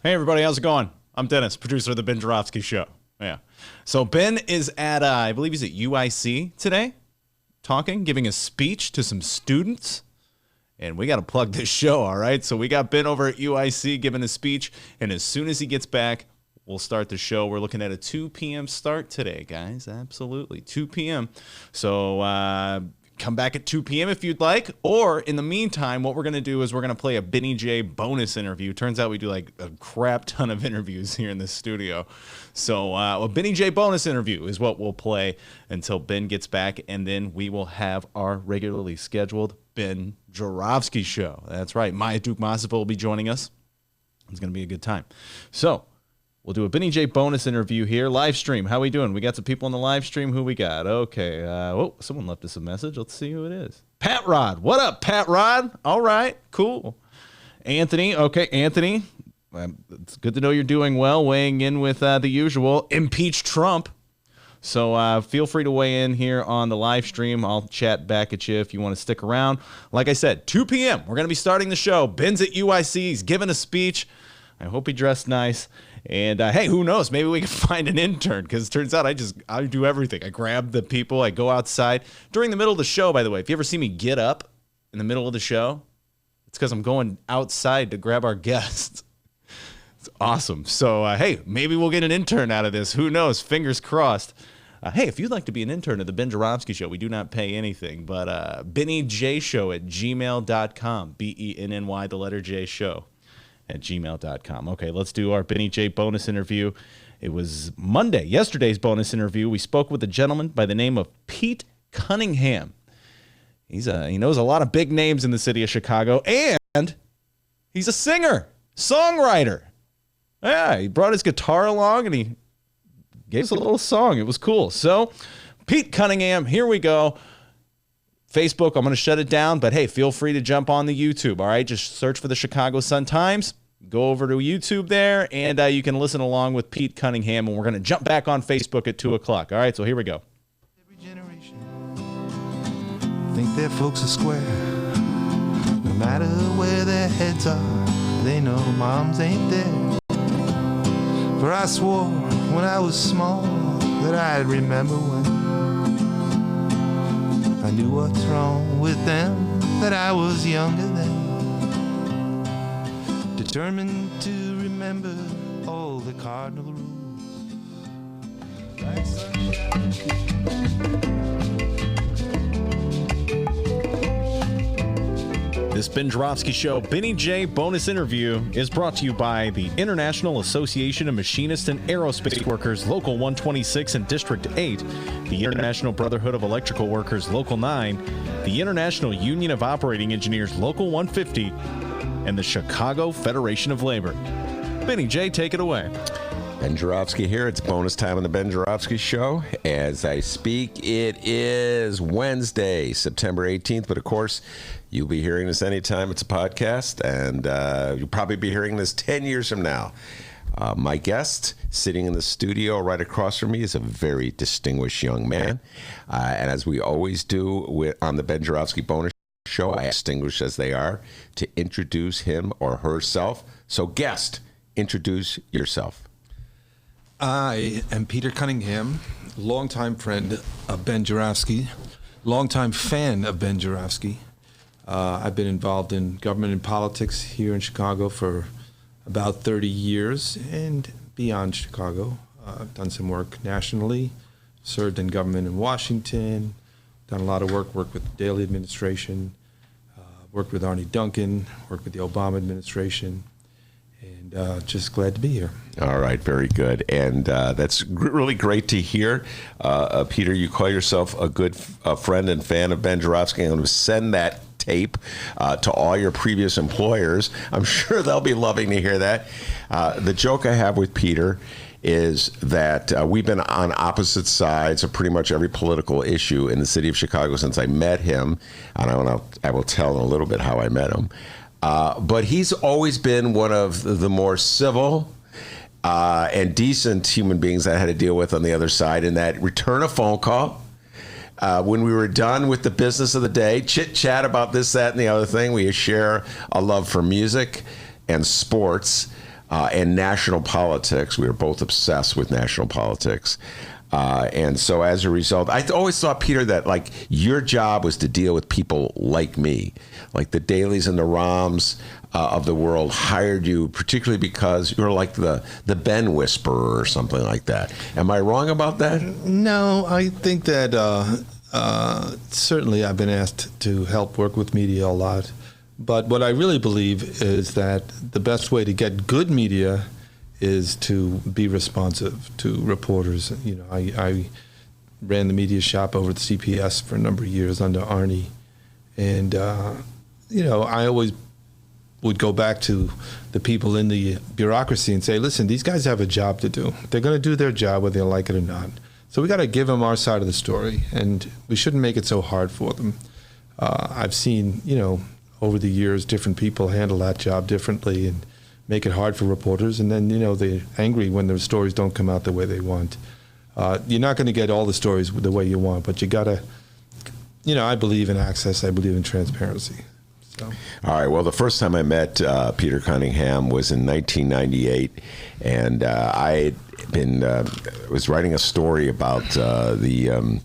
Hey, everybody. How's it going? I'm Dennis, producer of the Ben Joravsky Show. Yeah. So Ben is at, I believe he's at UIC today, giving a speech to some students. And we got to plug this show, all right? So we got Ben over at UIC giving a speech. And as soon as he gets back, we'll start the show. We're looking at a 2 p.m. start today, guys. Absolutely. 2 p.m. So come back at 2 p.m. if you'd like. Or in the meantime, what we're going to do is we're going to play a Benny J bonus interview. Turns out we do like a crap ton of interviews here in the studio. So a Benny J bonus interview is what we'll play until Ben gets back. And then we will have our regularly scheduled Ben Joravsky Show. That's right. Maya Dukmasova will be joining us. It's going to be a good time. So we'll do a Benny J bonus interview here. Live stream. How we doing? We got some people on the live stream. Who we got? Okay. Oh, someone left us a message. Let's see who it is. Pat Rod. What up, Pat Rod? All right. Cool. Anthony. Okay, Anthony. It's good to know you're doing well. Weighing in with the usual. Impeach Trump. So feel free to weigh in here on the live stream. I'll chat back at you if you want to stick around. Like I said, 2 p.m. We're going to be starting the show. Ben's at UIC. He's giving a speech. I hope he dressed nice. And, hey, who knows? Maybe we can find an intern, because it turns out I do everything. I grab the people. I go outside. During the middle of the show, by the way, if you ever see me get up in the middle of the show, it's because I'm going outside to grab our guests. It's awesome. So, hey, maybe we'll get an intern out of this. Who knows? Fingers crossed. Hey, if you'd like to be an intern at the Ben Joravsky Show, we do not pay anything, but BennyJShow@gmail.com. BENNY, the letter J, show at gmail.com. Okay, let's do our Benny J bonus interview. It was Monday, yesterday's bonus interview. We spoke with a gentleman by the name of Pete Cunningham. He knows a lot of big names in the city of Chicago, and he's a singer, songwriter. Yeah, he brought his guitar along, and he gave us a little song. It was cool. So, Pete Cunningham, here we go. Facebook, I'm going to shut it down, but hey, feel free to jump on the YouTube, all right? Just search for the Chicago Sun-Times. Go over to YouTube there, and you can listen along with Pete Cunningham, and we're going to jump back on Facebook at 2 o'clock. All right, so here we go. Every generation think their folks are square. No matter where their heads are, they know moms ain't there. For I swore when I was small that I'd remember when I knew what's wrong with them, that I was younger then, determined to remember all the cardinal rules. Like sunshine. This Ben Joravsky Show Benny J bonus interview is brought to you by the International Association of Machinists and Aerospace Workers, Local 126 and District 8, the International Brotherhood of Electrical Workers, Local 9, the International Union of Operating Engineers, Local 150, and the Chicago Federation of Labor. Benny J, take it away. Ben Joravsky here. It's bonus time on the Ben Joravsky Show. As I speak, it is Wednesday, September 18th. But of course, you'll be hearing this anytime it's a podcast. And you'll probably be hearing this 10 years from now. My guest sitting in the studio right across from me is a very distinguished young man. And as we always do on the Ben Joravsky bonus show, I distinguished as they are, to introduce him or herself. So guest, introduce yourself. I am Peter Cunningham, longtime friend of Ben Joravsky, longtime fan of Ben Joravsky. I've been involved in government and politics here in Chicago for about 30 years and beyond Chicago. I've done some work nationally, served in government in Washington, done a lot of work with the Daley administration, worked with Arnie Duncan, worked with the Obama administration. And just glad to be here. All right, very good. And that's really great to hear. Peter, you call yourself a good friend and fan of Ben Joravsky. I'm going to send that tape to all your previous employers. I'm sure they'll be loving to hear that. The joke I have with Peter is that we've been on opposite sides of pretty much every political issue in the city of Chicago since I met him. And I will tell in a little bit how I met him. But he's always been one of the more civil and decent human beings I had to deal with on the other side, in that return a phone call. When we were done with the business of the day, chit-chat about this, that, and the other thing. We share a love for music and sports and national politics. We were both obsessed with national politics. And so as a result, I always thought, Peter, that like your job was to deal with people like me, like the Daleys and the Roms of the world hired you, particularly because you're like the Ben Whisperer or something like that. Am I wrong about that? No, I think that certainly I've been asked to help work with media a lot. But what I really believe is that the best way to get good media is to be responsive to reporters. You know, I ran the media shop over at the CPS for a number of years under Arnie. And, you know, I always would go back to the people in the bureaucracy and say, listen, these guys have a job to do. They're going to do their job whether they like it or not. So we got to give them our side of the story, and we shouldn't make it so hard for them. I've seen, you know, over the years, different people handle that job differently and make it hard for reporters, and then, you know, they're angry when their stories don't come out the way they want. You're not going to get all the stories the way you want, but you got to, you know, I believe in access, I believe in transparency. So. All right, well, the first time I met Peter Cunningham was in 1998, and I was writing a story about the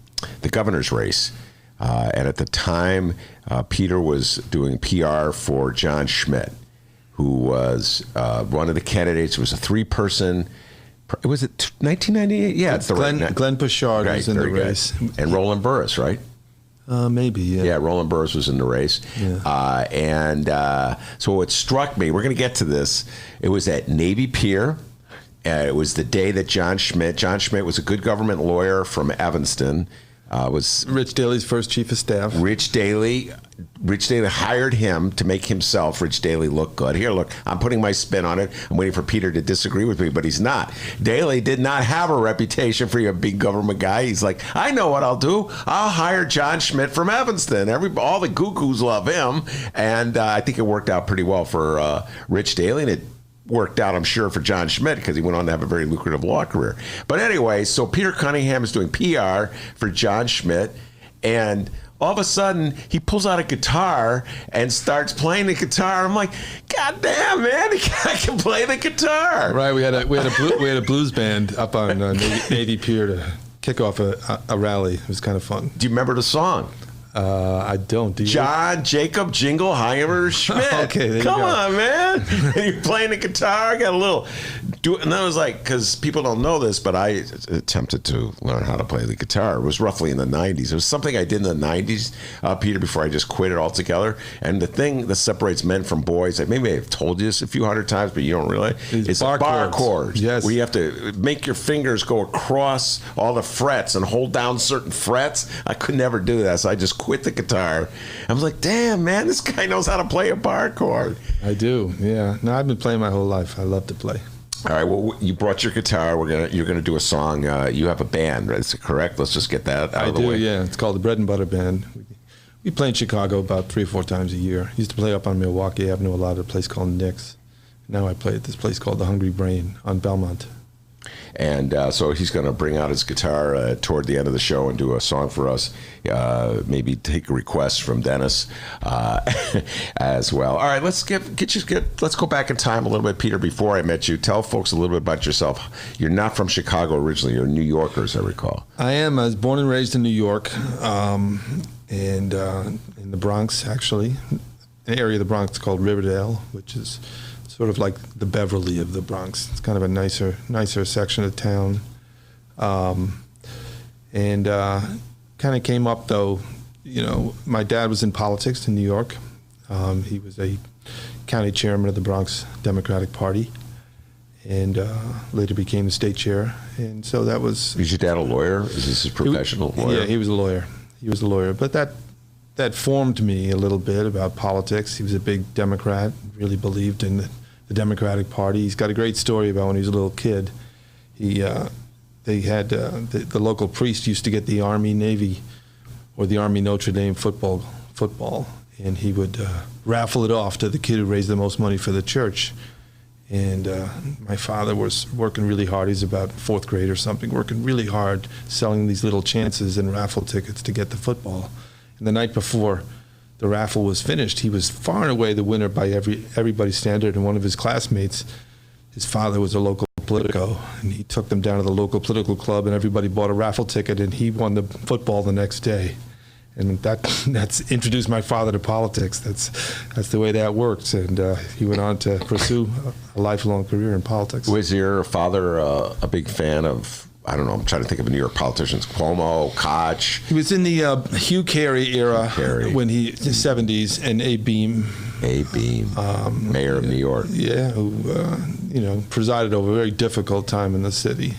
governor's race. And at the time, Peter was doing PR for John Schmidt, who was one of the candidates. It was a three-person. Was it 1998? Yeah, it's Glenn Bouchard was in the race, and Roland Burris, right? Maybe, yeah. Yeah, Roland Burris was in the race. Yeah. So what struck me, we're going to get to this. It was at Navy Pier. It was the day that John Schmidt was a good government lawyer from Evanston. Was Rich Daley's first chief of staff. Rich Daley hired him to make himself, Rich Daley, look good. Here, look, I'm putting my spin on it. I'm waiting for Peter to disagree with me, but he's not. Daley did not have a reputation for a big government guy. He's like, I know what I'll do. I'll hire John Schmidt from Evanston. All the cuckoos love him. And I think it worked out pretty well for Rich Daley, and it worked out, I'm sure, for John Schmidt, because he went on to have a very lucrative law career. But anyway, so Peter Cunningham is doing PR for John Schmidt, and all of a sudden he pulls out a guitar and starts playing the guitar. I'm like, God damn, man, the guy can play the guitar. Right, we had a blues band up on Navy Pier to kick off a rally. It was kind of fun. Do you remember the song? I don't. Do you? John Jacob Jingleheimer Schmidt. Okay, come on, man. And you're playing the guitar. I got a little. And I was like, because people don't know this, but I attempted to learn how to play the guitar. It was roughly in the 90s. It was something I did in the 90s, Peter, before I just quit it altogether. And the thing that separates men from boys, maybe I've told you this a few hundred times, but you don't realize, it's bar chords. Yes. Where you have to make your fingers go across all the frets and hold down certain frets. I could never do that, so I just quit the guitar. I was like, damn, man, this guy knows how to play a bar chord. I do, yeah. No, I've been playing my whole life. I love to play. All right. Well, you brought your guitar. You're gonna do a song. You have a band, right? Is it correct? Let's just get that out of the way. I do. Yeah, it's called the Bread and Butter Band. We play in Chicago about 3 or 4 times a year. Used to play up on Milwaukee Avenue a lot at a place called Nick's. Now I play at this place called the Hungry Brain on Belmont. And so he's going to bring out his guitar toward the end of the show and do a song for us. Maybe take a request from Dennis as well. All right, let's go back in time a little bit, Peter. Before I met you, tell folks a little bit about yourself. You're not from Chicago originally. You're a New Yorker, as I recall. I am. I was born and raised in New York, and in the Bronx, actually, an area of the Bronx called Riverdale, which is sort of like the Beverly of the Bronx. It's kind of a nicer section of town. And kind of came up, though, my dad was in politics in New York. He was a county chairman of the Bronx Democratic Party and later became the state chair. And so that was... Is your dad a lawyer? Is this his professional lawyer? Yeah, he was a lawyer. But that formed me a little bit about politics. He was a big Democrat, really believed in the Democratic Party. He's got a great story about when he was a little kid. They had the local priest used to get the Army Navy or the Army Notre Dame football, and he would raffle it off to the kid who raised the most money for the church. And my father was working really hard. He's about 4th grade or something, working really hard, selling these little chances and raffle tickets to get the football. And the night before the raffle was finished, he was far and away the winner by everybody's standard. And one of his classmates, his father was a local politico, and he took them down to the local political club, and everybody bought a raffle ticket, and he won the football the next day. And that's introduced my father to politics. That's the way that works. And he went on to pursue a lifelong career in politics. Was your father a big fan of, I don't know, I'm trying to think of New York politicians, Cuomo, Koch? He was in the Hugh Carey era when the 70s, and Abe Beame. Mayor of New York. Yeah, who presided over a very difficult time in the city.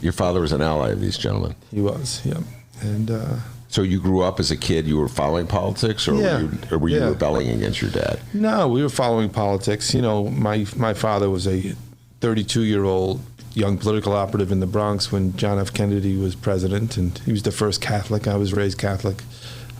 Your father was an ally of these gentlemen. He was, yeah. And so you grew up as a kid, you were following politics, or were you rebelling against your dad? No, we were following politics. My father was a 32-year-old young political operative in the Bronx when John F. Kennedy was president, and he was the first Catholic. I was raised Catholic.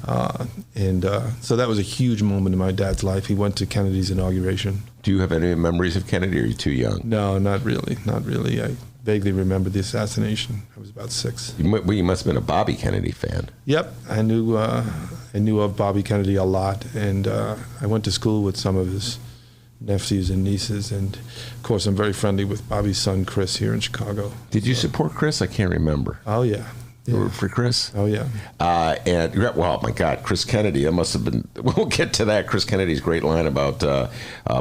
So that was a huge moment in my dad's life. He went to Kennedy's inauguration. Do you have any memories of Kennedy, or are you too young? No, not really. I vaguely remember the assassination. I was about 6. You must have been a Bobby Kennedy fan. Yep, I knew of Bobby Kennedy a lot, and I went to school with some of his nephews and nieces, and of course I'm very friendly with Bobby's son Chris here in Chicago. Did you support Chris? I can't remember. Oh yeah. For Chris? Oh, yeah. Well, my God, Chris Kennedy, that must have been, we'll get to that. Chris Kennedy's great line about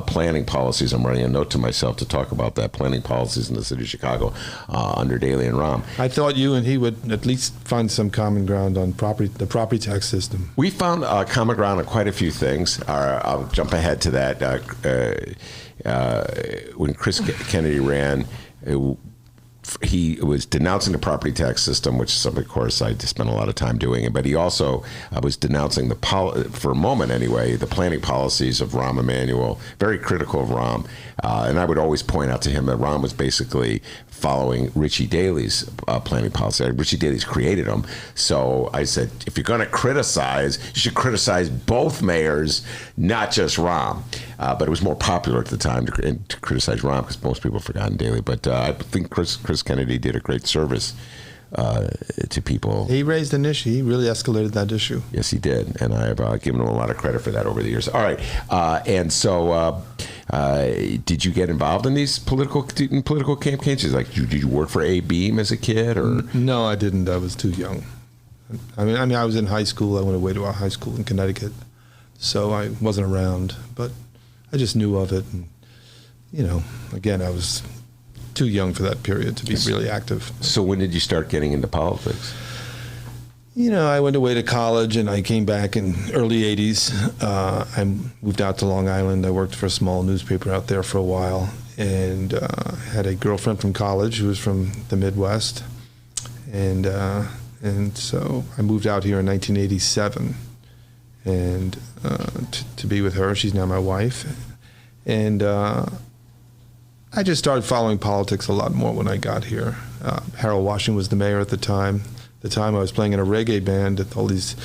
planning policies. I'm writing a note to myself to talk about that, planning policies in the city of Chicago under Daley and Rahm. I thought you and he would at least find some common ground on the property tax system. We found common ground on quite a few things. I'll jump ahead to that. When Chris Kennedy ran, he was denouncing the property tax system, which is, of course, I spent a lot of time doing. But he also was denouncing, for a moment anyway, the planning policies of Rahm Emanuel, very critical of Rahm. And I would always point out to him that Rahm was basically following Richie Daley's planning policy. Richie Daley's created them. So I said, if you're going to criticize, you should criticize both mayors, not just Rahm. But it was more popular at the time to criticize Rahm because most people have forgotten Daley. But I think Chris Kennedy did a great service to people. He raised an issue. He really escalated that issue. Yes, he did. And I have given him a lot of credit for that over the years. All right. And so did you get involved in these political campaigns? Like, did you work for Abe Beame as a kid? Or No, I didn't. I was too young. I mean, I was in high school. I went away to a high school in Connecticut. So I wasn't around. But I just knew of it. And, again, I was too young for that period to be really active. So when did you start getting into politics? I went away to college and I came back in early 80s. I moved out to Long Island. I worked for a small newspaper out there for a while and had a girlfriend from college who was from the Midwest. And so I moved out here in 1987 and to be with her. She's now my wife. And I just started following politics a lot more when I got here. Harold Washington was the mayor at the time. At the time I was playing in a reggae band with all these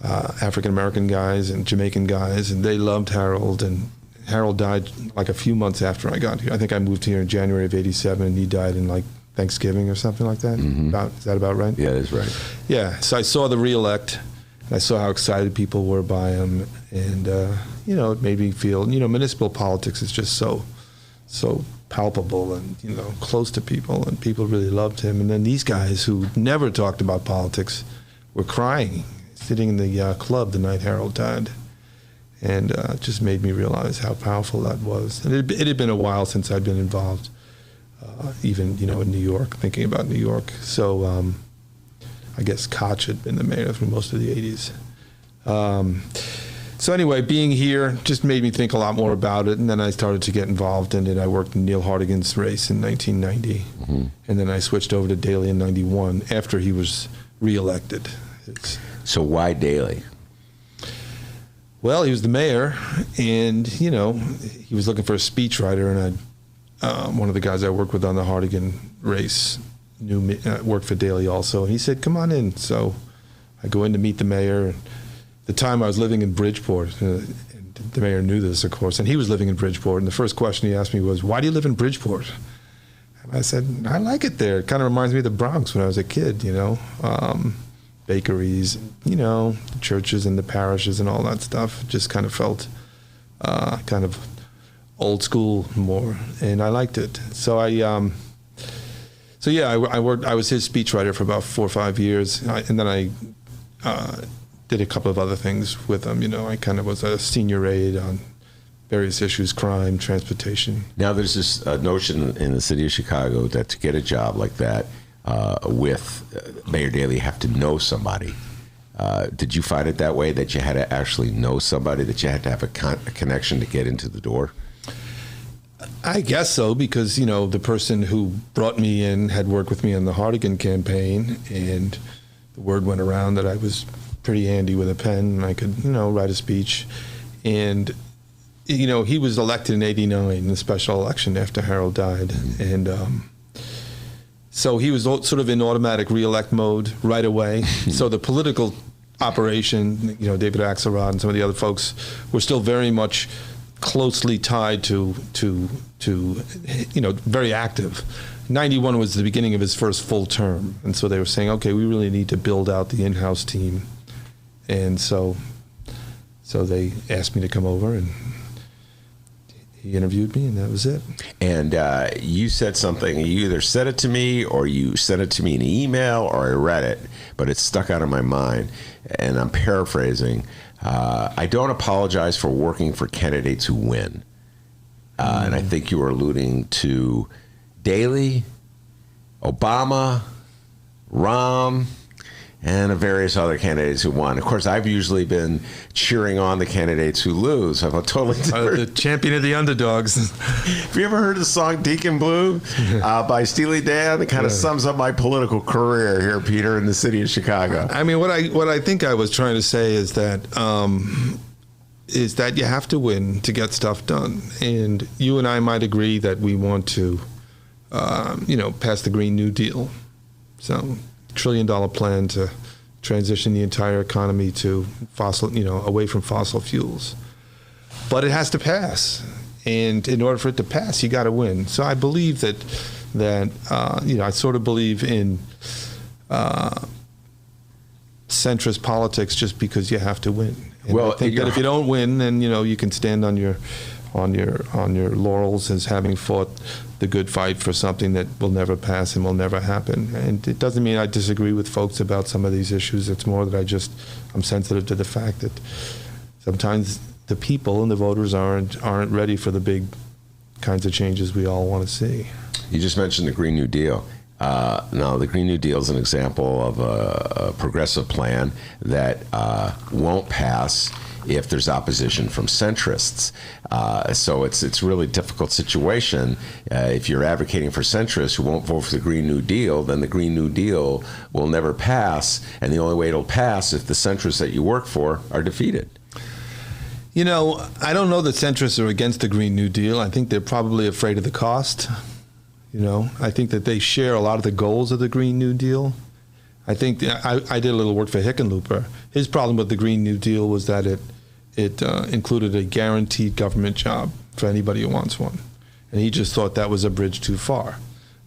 African-American guys and Jamaican guys, and they loved Harold. And Harold died like a few months after I got here. I think I moved here in January of '87, and he died in like Thanksgiving or something like that. Is that about right? Yeah, that's right. Yeah, so I saw the re-elect, and I saw how excited people were by him, and it made me feel, municipal politics is just so palpable and, close to people, and people really loved him. And then these guys who never talked about politics were crying, sitting in the club the night Harold died, and it just made me realize how powerful that was. And it had been a while since I'd been involved, even, in New York, thinking about New York. So I guess Koch had been the mayor for most of the 80s. So anyway, being here just made me think a lot more about it, and then I started to get involved in it. I worked in Neil Hartigan's race in 1990, and then I switched over to Daley in 91 after he was reelected. So why Daley? Well, he was the mayor, and, he was looking for a speechwriter, and one of the guys I worked with on the Hartigan race knew me, worked for Daley also, and he said, come on in. So I go in to meet the mayor. At the time I was living in Bridgeport, and the mayor knew this, of course, and he was living in Bridgeport, and the first question he asked me was, why do you live in Bridgeport? And I said, I like it there. It kind of reminds me of the Bronx when I was a kid, bakeries, churches and the parishes and all that stuff. It just kind of felt kind of old school more, and I liked it. So I worked. I was his speechwriter for about 4 or 5 years, and then I did a couple of other things with him. I kind of was a senior aide on various issues, crime, transportation. Now, there's this notion in the city of Chicago that to get a job like that with Mayor Daley, you have to know somebody. Did you find it that way, that you had to actually know somebody, that you had to have a connection to get into the door? I guess so, because, the person who brought me in had worked with me on the Hartigan campaign, and the word went around that I was pretty handy with a pen, and I could, write a speech. And, he was elected in '89 in the special election after Harold died. And so he was sort of in automatic re-elect mode right away. So the political operation, David Axelrod and some of the other folks were still very much closely tied to very active. 91 was the beginning of his first full term, and so they were saying, okay, we really need to build out the in-house team. And so they asked me to come over, and he interviewed me, and that was it. And you said something, you either said it to me or you sent it to me in an email or I read it, but it stuck out of my mind, and I'm paraphrasing. I don't apologize for working for candidates who win. And I think you were alluding to Daley, Obama, Rahm, and various other candidates who won. Of course, I've usually been cheering on the candidates who lose. I'm a totally the champion of the underdogs. Have you ever heard the song Deacon Blue by Steely Dan? It kind of sums up my political career here, Peter, in the city of Chicago. I mean, what I think I was trying to say is that you have to win to get stuff done. And you and I might agree that we want to, pass the Green New Deal. So, $1 trillion plan to transition the entire economy to away from fossil fuels. But it has to pass. And in order for it to pass, you got to win. So I believe that I sort of believe in centrist politics just because you have to win. And well, I think that if you don't win, then you can stand on your laurels as having fought the good fight for something that will never pass and will never happen. And it doesn't mean I disagree with folks about some of these issues. It's more that I'm sensitive to the fact that sometimes the people and the voters aren't ready for the big kinds of changes we all want to see. You just mentioned the Green New Deal. Now, the Green New Deal is an example of a progressive plan that won't pass if there's opposition from centrists. So it's really a difficult situation. If you're advocating for centrists who won't vote for the Green New Deal, then the Green New Deal will never pass, and the only way it'll pass if the centrists that you work for are defeated. You know, I don't know that centrists are against the Green New Deal. I think they're probably afraid of the cost. You know, I think that they share a lot of the goals of the Green New Deal. I think I did a little work for Hickenlooper. His problem with the Green New Deal was that it included a guaranteed government job for anybody who wants one. And he just thought that was a bridge too far.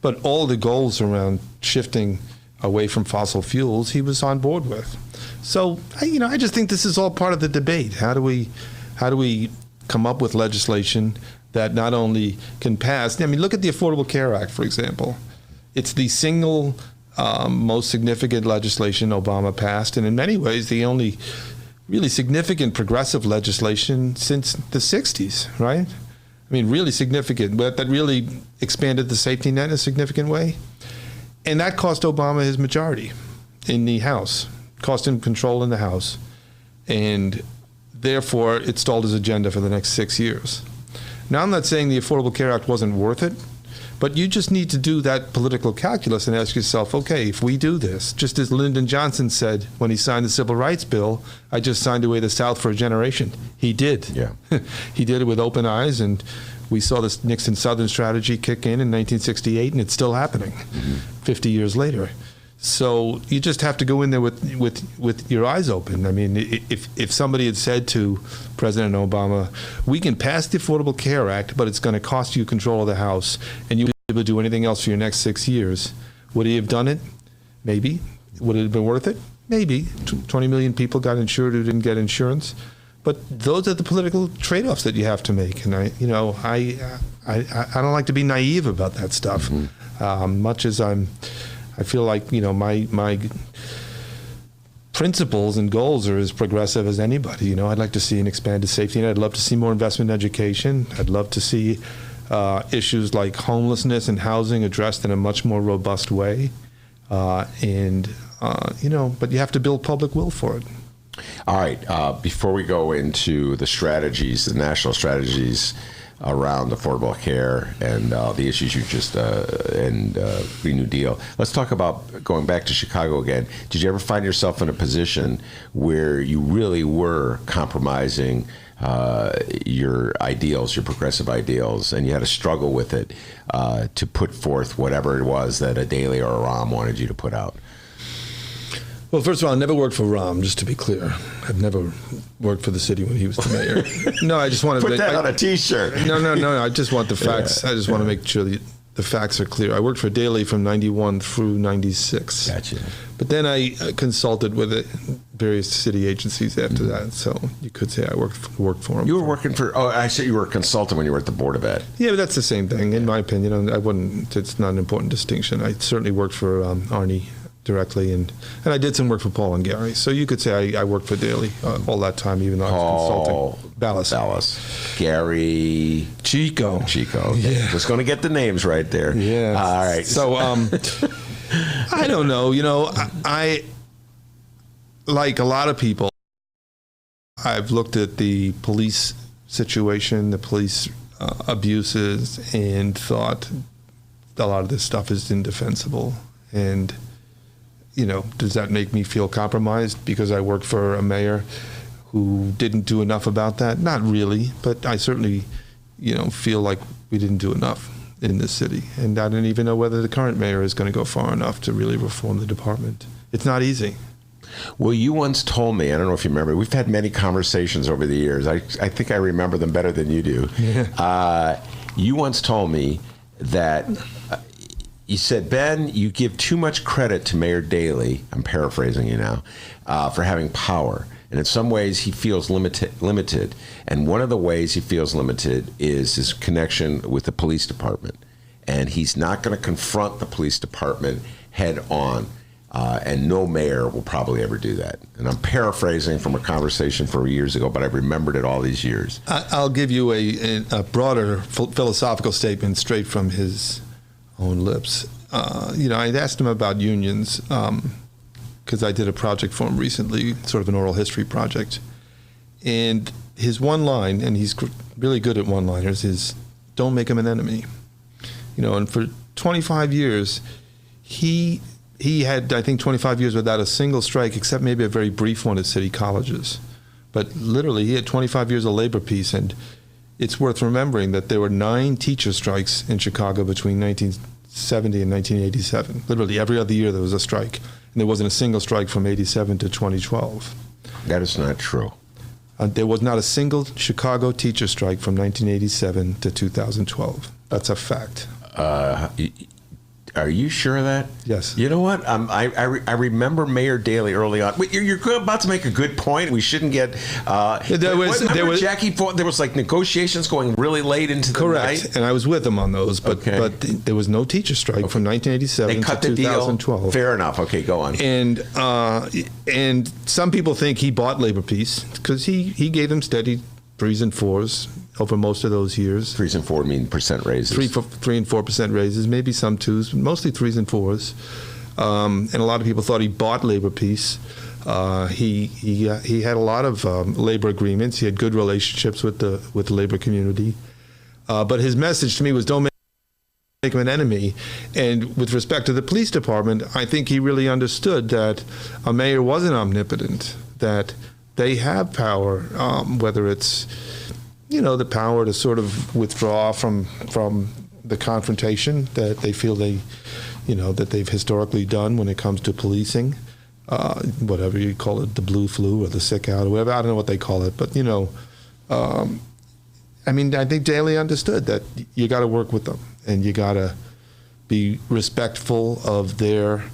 But all the goals around shifting away from fossil fuels, he was on board with. So, I just think this is all part of the debate. How do we come up with legislation that not only can pass? I mean, look at the Affordable Care Act, for example. It's the single most significant legislation Obama passed, and in many ways the only really significant progressive legislation since the 60s, right? I mean, really significant, but that really expanded the safety net in a significant way. And that cost Obama his majority in the House, cost him control in the House, and therefore it stalled his agenda for the next 6 years. Now, I'm not saying the Affordable Care Act wasn't worth it, but you just need to do that political calculus and ask yourself, okay, if we do this, just as Lyndon Johnson said when he signed the Civil Rights Bill, I just signed away the South for a generation. He did. Yeah. He did it with open eyes, and we saw this Nixon Southern strategy kick in 1968, and it's still happening 50 years later. So you just have to go in there with your eyes open. I mean, if somebody had said to President Obama, we can pass the Affordable Care Act, but it's going to cost you control of the House, and you won't be able to do anything else for your next 6 years, would he have done it? Maybe. Would it have been worth it? Maybe. 20 million people got insured who didn't get insurance. But those are the political trade-offs that you have to make. And I don't like to be naive about that stuff. Much as I feel like, my principles and goals are as progressive as anybody. I'd like to see an expanded safety net. I'd love to see more investment in education. I'd love to see issues like homelessness and housing addressed in a much more robust way. But you have to build public will for it. All right. Before we go into the strategies, the national strategies around affordable care and the issues you just and Green New Deal, let's talk about going back to Chicago again. Did you ever find yourself in a position where you really were compromising your ideals, your progressive ideals, and you had to struggle with it to put forth whatever it was that a Daley or a Rahm wanted you to put out? Well, first of all, I never worked for Rahm, just to be clear. I've never worked for the city when he was the mayor. No, I just wanted to... Put that on a T-shirt. No. I just want the facts. I just want to make sure the facts are clear. I worked for Daley from 91 through 96. Gotcha. But then I consulted with various city agencies after that, so you could say I worked for him. You were working for... Oh, I said you were a consultant when you were at the Board of Ed. Yeah, but that's the same thing, in my opinion. I wouldn't... It's not an important distinction. I certainly worked for Arnie directly, and I did some work for Paul and Gary. So you could say I worked for Daley all that time, even though I was consulting. Ballas. Gary. Chico. Okay. Yeah. Just going to get the names right there. Yeah. All right. So I don't know. I like a lot of people, I've looked at the police situation, the police abuses, and thought a lot of this stuff is indefensible. And does that make me feel compromised because I work for a mayor who didn't do enough about that? Not really, but I certainly, feel like we didn't do enough in this city. And I don't even know whether the current mayor is going to go far enough to really reform the department. It's not easy. Well, you once told me, I don't know if you remember, we've had many conversations over the years. I think I remember them better than you do. Yeah. You once told me that... You said, Ben, you give too much credit to Mayor Daley, I'm paraphrasing you now, for having power. And in some ways, he feels limited. And one of the ways he feels limited is his connection with the police department. And he's not going to confront the police department head on. And no mayor will probably ever do that. And I'm paraphrasing from a conversation from years ago, but I've remembered it all these years. I'll give you a broader philosophical statement straight from his own lips. I'd asked him about unions because I did a project for him recently, sort of an oral history project. And his one line, and he's really good at one-liners, is don't make him an enemy. And for 25 years, he had, I think, 25 years without a single strike, except maybe a very brief one at city colleges, But literally, he had 25 years of labor peace, and it's worth remembering that there were 9 teacher strikes in Chicago between 1970 and 1987. Literally every other year there was a strike, and there wasn't a single strike from 87 to 2012. That is not true. There was not a single Chicago teacher strike from 1987 to 2012. That's a fact. Are you sure of that? Yes. You know what? I remember Mayor Daley early on. Wait, you're about to make a good point. We shouldn't get. There was Jackie. There was like negotiations going really late into the night. Correct, and I was with him on those. But there was no teacher strike from 1987 they cut to the 2012. Deal. Fair enough. Okay, go on. And some people think he bought labor peace because he gave them steady 3s and 4s over most of those years. 3s and 4 mean percent raises. 3 and 4% raises, maybe some 2s, but mostly 3s and 4s. And a lot of people thought he bought labor peace. He had a lot of labor agreements. He had good relationships with the labor community. But his message to me was, don't make him an enemy. And with respect to the police department, I think he really understood that a mayor wasn't omnipotent, that they have power, whether it's the power to sort of withdraw from the confrontation that they feel that they've historically done when it comes to policing, whatever you call it, the blue flu or the sick out or whatever. I don't know what they call it, but I think Daley understood that you got to work with them and you got to be respectful of their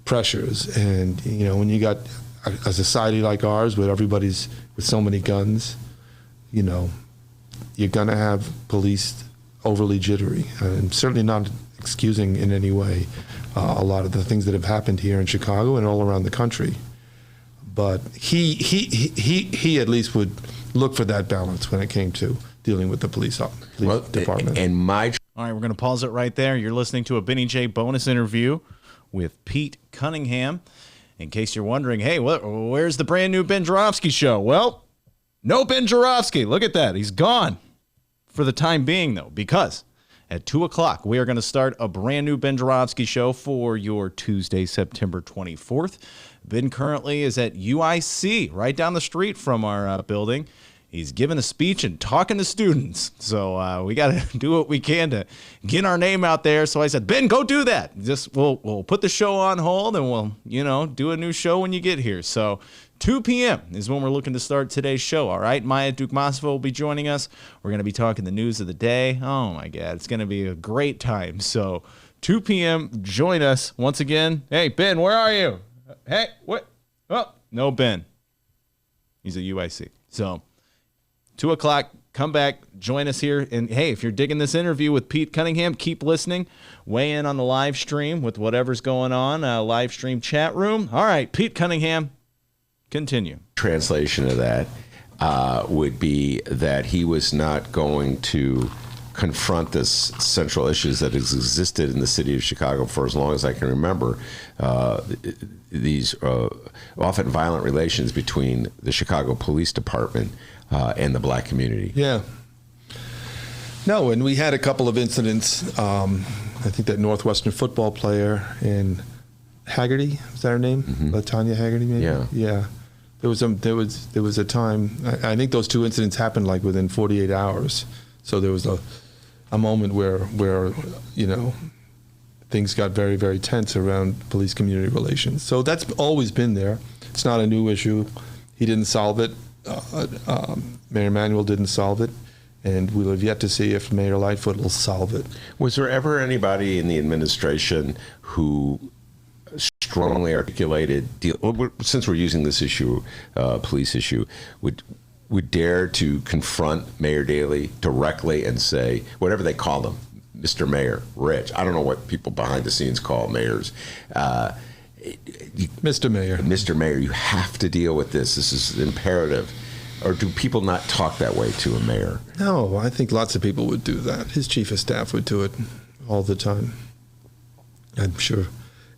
pressures. And when you got a society like ours where everybody's with so many guns, you're going to have police overly jittery. I'm certainly not excusing in any way a lot of the things that have happened here in Chicago and all around the country. But he at least would look for that balance when it came to dealing with the police department. All right, we're going to pause it right there. You're listening to a Benny J bonus interview with Pete Cunningham. In case you're wondering, hey, where's the brand new Ben Joravsky show? Well, no Ben Joravsky. Look at that. He's gone for the time being, though, because at 2 o'clock, we are going to start a brand new Ben Joravsky show for your Tuesday, September 24th. Ben currently is at UIC, right down the street from our building. He's giving a speech and talking to students. So we got to do what we can to get our name out there. So I said, Ben, go do that. We'll put the show on hold and we'll, do a new show when you get here. So 2 p.m. is when we're looking to start today's show. All right. Maya Dukmasova will be joining us. We're going to be talking the news of the day. Oh my God. It's going to be a great time. So 2 p.m. join us once again. Hey, Ben, where are you? Hey, what? Oh, no, Ben. He's at UIC. So 2 o'clock, come back, join us here. And, hey, if you're digging this interview with Pete Cunningham, keep listening. Weigh in on the live stream with whatever's going on, live stream chat room. All right, Pete Cunningham, continue. Translation of that would be that he was not going to confront this central issues that has existed in the city of Chicago for as long as I can remember. These often violent relations between the Chicago Police Department and the black community. Yeah. No, and we had a couple of incidents. I think that Northwestern football player in Haggerty, is that her name? Mm-hmm. LaTanya Haggerty, maybe? Yeah. There was a time. I think those 2 incidents happened like within 48 hours. So there was a moment where things got very, very tense around police-community relations. So that's always been there. It's not a new issue. He didn't solve it. Mayor Emanuel didn't solve it, and we'll have yet to see if Mayor Lightfoot will solve it. Was there ever anybody in the administration who strongly articulated, since we're using this issue, police issue, would dare to confront Mayor Daley directly and say, whatever they call them, Mr. Mayor, Rich, I don't know what people behind the scenes call mayors. Mr. Mayor, you have to deal with this. This is imperative. Or do people not talk that way to a mayor? No, I think lots of people would do that. His chief of staff would do it all the time. I'm sure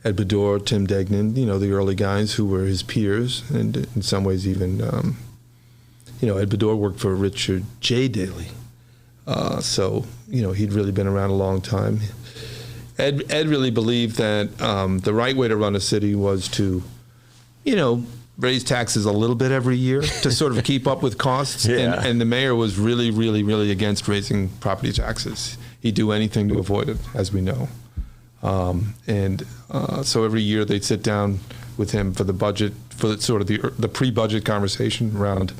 Ed Bedore, Tim Degnan, the early guys who were his peers, and in some ways even, Ed Bedore worked for Richard J. Daley. So he'd really been around a long time. Ed really believed that the right way to run a city was to, raise taxes a little bit every year to sort of keep up with costs. Yeah. And the mayor was really, really, really against raising property taxes. He'd do anything to avoid it, as we know. So every year they'd sit down with him for the budget, for sort of the pre-budget conversation around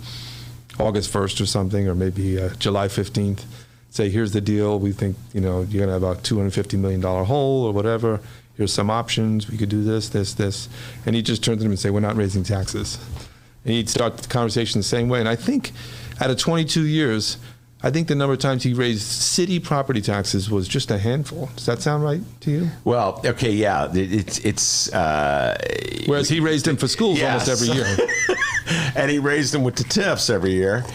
August 1st or something, or maybe July 15th. Say, here's the deal. We think, you're going to have a $250 million hole or whatever. Here's some options. We could do this, this, this. And he'd just turn to them and say, we're not raising taxes. And he'd start the conversation the same way. And I think out of 22 years, I think the number of times he raised city property taxes was just a handful. Does that sound right to you? Well, okay, yeah. It's whereas he raised them for schools almost every year. And he raised them with the TIFs every year.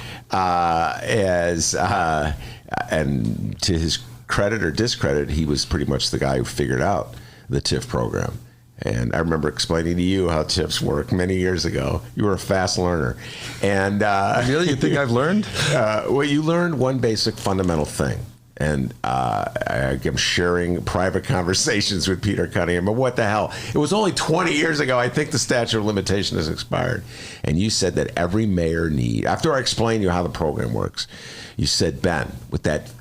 And to his credit or discredit, he was pretty much the guy who figured out the TIF program. And I remember explaining to you how TIFs work many years ago. You were a fast learner. And really? You think I've learned? Well, you learned one basic fundamental thing. And I'm sharing private conversations with Peter Cunningham. But what the hell? It was only 20 years ago. I think the statute of limitation has expired. And you said that every mayor after I explained to you how the program works, you said, Ben, with that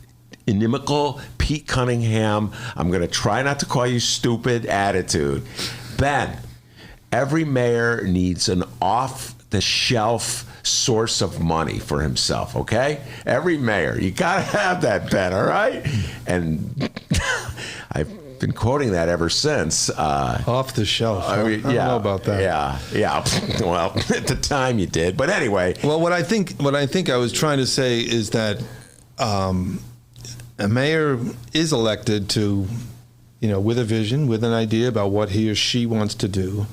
inimical Pete Cunningham, I'm going to try not to call you stupid attitude. Ben, every mayor needs an off-the-shelf source of money for himself, okay? Every mayor. You got to have that, Ben, all right? And I've been quoting that ever since. Off the shelf. I don't know about that. Yeah. Well, at the time you did. But anyway. Well, what I think I was trying to say is that a mayor is elected to, with a vision, with an idea about what he or she wants to do.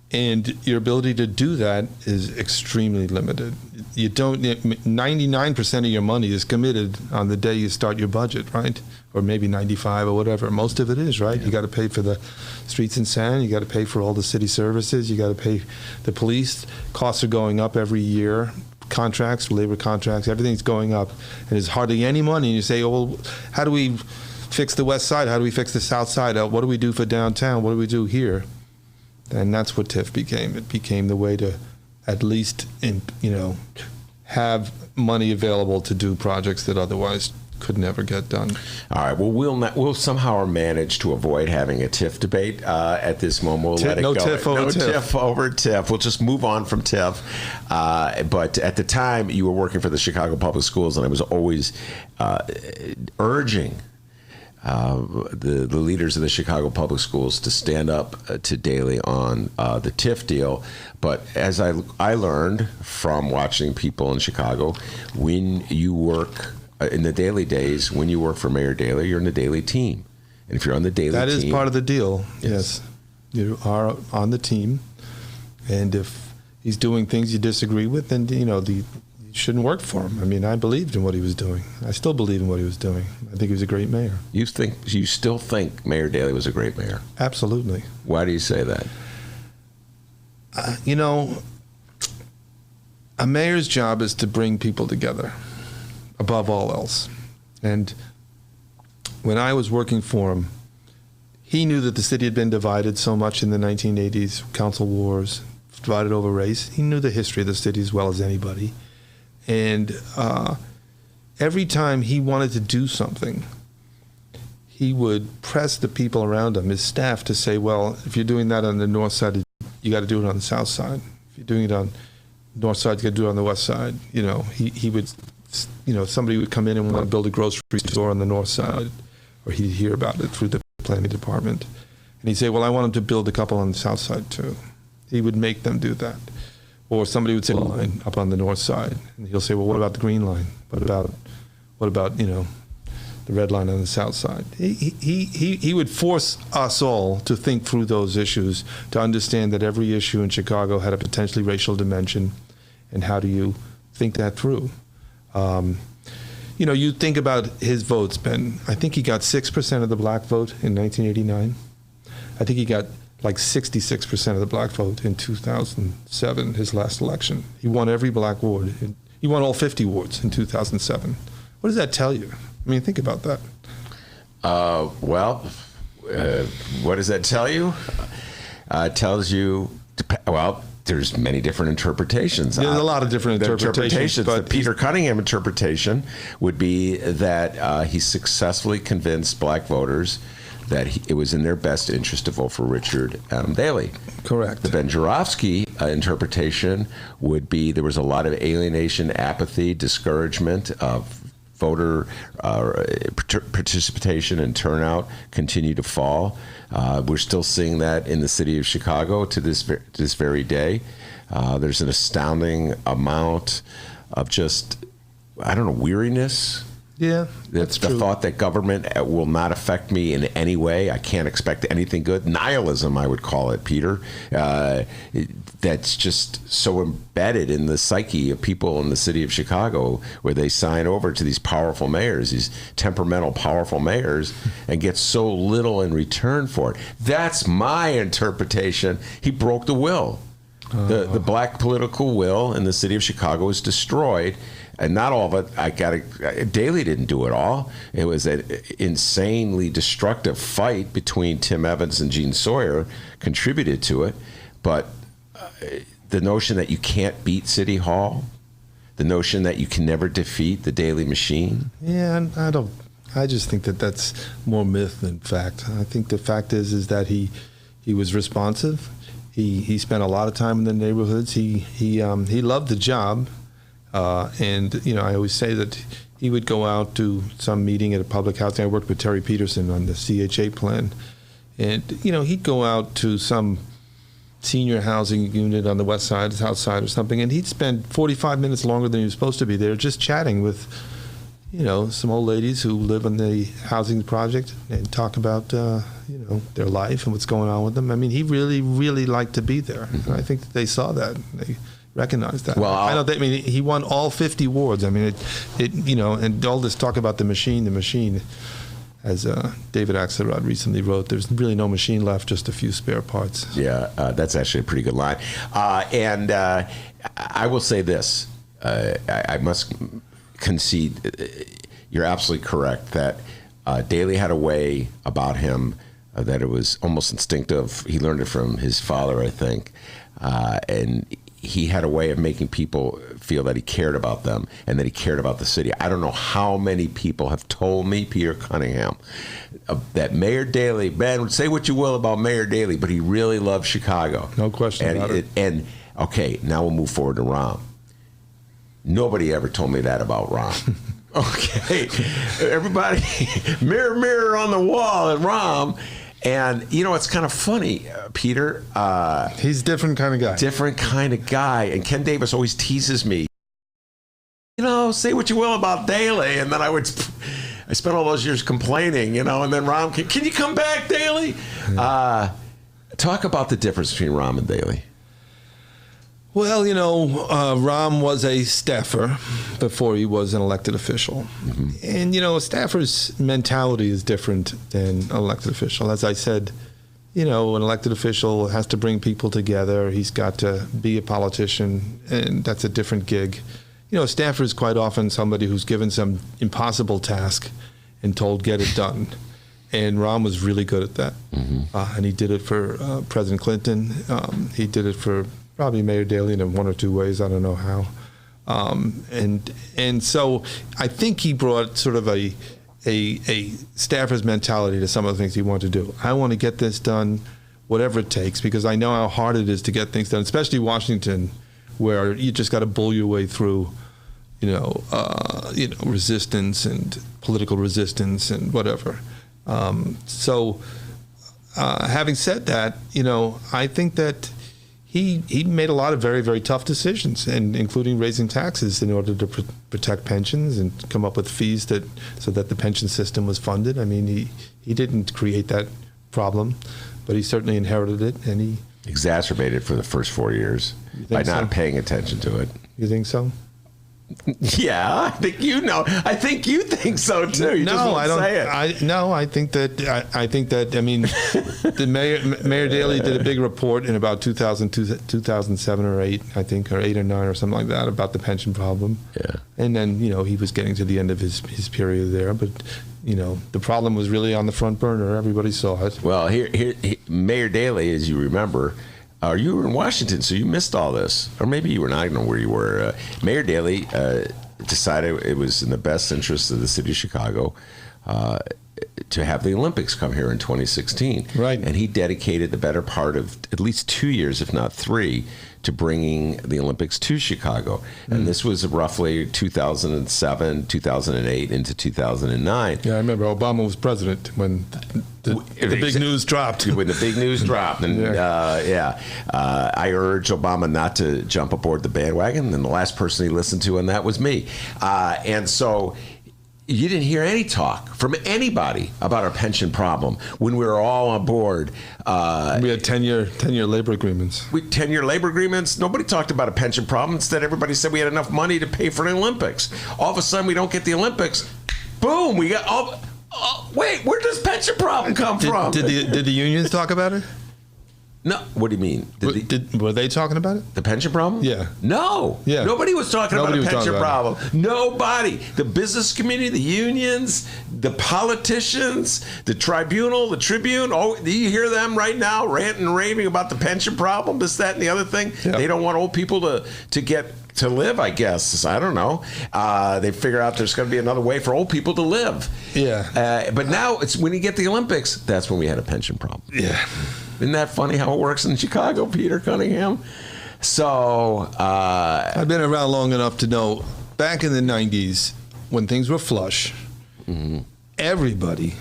And your ability to do that is extremely limited. 99% of your money is committed on the day you start your budget, right? Or maybe 95 or whatever. Most of it is, right? Yeah. You got to pay for the streets and sand. You got to pay for all the city services. You got to pay the police. Costs are going up every year. Contracts, labor contracts, everything's going up. And there's hardly any money. And you say, oh, well, how do we fix the west side? How do we fix the south side? What do we do for downtown? What do we do here? And that's what TIF became. It became the way to at least, have money available to do projects that otherwise could never get done. All right. Well, we'll somehow manage to avoid having a TIF debate at this moment. We'll let it go. TIF over TIF. We'll just move on from TIF. But at the time, you were working for the Chicago Public Schools, and I was always urging the leaders of the Chicago Public Schools to stand up to Daley on the TIF deal. But as I learned from watching people in Chicago, when you work in the Daley days, when you work for Mayor Daley, you're in the Daley team. And if you're on the Daley team... That is part of the deal, yes. You are on the team. And if he's doing things you disagree with, then, you shouldn't work for him. I mean, I believed in what he was doing. I still believe in what he was doing. I think he was a great mayor. You still think Mayor Daley was a great mayor? Absolutely. Why do you say that? A mayor's job is to bring people together above all else. And when I was working for him, he knew that the city had been divided so much in the 1980s, council wars, divided over race. He knew the history of the city as well as anybody. And every time he wanted to do something, he would press the people around him, his staff, to say, well, if you're doing that on the north side, you got to do it on the south side. If you're doing it on the north side, you got to do it on the west side. He would, somebody would come in and want to build a grocery store on the north side, or he'd hear about it through the planning department. And he'd say, well, I want him to build a couple on the south side too. He would make them do that. Or somebody would say, line up on the north side. And he'll say, well, what about the green line? What about the red line on the south side? He would force us all to think through those issues, to understand that every issue in Chicago had a potentially racial dimension, and how do you think that through? You think about his votes, Ben. I think he got 6% of the black vote in 1989. I think he got like 66% of the black vote in 2007, his last election. He won every black ward. He won all 50 wards in 2007. What does that tell you? I mean, think about that. What does that tell you? It tells you, there's many different interpretations. There's a lot of different interpretations. But the Peter Cunningham interpretation would be that he successfully convinced black voters that it was in their best interest to vote for Richard Daley. Correct. The Ben Joravsky interpretation would be there was a lot of alienation, apathy, discouragement of voter participation and turnout continue to fall. We're still seeing that in the city of Chicago to this very day. There's an astounding amount of just, I don't know, weariness. Yeah, that's the true. Thought that government will not affect me in any way. I can't expect anything good. Nihilism, I would call it, Peter. That's just so embedded in the psyche of people in the city of Chicago, where they sign over to these powerful mayors, these temperamental, powerful mayors, and get so little in return for it. That's my interpretation. He broke the will. The black political will in the city of Chicago is destroyed. And not all of it, Daley didn't do it all. It was an insanely destructive fight between Tim Evans and Gene Sawyer contributed to it. But the notion that you can't beat City Hall, the notion that you can never defeat the Daley machine. Yeah, I just think that that's more myth than fact. I think the fact is that he was responsive. He spent a lot of time in the neighborhoods. He loved the job. And, I always say that he would go out to some meeting at a public housing. I worked with Terry Peterson on the CHA plan. And, he'd go out to some senior housing unit on the west side, south side or something, and he'd spend 45 minutes longer than he was supposed to be there just chatting with, some old ladies who live on the housing project and talk about, their life and what's going on with them. I mean, he really, really liked to be there. And I think that they saw that. They recognize that. Well, he won all 50 wards. I mean, and all this talk about the machine, as David Axelrod recently wrote, there's really no machine left, just a few spare parts. Yeah, that's actually a pretty good line. And I will say this, I must concede, you're absolutely correct that Daley had a way about him that it was almost instinctive. He learned it from his father, I think. And he had a way of making people feel that he cared about them and that he cared about the city. I don't know how many people have told me, Peter Cunningham, that Mayor Daley, Ben, say what you will about Mayor Daley, but he really loved Chicago. No question about it. And okay, now we'll move forward to Rahm. Nobody ever told me that about Rahm. Okay, everybody, mirror, mirror on the wall at Rahm. And, it's kind of funny, Peter. He's a different kind of guy. Different kind of guy. And Ken Davis always teases me, say what you will about Daley. And then I spent all those years complaining, and then Rahm, can you come back, Daley? Talk about the difference between Rahm and Daley. Well, Rahm was a staffer before he was an elected official. Mm-hmm. And, a staffer's mentality is different than an elected official. As I said, an elected official has to bring people together. He's got to be a politician, and that's a different gig. A staffer is quite often somebody who's given some impossible task and told, get it done. And Rahm was really good at that. Mm-hmm. And he did it for President Clinton. He did it for probably Mayor Daley in one or two ways. I don't know how. And so I think he brought sort of a staffer's mentality to some of the things he wanted to do. I want to get this done, whatever it takes, because I know how hard it is to get things done, especially Washington, where you just got to bull your way through, resistance and political resistance and whatever. So having said that, I think that he made a lot of very, very tough decisions, and including raising taxes in order to protect pensions and come up with fees so that the pension system was funded. I mean, he didn't create that problem, but he certainly inherited it, and he exacerbated it for the first 4 years by not paying attention to it. You think so? Yeah, I think I think you think so too. You just won't say it. I think that. I mean, the Mayor Daley did a big report in about 2007 or 8, I think, or 8 or 9 or something like that, about the pension problem. Yeah. And then he was getting to the end of his period there, but the problem was really on the front burner. Everybody saw it. Well, here Mayor Daley, as you remember, You were in Washington, so you missed all this. Or maybe you were not. I don't know where you were. Mayor Daley decided it was in the best interest of the city of Chicago to have the Olympics come here in 2016. Right. And he dedicated the better part of at least 2 years, if not 3, to bringing the Olympics to Chicago. And this was roughly 2007, 2008 into 2009. Yeah, I remember Obama was president when the big news dropped. When the big news dropped. And I urged Obama not to jump aboard the bandwagon, and the last person he listened to on that was me. And so you didn't hear any talk from anybody about our pension problem when we were all on board. We had 10-year labor agreements. 10-year labor agreements. Nobody talked about a pension problem. Instead, everybody said we had enough money to pay for the Olympics. All of a sudden, we don't get the Olympics. Boom! We got all. Wait, where does pension problem come from? Did the unions talk about it? No. What do you mean? Were they talking about it? The pension problem? Yeah. No. Yeah. Nobody was talking about a pension problem. It. Nobody. The business community, the unions, the politicians, the tribunal, the Tribune. Oh, do you hear them right now ranting and raving about the pension problem, this, that, and the other thing? Yeah. They don't want old people to get to live, I guess. I don't know. They figure out there's going to be another way for old people to live. Yeah. But now it's when you get the Olympics, that's when we had a pension problem. Yeah. Isn't that funny how it works in Chicago, Peter Cunningham? So I've been around long enough to know back in the 90s when things were flush, everybody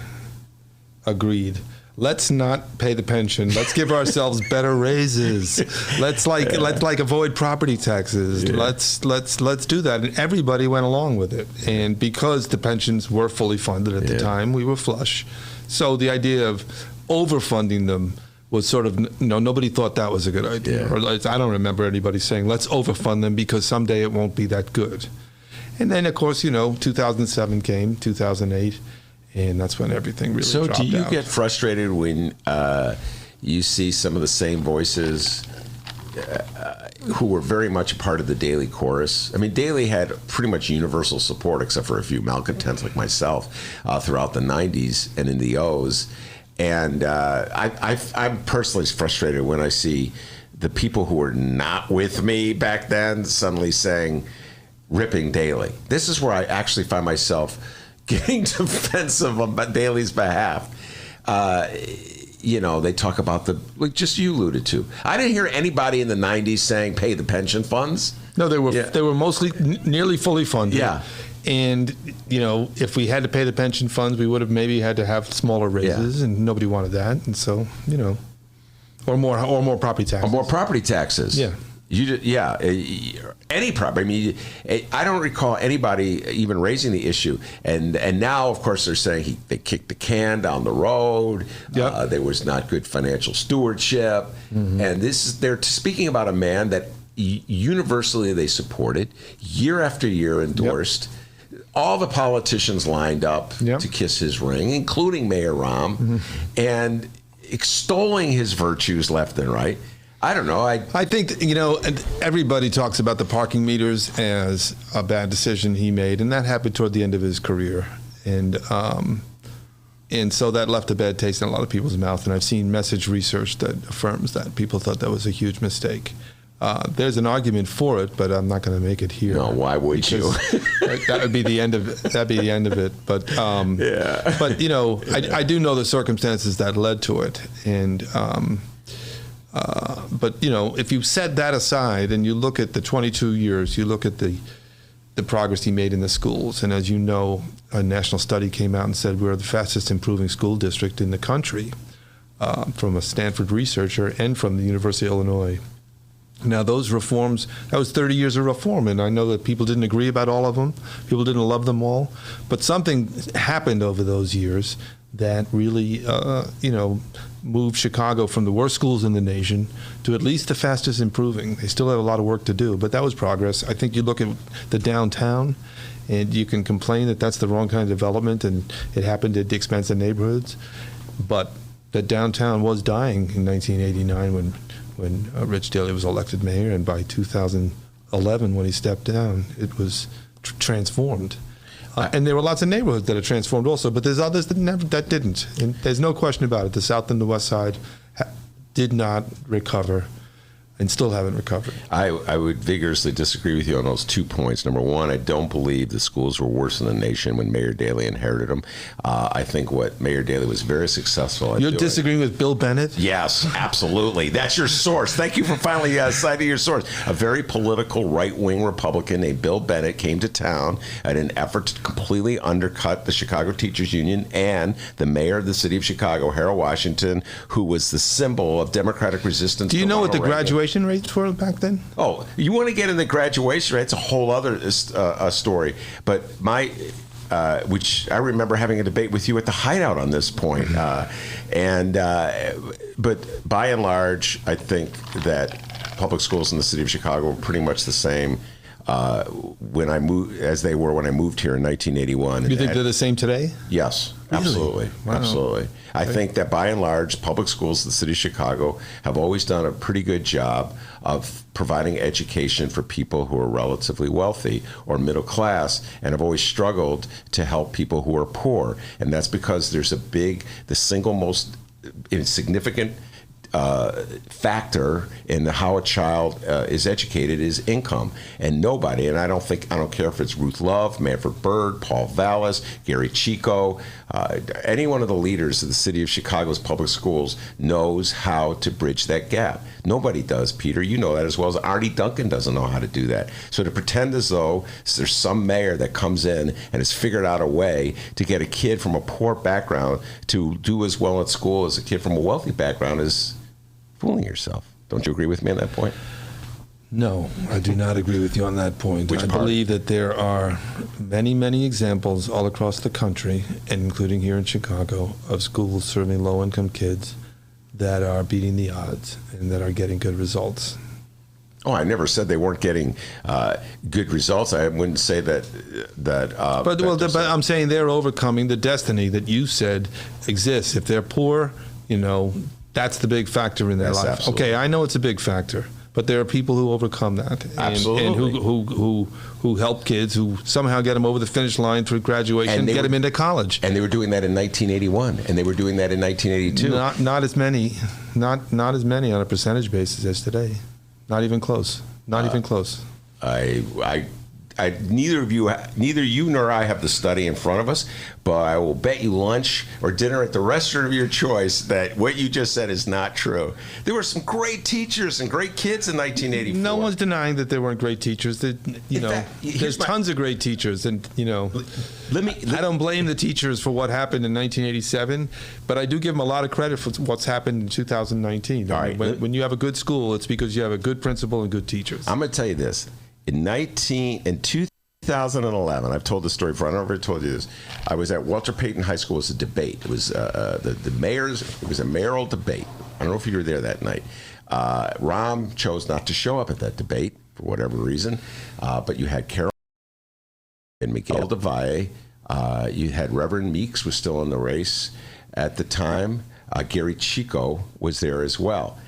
agreed. Let's not pay the pension. Let's give ourselves better raises. Let's avoid property taxes. Yeah. Let's do that. And everybody went along with it. And because the pensions were fully funded at the time, we were flush. So the idea of overfunding them was sort of, nobody thought that was a good idea. Yeah. Or I don't remember anybody saying, let's overfund them because someday it won't be that good. And then, of course, 2007 came, 2008, and that's when everything really dropped out. So do you get frustrated when you see some of the same voices who were very much a part of the Daley chorus? I mean, Daley had pretty much universal support, except for a few malcontents like myself, throughout the 90s and in the O's. And I'm personally frustrated when I see the people who were not with me back then suddenly ripping Daley. This is where I actually find myself getting defensive on Daley's behalf. They talk about just you alluded to. I didn't hear anybody in the 90s saying pay the pension funds. No, they were mostly nearly fully funded. Yeah. And, if we had to pay the pension funds, we would have maybe had to have smaller raises, and nobody wanted that. And so, or more property taxes. Or more property taxes. Yeah. Any property. I mean, I don't recall anybody even raising the issue. And now, of course, they're saying they kicked the can down the road. Yep. There was not good financial stewardship. Mm-hmm. And they're speaking about a man that universally they supported, year after year endorsed. Yep. All the politicians lined up to kiss his ring, including Mayor Rahm, and extolling his virtues left and right. I don't know. I think, everybody talks about the parking meters as a bad decision he made, and that happened toward the end of his career. And so that left a bad taste in a lot of people's mouth, and I've seen message research that affirms that. People thought that was a huge mistake. There's an argument for it, but I'm not going to make it here. No, why would you? That would be the end of it. That'd be the end of it. But I do know the circumstances that led to it, and if you set that aside and you look at the 22 years, you look at the progress he made in the schools, and as you know, a national study came out and said we're the fastest improving school district in the country, from a Stanford researcher and from the University of Illinois. Now, those reforms, that was 30 years of reform, and I know that people didn't agree about all of them. People didn't love them all. But something happened over those years that really, moved Chicago from the worst schools in the nation to at least the fastest improving. They still have a lot of work to do, but that was progress. I think you look at the downtown, and you can complain that that's the wrong kind of development, and it happened at the expense of neighborhoods. But the downtown was dying in 1989 when Rich Daley was elected mayor, and by 2011, when he stepped down, it was transformed. And there were lots of neighborhoods that had transformed also, but there's others that didn't. And there's no question about it. The South and the West Side did not recover and still haven't recovered. I would vigorously disagree with you on those 2 points. Number one, I don't believe the schools were worse in the nation when Mayor Daley inherited them. I think what Mayor Daley was very successful at You're doing. disagreeing with Bill Bennett? Yes, absolutely. That's your source. Thank you for finally citing your source. A very political right-wing Republican named Bill Bennett came to town in an effort to completely undercut the Chicago Teachers Union and the mayor of the city of Chicago, Harold Washington, who was the symbol of democratic resistance. Do you to know what the Ronald Reagan. graduation rates were back then? Oh, you want to get into graduation rate? It's a whole other story. But which I remember having a debate with you at the Hideout on this point. But by and large, I think that public schools in the city of Chicago were pretty much the same when I moved as they were when I moved here in 1981. You think they're the same today? Yes, Really? absolutely. Wow. Absolutely. I think that by and large, public schools in the city of Chicago have always done a pretty good job of providing education for people who are relatively wealthy or middle class and have always struggled to help people who are poor. And that's because there's the single most significant factor in how a child is educated is income, and nobody, and I don't care if it's Ruth Love, Manfred Bird, Paul Vallis, Gary Chico, any one of the leaders of the city of Chicago's public schools knows how to bridge that gap. Nobody does, Peter. You know that as well as Artie Duncan doesn't know how to do that. So to pretend as though there's some mayor that comes in and has figured out a way to get a kid from a poor background to do as well at school as a kid from a wealthy background is fooling yourself. Don't you agree with me on that point? No, I do not agree with you on that point. Which I part? believe that there are many, many examples all across the country, and including here in Chicago, of schools serving low-income kids that are beating the odds and that are getting good results. Oh, I never said they weren't getting good results. I wouldn't say that. But I'm saying they're overcoming the destiny that you said exists. If they're poor, that's the big factor in their Yes, life. absolutely. Okay, I know it's a big factor, but there are people who overcome that, Absolutely. and who help kids, who somehow get them over the finish line through graduation, And they get were- them into college. And they were doing that in 1981, and they were doing that in 1982. Not as many, not as many on a percentage basis as today. Not even close. Not even close. Neither you nor I have the study in front of us, but I will bet you lunch or dinner at the restaurant of your choice that what you just said is not true. There were some great teachers and great kids in 1984. No one's denying that there weren't great teachers. That here's there's tons of great teachers, and I don't blame the teachers for what happened in 1987, but I do give them a lot of credit for what's happened in 2019. All right. When you have a good school, it's because you have a good principal and good teachers. I'm going to tell you this. In 2011, I've told this story before. I don't know if I told you this. I was at Walter Payton High School. It was a debate. It was the mayor's. It was a mayoral debate. I don't know if you were there that night. Rahm chose not to show up at that debate for whatever reason. But you had Carol and Miguel DeValle. You had Reverend Meeks was still in the race at the time. Gary Chico was there as well.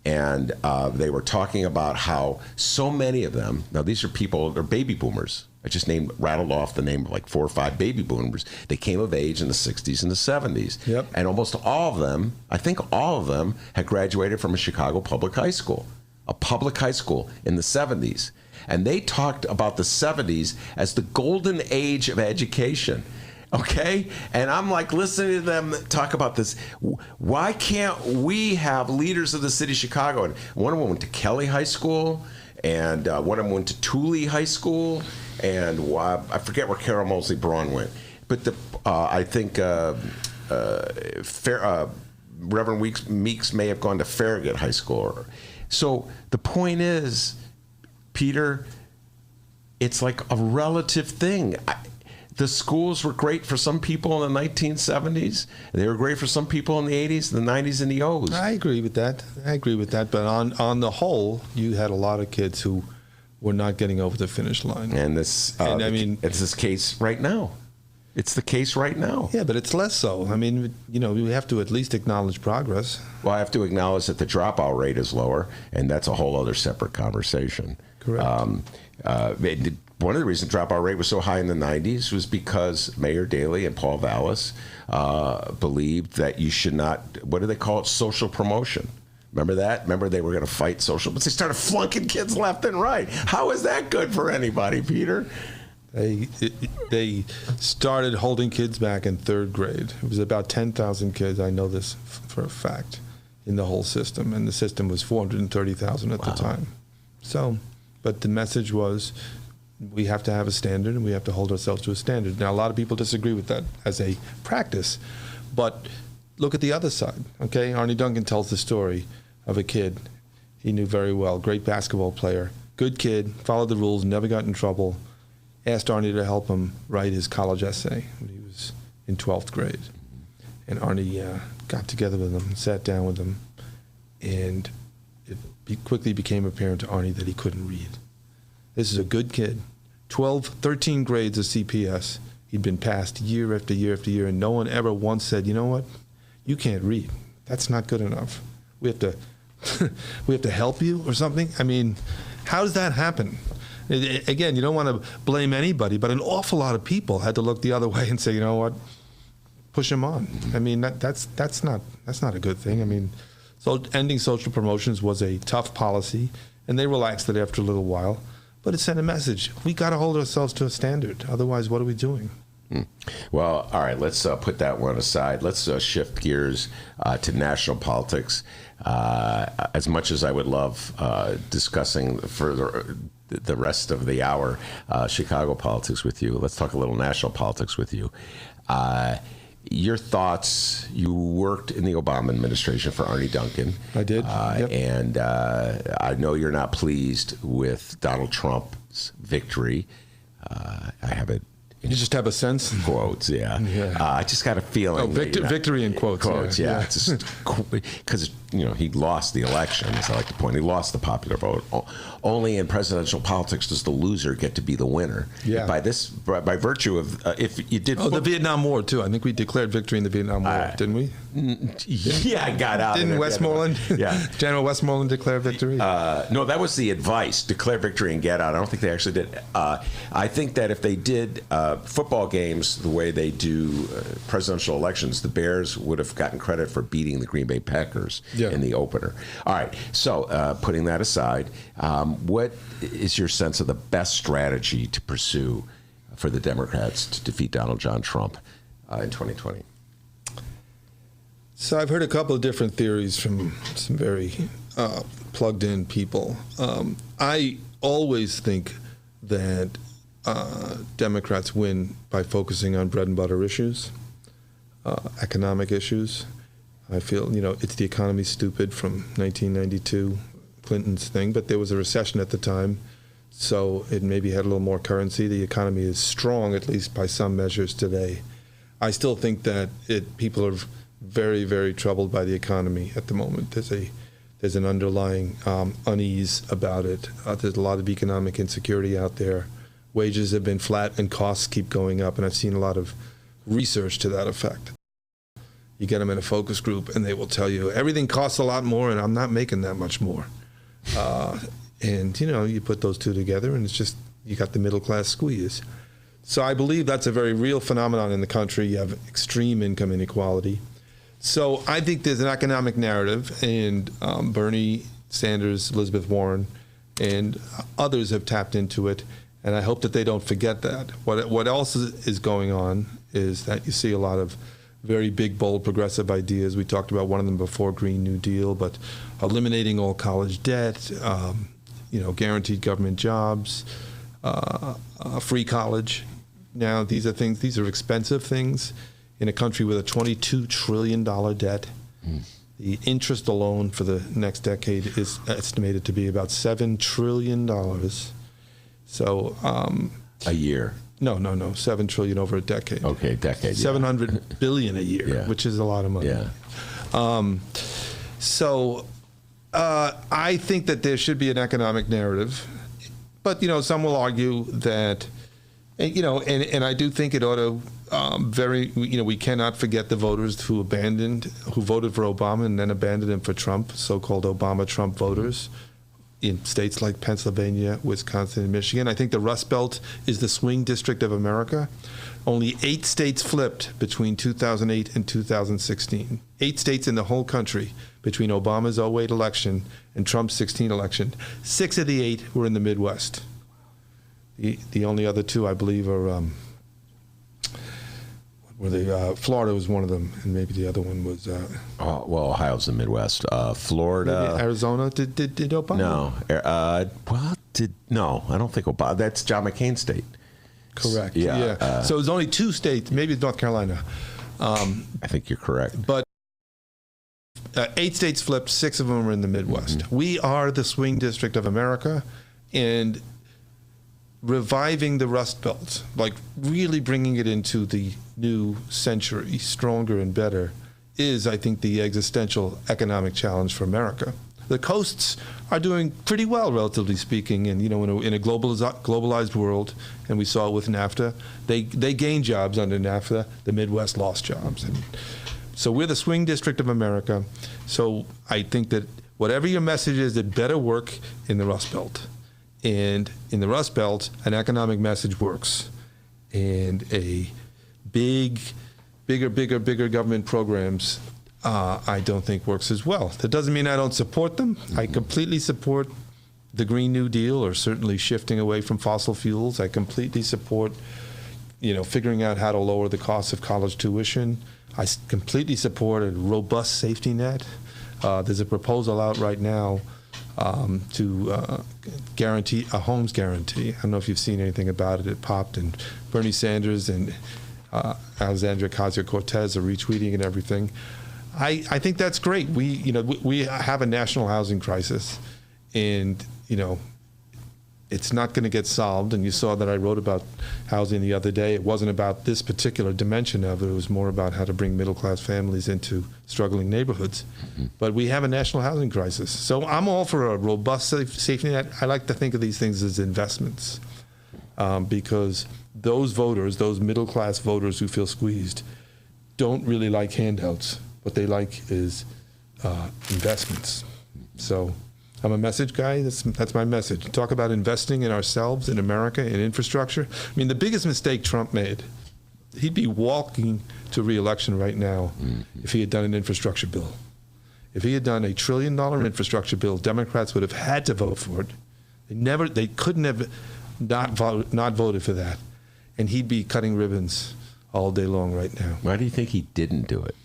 And they were talking about how so many of them, now these are people, they're baby boomers. I just rattled off the name of like 4 or 5 baby boomers. They came of age in the 60s and the 70s. Yep. And almost all of them, I think all of them, had graduated from a Chicago public high school in the 70s. And they talked about the 70s as the golden age of education. Okay? And I'm like listening to them talk about this. Why can't we have leaders of the city of Chicago? And one of them went to Kelly High School, and one of them went to Tooley High School, and I forget where Carol Mosley Braun went. But I think Reverend Meeks may have gone to Farragut High School. So the point is, Peter, it's like a relative thing. The schools were great for some people in the 1970s. They were great for some people in the 80s, the 90s, and the O's. I agree with that. But on the whole, you had a lot of kids who were not getting over the finish line. And it's this case right now. It's the case right now. Yeah, but it's less so. I mean, we have to at least acknowledge progress. Well, I have to acknowledge that the dropout rate is lower, and that's a whole other separate conversation. Correct. One of the reasons the dropout rate was so high in the 90s was because Mayor Daley and Paul Vallis believed that you should not, what do they call it, social promotion. Remember that? Remember they were going to fight social, but they started flunking kids left and right. How is that good for anybody, Peter? They started holding kids back in third grade. It was about 10,000 kids, I know this for a fact, in the whole system. And the system was 430,000 at the time. So, but the message was, we have to have a standard and we have to hold ourselves to a standard. Now, a lot of people disagree with that as a practice, but look at the other side, okay? Arnie Duncan tells the story of a kid he knew very well, great basketball player, good kid, followed the rules, never got in trouble, asked Arnie to help him write his college essay when he was in 12th grade. And Arnie got together with him, sat down with him, and it quickly became apparent to Arnie that he couldn't read. This is a good kid, 13 grades of CPS. He'd been passed year after year after year, and no one ever once said, you know what, you can't read. That's not good enough. We have to we have to help you or something? I mean, how does that happen? Again, you don't want to blame anybody, but an awful lot of people had to look the other way and say, you know what, push him on. I mean, that's not a good thing. I mean, so ending social promotions was a tough policy, and they relaxed it after a little while. But it sent a message. We got to hold ourselves to a standard. Otherwise, what are we doing? Well, all right, let's put that one aside. Let's shift gears to national politics. As much as I would love discussing further the rest of the hour Chicago politics with you, let's talk a little national politics with you. Your thoughts, you worked in the Obama administration for Arnie Duncan. I did. Yep. And I know you're not pleased with Donald Trump's victory. I have it. You just have a sense? Quotes, yeah. I just got a feeling. Victory in quotes. Quotes, yeah. Because, he lost the election, as I like to point. He lost the popular vote. Only in presidential politics does the loser get to be the winner. Yeah. By virtue of, if you did... the Vietnam War, too. I think we declared victory in the Vietnam War, didn't we? Yeah, I got out. Didn't Westmoreland? Yeah. General Westmoreland declare victory? No, that was the advice. Declare victory and get out. I don't think they actually did. I think that if they did football games the way they do presidential elections, the Bears would have gotten credit for beating the Green Bay Packers in the opener. All right, so putting that aside, what is your sense of the best strategy to pursue for the Democrats to defeat Donald John Trump in 2020? So I've heard a couple of different theories from some very plugged-in people. I always think that Democrats win by focusing on bread and butter issues, economic issues. I feel, it's the economy stupid from 1992, Clinton's thing, but there was a recession at the time, so it maybe had a little more currency. The economy is strong, at least by some measures today. I still think that people are very, very troubled by the economy at the moment. There's an underlying unease about it. There's a lot of economic insecurity out there. Wages have been flat and costs keep going up, and I've seen a lot of research to that effect. You get them in a focus group and they will tell you everything costs a lot more and I'm not making that much more. And you put those two together and it's just, you got the middle class squeeze. So I believe that's a very real phenomenon in the country. You have extreme income inequality. So I think there's an economic narrative, and Bernie Sanders, Elizabeth Warren, and others have tapped into it. And I hope that they don't forget that. What else is going on is that you see a lot of very big, bold, progressive ideas. We talked about one of them before, Green New Deal, but eliminating all college debt, guaranteed government jobs, free college. Now, these are expensive things in a country with a $22 trillion debt. The interest alone for the next decade is estimated to be about $7 trillion. So a year? No, $7 trillion over a decade. Okay, decade. $700 billion a year, which is a lot of money. Yeah. So I think that there should be an economic narrative, but some will argue that, and I do think it ought to we cannot forget the voters who voted for Obama and then abandoned him for Trump, so-called Obama-Trump voters in states like Pennsylvania, Wisconsin, and Michigan. I think the Rust Belt is the swing district of America. Only 8 states flipped between 2008 and 2016. 8 states in the whole country between Obama's 08 election and Trump's 16 election. 6 of the 8 were in the Midwest. The only other 2, I believe, are Florida was one of them, and maybe the other one was. Well, Ohio's the Midwest. Florida, Arizona. Did Obama? No. No, I don't think Obama. That's John McCain's state. Correct. Yeah. So it's only 2 states, maybe North Carolina. I think you're correct. But 8 states flipped, 6 of them are in the Midwest. Mm-hmm. We are the swing district of America, and reviving the Rust Belt, like really bringing it into the new century, stronger and better, is, I think, the existential economic challenge for America. The coasts are doing pretty well, relatively speaking, and in a globalized world, and we saw it with NAFTA. They gained jobs under NAFTA. The Midwest lost jobs, and so we're the swing district of America. So I think that whatever your message is, it better work in the Rust Belt. And in the Rust Belt, an economic message works, and a bigger government programs, I don't think works as well. That doesn't mean I don't support them. Mm-hmm. I completely support the Green New Deal, or certainly shifting away from fossil fuels. I completely support, figuring out how to lower the cost of college tuition. I completely support a robust safety net. There's a proposal out right now to guarantee a homes guarantee. I don't know if you've seen anything about it. It popped, and Bernie Sanders and Alexandria Ocasio-Cortez are retweeting and everything. I think that's great. We have a national housing crisis, and it's not going to get solved. And you saw that I wrote about housing the other day. It wasn't about this particular dimension of it. It was more about how to bring middle-class families into struggling neighborhoods. Mm-hmm. But we have a national housing crisis. So I'm all for a robust safety net. I like to think of these things as investments, because those voters, those middle-class voters who feel squeezed, don't really like handouts. What they like is investments. So I'm a message guy. That's my message. Talk about investing in ourselves, in America, in infrastructure. I mean, the biggest mistake Trump made, he'd be walking to re-election right now if he had done an infrastructure bill. If he had done $1 trillion infrastructure bill, Democrats would have had to vote for it. They couldn't have not voted for that. And he'd be cutting ribbons all day long right now. Why do you think he didn't do it?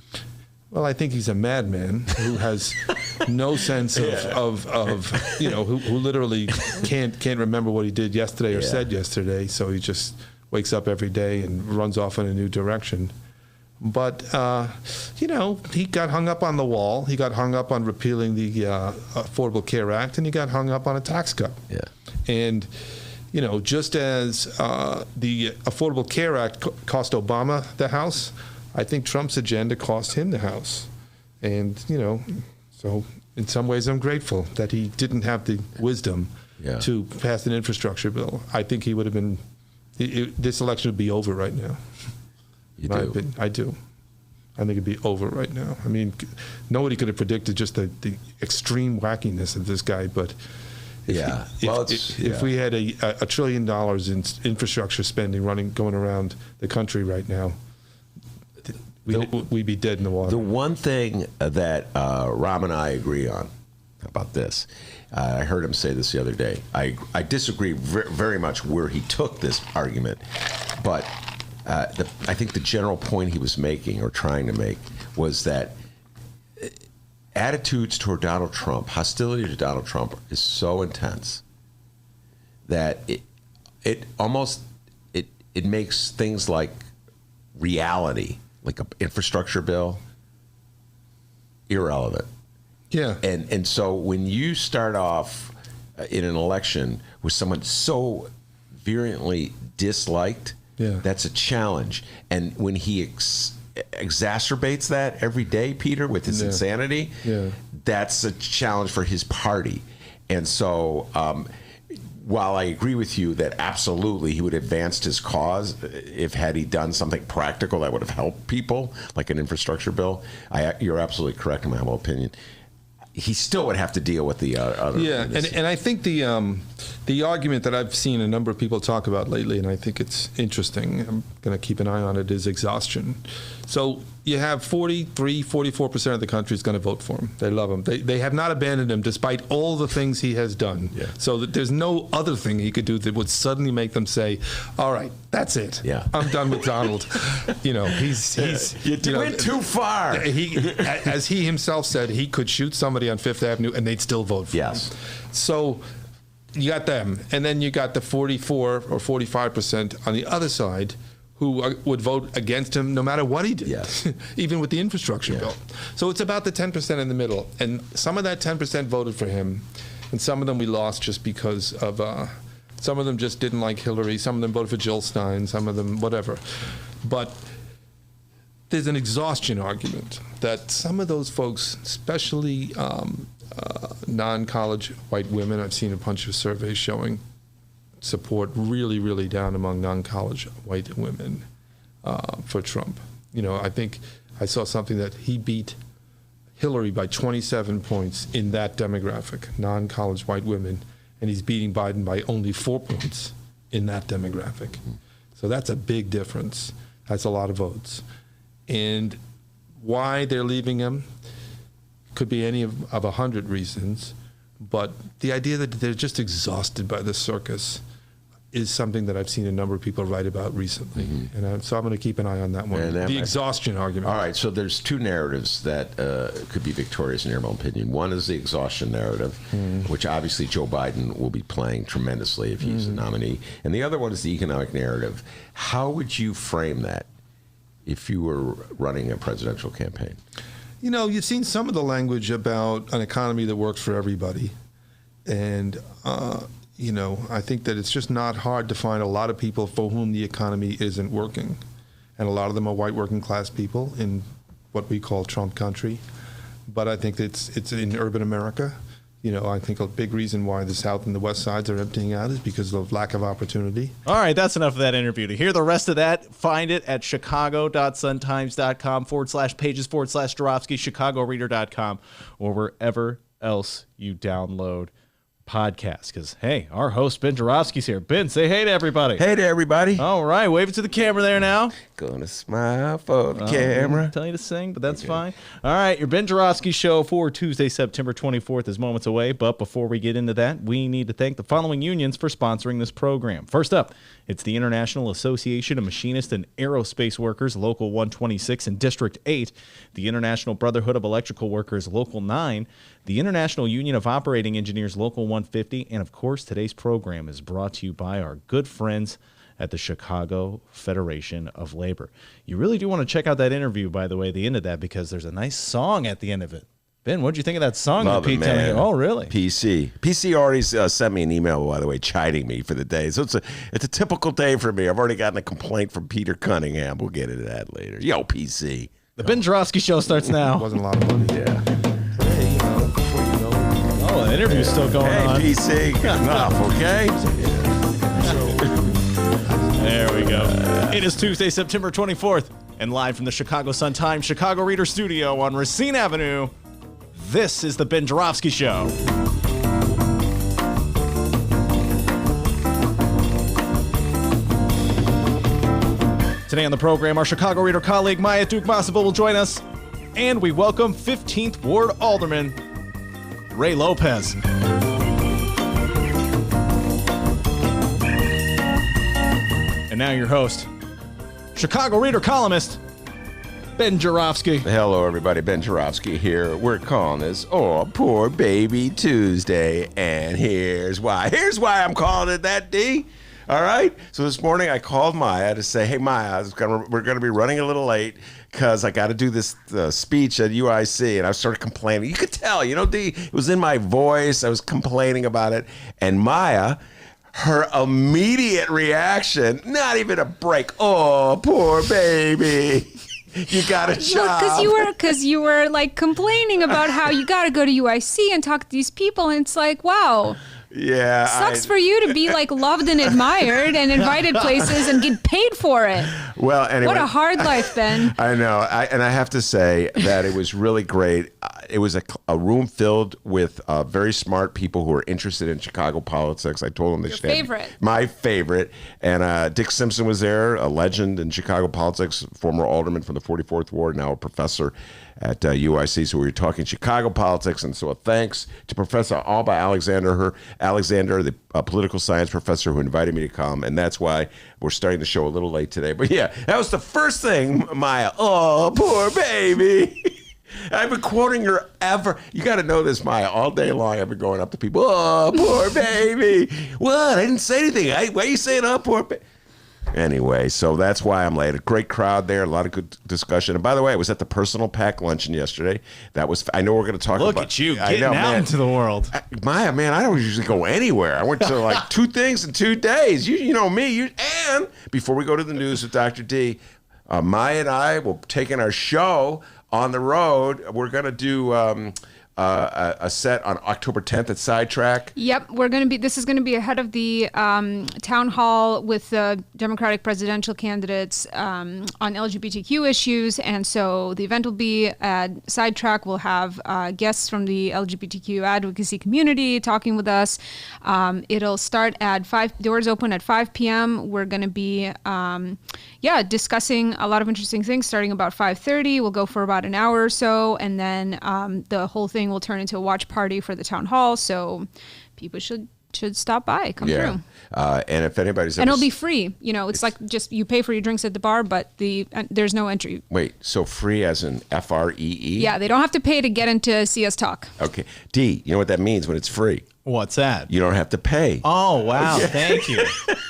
Well, I think he's a madman who has no sense of who literally can't remember what he did yesterday or said yesterday. So he just wakes up every day and runs off in a new direction. But he got hung up on the wall. He got hung up on repealing the Affordable Care Act, and he got hung up on a tax cut. Yeah. And just as the Affordable Care Act cost Obama the House, I think Trump's agenda cost him the House. And, so in some ways I'm grateful that he didn't have the wisdom to pass an infrastructure bill. I think he would have been, this election would be over right now. You do? I do. I think it'd be over right now. I mean, nobody could have predicted just the extreme wackiness of this guy, but if we had $1 trillion in infrastructure spending going around the country right now, we'd be dead in the water. The one thing that Ram and I agree on about this, I heard him say this the other day. I disagree very much where he took this argument, but I think the general point he was making or trying to make was that attitudes toward Donald Trump, hostility to Donald Trump, is so intense that it almost makes things like reality, like an infrastructure bill, irrelevant. Yeah. And so when you start off in an election with someone so virulently disliked, that's a challenge. And when he exacerbates that every day, Peter, with his insanity, that's a challenge for his party. And so while I agree with you that absolutely he would have advanced his cause had he done something practical that would have helped people, like an infrastructure bill, you're absolutely correct in my humble opinion. he still would have to deal with the other. Yeah, and I think the argument that I've seen a number of people talk about lately, and I think it's interesting, I'm going to keep an eye on it, is exhaustion. So you have 44% of the country is going to vote for him. They love him. They have not abandoned him despite all the things he has done. Yeah. So that there's no other thing he could do that would suddenly make them say, all right, that's it. Yeah. I'm done with Donald. He's You went too far. As he himself said, he could shoot somebody on Fifth Avenue and they'd still vote for him. Yes. So you got them, and then you got the 44 or 45% on the other side who would vote against him no matter what he did, yes. even with the infrastructure bill. So it's about the 10% in the middle, and some of that 10% voted for him, and some of them we lost just because of, some of them just didn't like Hillary, some of them voted for Jill Stein, some of them whatever. But there's an exhaustion argument that some of those folks, especially non-college white women, I've seen a bunch of surveys showing support really, really down among non-college white women for Trump. I think I saw something that he beat Hillary by 27 points in that demographic, non-college white women, and he's beating Biden by only 4 points in that demographic. So that's a big difference. That's a lot of votes. And why they're leaving him could be any of 100 reasons, but the idea that they're just exhausted by the circus is something that I've seen a number of people write about recently. And so I'm going to keep an eye on that one. The exhaustion argument. All right, so there's two narratives that could be victorious in your own opinion. One is the exhaustion narrative, which obviously Joe Biden will be playing tremendously if he's the nominee. And the other one is the economic narrative. How would you frame that if you were running a presidential campaign? You've seen some of the language about an economy that works for everybody. And, I think that it's just not hard to find a lot of people for whom the economy isn't working. And a lot of them are white working class people in what we call Trump country. But I think it's in urban America. I think a big reason why the South and the West sides are emptying out is because of lack of opportunity. All right, that's enough of that interview. To hear the rest of that, find it at chicago.suntimes.com/pages/Joravsky, chicagoreader.com, or wherever else you download podcasts. Because, hey, our host, Ben Joravsky's here. Ben, say hey to everybody. Hey to everybody. All right, wave it to the camera there now. Gonna smile for the camera. I didn't tell you to sing, but that's fine. All right, your Ben Joravsky show for Tuesday, September 24th is moments away. But before we get into that, we need to thank the following unions for sponsoring this program. First up, it's the International Association of Machinists and Aerospace Workers, Local 126 and District 8, the International Brotherhood of Electrical Workers, Local 9, the International Union of Operating Engineers, Local 150, and of course, today's program is brought to you by our good friends at the Chicago Federation of Labor. You really do want to check out that interview, by the way, the end of that, because there's a nice song at the end of it. Ben, what'd you think of that song? Love that it, Pete man. Oh, really? PC already sent me an email, by the way, chiding me for the day. So it's a typical day for me. I've already gotten a complaint from Peter Cunningham. We'll get into that later. Yo, PC. The Ben Joravsky show starts now. It wasn't a lot of money. Yeah. Hey, before you know it. Oh, the interview's still going on. Hey, PC. Enough, okay? There we go. It is Tuesday, September 24th, and live from the Chicago Sun-Times Chicago Reader Studio on Racine Avenue, this is the Ben Joravsky Show. Today on the program, our Chicago Reader colleague Maya Dukmasova will join us, and we welcome 15th Ward Alderman Ray Lopez. And now your host, Chicago Reader columnist, Ben Joravsky. Hello, everybody. Ben Joravsky here. We're calling this Poor Baby Tuesday, and here's why. Here's why I'm calling it that, D. All right? So this morning I called Maya to say, hey, Maya, we're going to be running a little late because I got to do this speech at UIC, and I started complaining. You could tell, D, it was in my voice. I was complaining about it. And Maya, her immediate reaction, not even a break. Oh, poor baby. You got a job. Because you were like complaining about how you got to go to UIC and talk to these people, and it's like, wow, Yeah. Sucks for you to be like loved and admired and invited places and get paid for it. Well, anyway. What a hard life, Ben. I know. And I have to say that it was really great. It was a room filled with very smart people who are interested in Chicago politics. I told them they Your should have favorite. my favorite. And Dick Simpson was there, a legend in Chicago politics, former alderman from the 44th Ward, now a professor at UIC. So we were talking Chicago politics. And so a thanks to Professor Alba Alexander, the political science professor who invited me to come. And that's why we're starting the show a little late today. But yeah, that was the first thing, Maya. Oh, poor baby. I've been quoting her ever. You got to know this, Maya. All day long, I've been going up to people. Oh, poor baby. What? I didn't say anything. Why are you saying, oh, poor baby? Anyway, so that's why I'm late. A great crowd there, a lot of good discussion. And by the way, I was at the personal pack luncheon yesterday. That was, I know we're going to talk about. Look at you getting out into the world. Maya, man, I don't usually go anywhere. I went to like 2 things in 2 days. You know me. And before we go to the news with Dr. D, Maya and I will taking our show on the road. We're going to do a set on October 10th at Sidetrack. Yep, this is going to be ahead of the town hall with the Democratic presidential candidates on LGBTQ issues. And so the event will be at Sidetrack. We'll have guests from the LGBTQ advocacy community talking with us. It'll start at 5, doors open at 5 p.m. We're going to be, discussing a lot of interesting things starting about 5:30. We'll go for about an hour or so. And then the whole thing will turn into a watch party for the town hall, so people should stop by, come through. And if anybody's and it'll be free. You know, it's like just you pay for your drinks at the bar, but there's no entry. Wait, so free as in FREE? Yeah, they don't have to pay to get in to see us talk. Okay, D, you know what that means when it's free? What's that? You don't have to pay. Oh, wow. Thank you.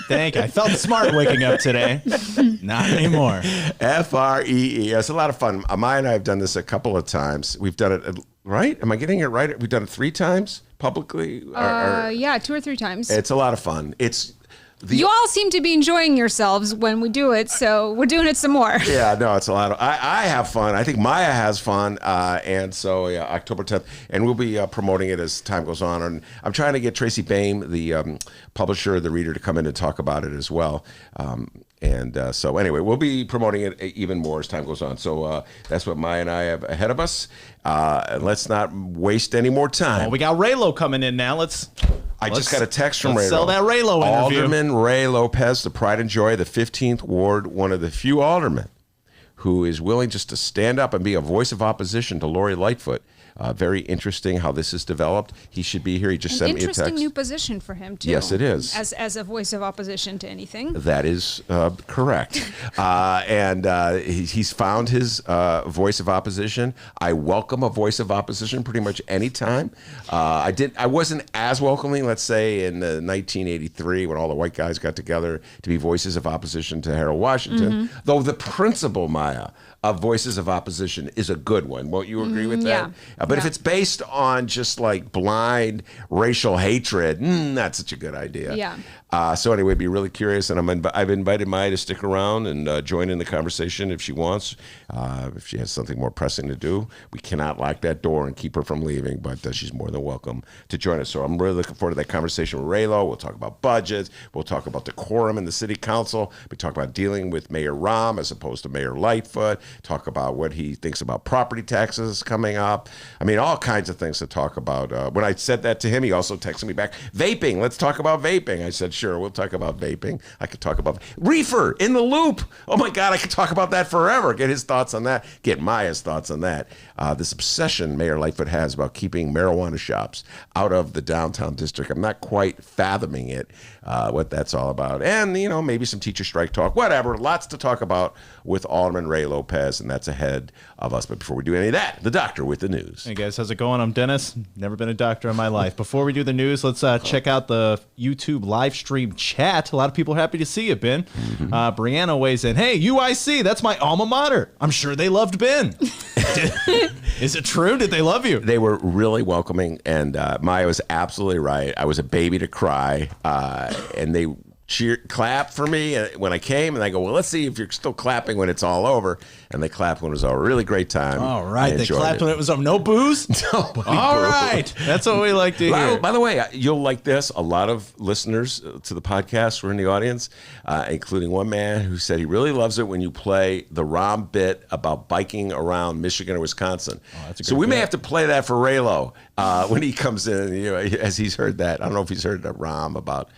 Thank you. I felt smart waking up today. Not anymore. FREE. It's a lot of fun. Maya and I have done this a couple of times. We've done it, right? Am I getting it right? We've done it 3 times publicly? Yeah, 2 or 3 times. It's a lot of fun. You all seem to be enjoying yourselves when we do it, so we're doing it some more. Yeah, no, it's a lot of. I have fun. I think Maya has fun, and so October 10th, and we'll be promoting it as time goes on. And I'm trying to get Tracy Bain, the publisher, the reader, to come in and talk about it as well. So anyway, we'll be promoting it even more as time goes on. So that's what Maya and I have ahead of us. Let's not waste any more time. Well, we got Raylo coming in now. I just got a text from let's Raylo. Sell that Raylo interview. Alderman Ray Lopez, the pride and joy of the 15th Ward, one of the few aldermen who is willing just to stand up and be a voice of opposition to Lori Lightfoot. Very interesting how this is developed. He should be here. He just sent me a text. Interesting new position for him, too. Yes, it is. As a voice of opposition to anything. That is correct. He's found his voice of opposition. I welcome a voice of opposition pretty much any time. I wasn't as welcoming, let's say, in 1983 when all the white guys got together to be voices of opposition to Harold Washington. Though the principle, Maya, of voices of opposition is a good one. Won't you agree with that? Yeah. But if it's based on just like blind racial hatred, not such a good idea. Yeah. So anyway, be really curious, and I've invited Maya to stick around and join in the conversation if she wants. If she has something more pressing to do, we cannot lock that door and keep her from leaving, but she's more than welcome to join us. So I'm really looking forward to that conversation with Raylo. We'll talk about budgets. We'll talk about decorum in the city council. We talk about dealing with Mayor Rahm as opposed to Mayor Lightfoot. Talk about what he thinks about property taxes coming up. I mean, all kinds of things to talk about. When I said that to him, he also texted me back, vaping. Let's talk about vaping. I said, sure, we'll talk about vaping. I could talk about reefer in the loop. Oh my God, I could talk about that forever. Get his thoughts on that. Get Maya's thoughts on that. This obsession Mayor Lightfoot has about keeping marijuana shops out of the downtown district. I'm not quite fathoming it, what that's all about. And, maybe some teacher strike talk, whatever. Lots to talk about with Alderman Ray Lopez, and that's ahead of us. But before we do any of that, the doctor with the news. Hey guys, how's it going? I'm Dennis. Never been a doctor in my life. Before we do the news, let's check out the YouTube live stream chat. A lot of people are happy to see you, Ben. Brianna weighs in. Hey, UIC, that's my alma mater. I'm sure they loved Ben. Is it true? Did they love you? They were really welcoming, and Maya was absolutely right. I was a baby to cry, and they clap for me when I came, and I go, well, let's see if you're still clapping when it's all over. And they clapped when it was over. Really great time. All right, they clapped when it was over. No booze? Nobody all booed. right. That's what we like to hear. By the way, you'll like this. A lot of listeners to the podcast were in the audience, including one man who said he really loves it when you play the Rom bit about biking around Michigan or Wisconsin. So we may have to play that for Raylo when he comes in, as he's heard that. I don't know if he's heard the Rom about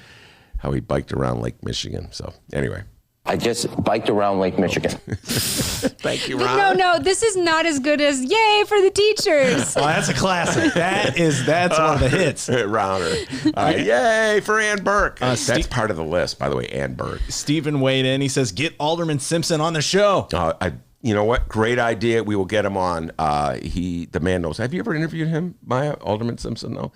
how he biked around Lake Michigan. So anyway. I just biked around Lake Michigan. Thank you, Ron. No, this is not as good as Yay for the Teachers. Oh, that's a classic. That's one of the hits. Rounder. Yay for Ann Burke. That's part of the list, by the way, Ann Burke. Stephen weighed in. He says, get Alderman Simpson on the show. You know what? Great idea. We will get him on. The man knows. Have you ever interviewed him, Maya? Alderman Simpson? No.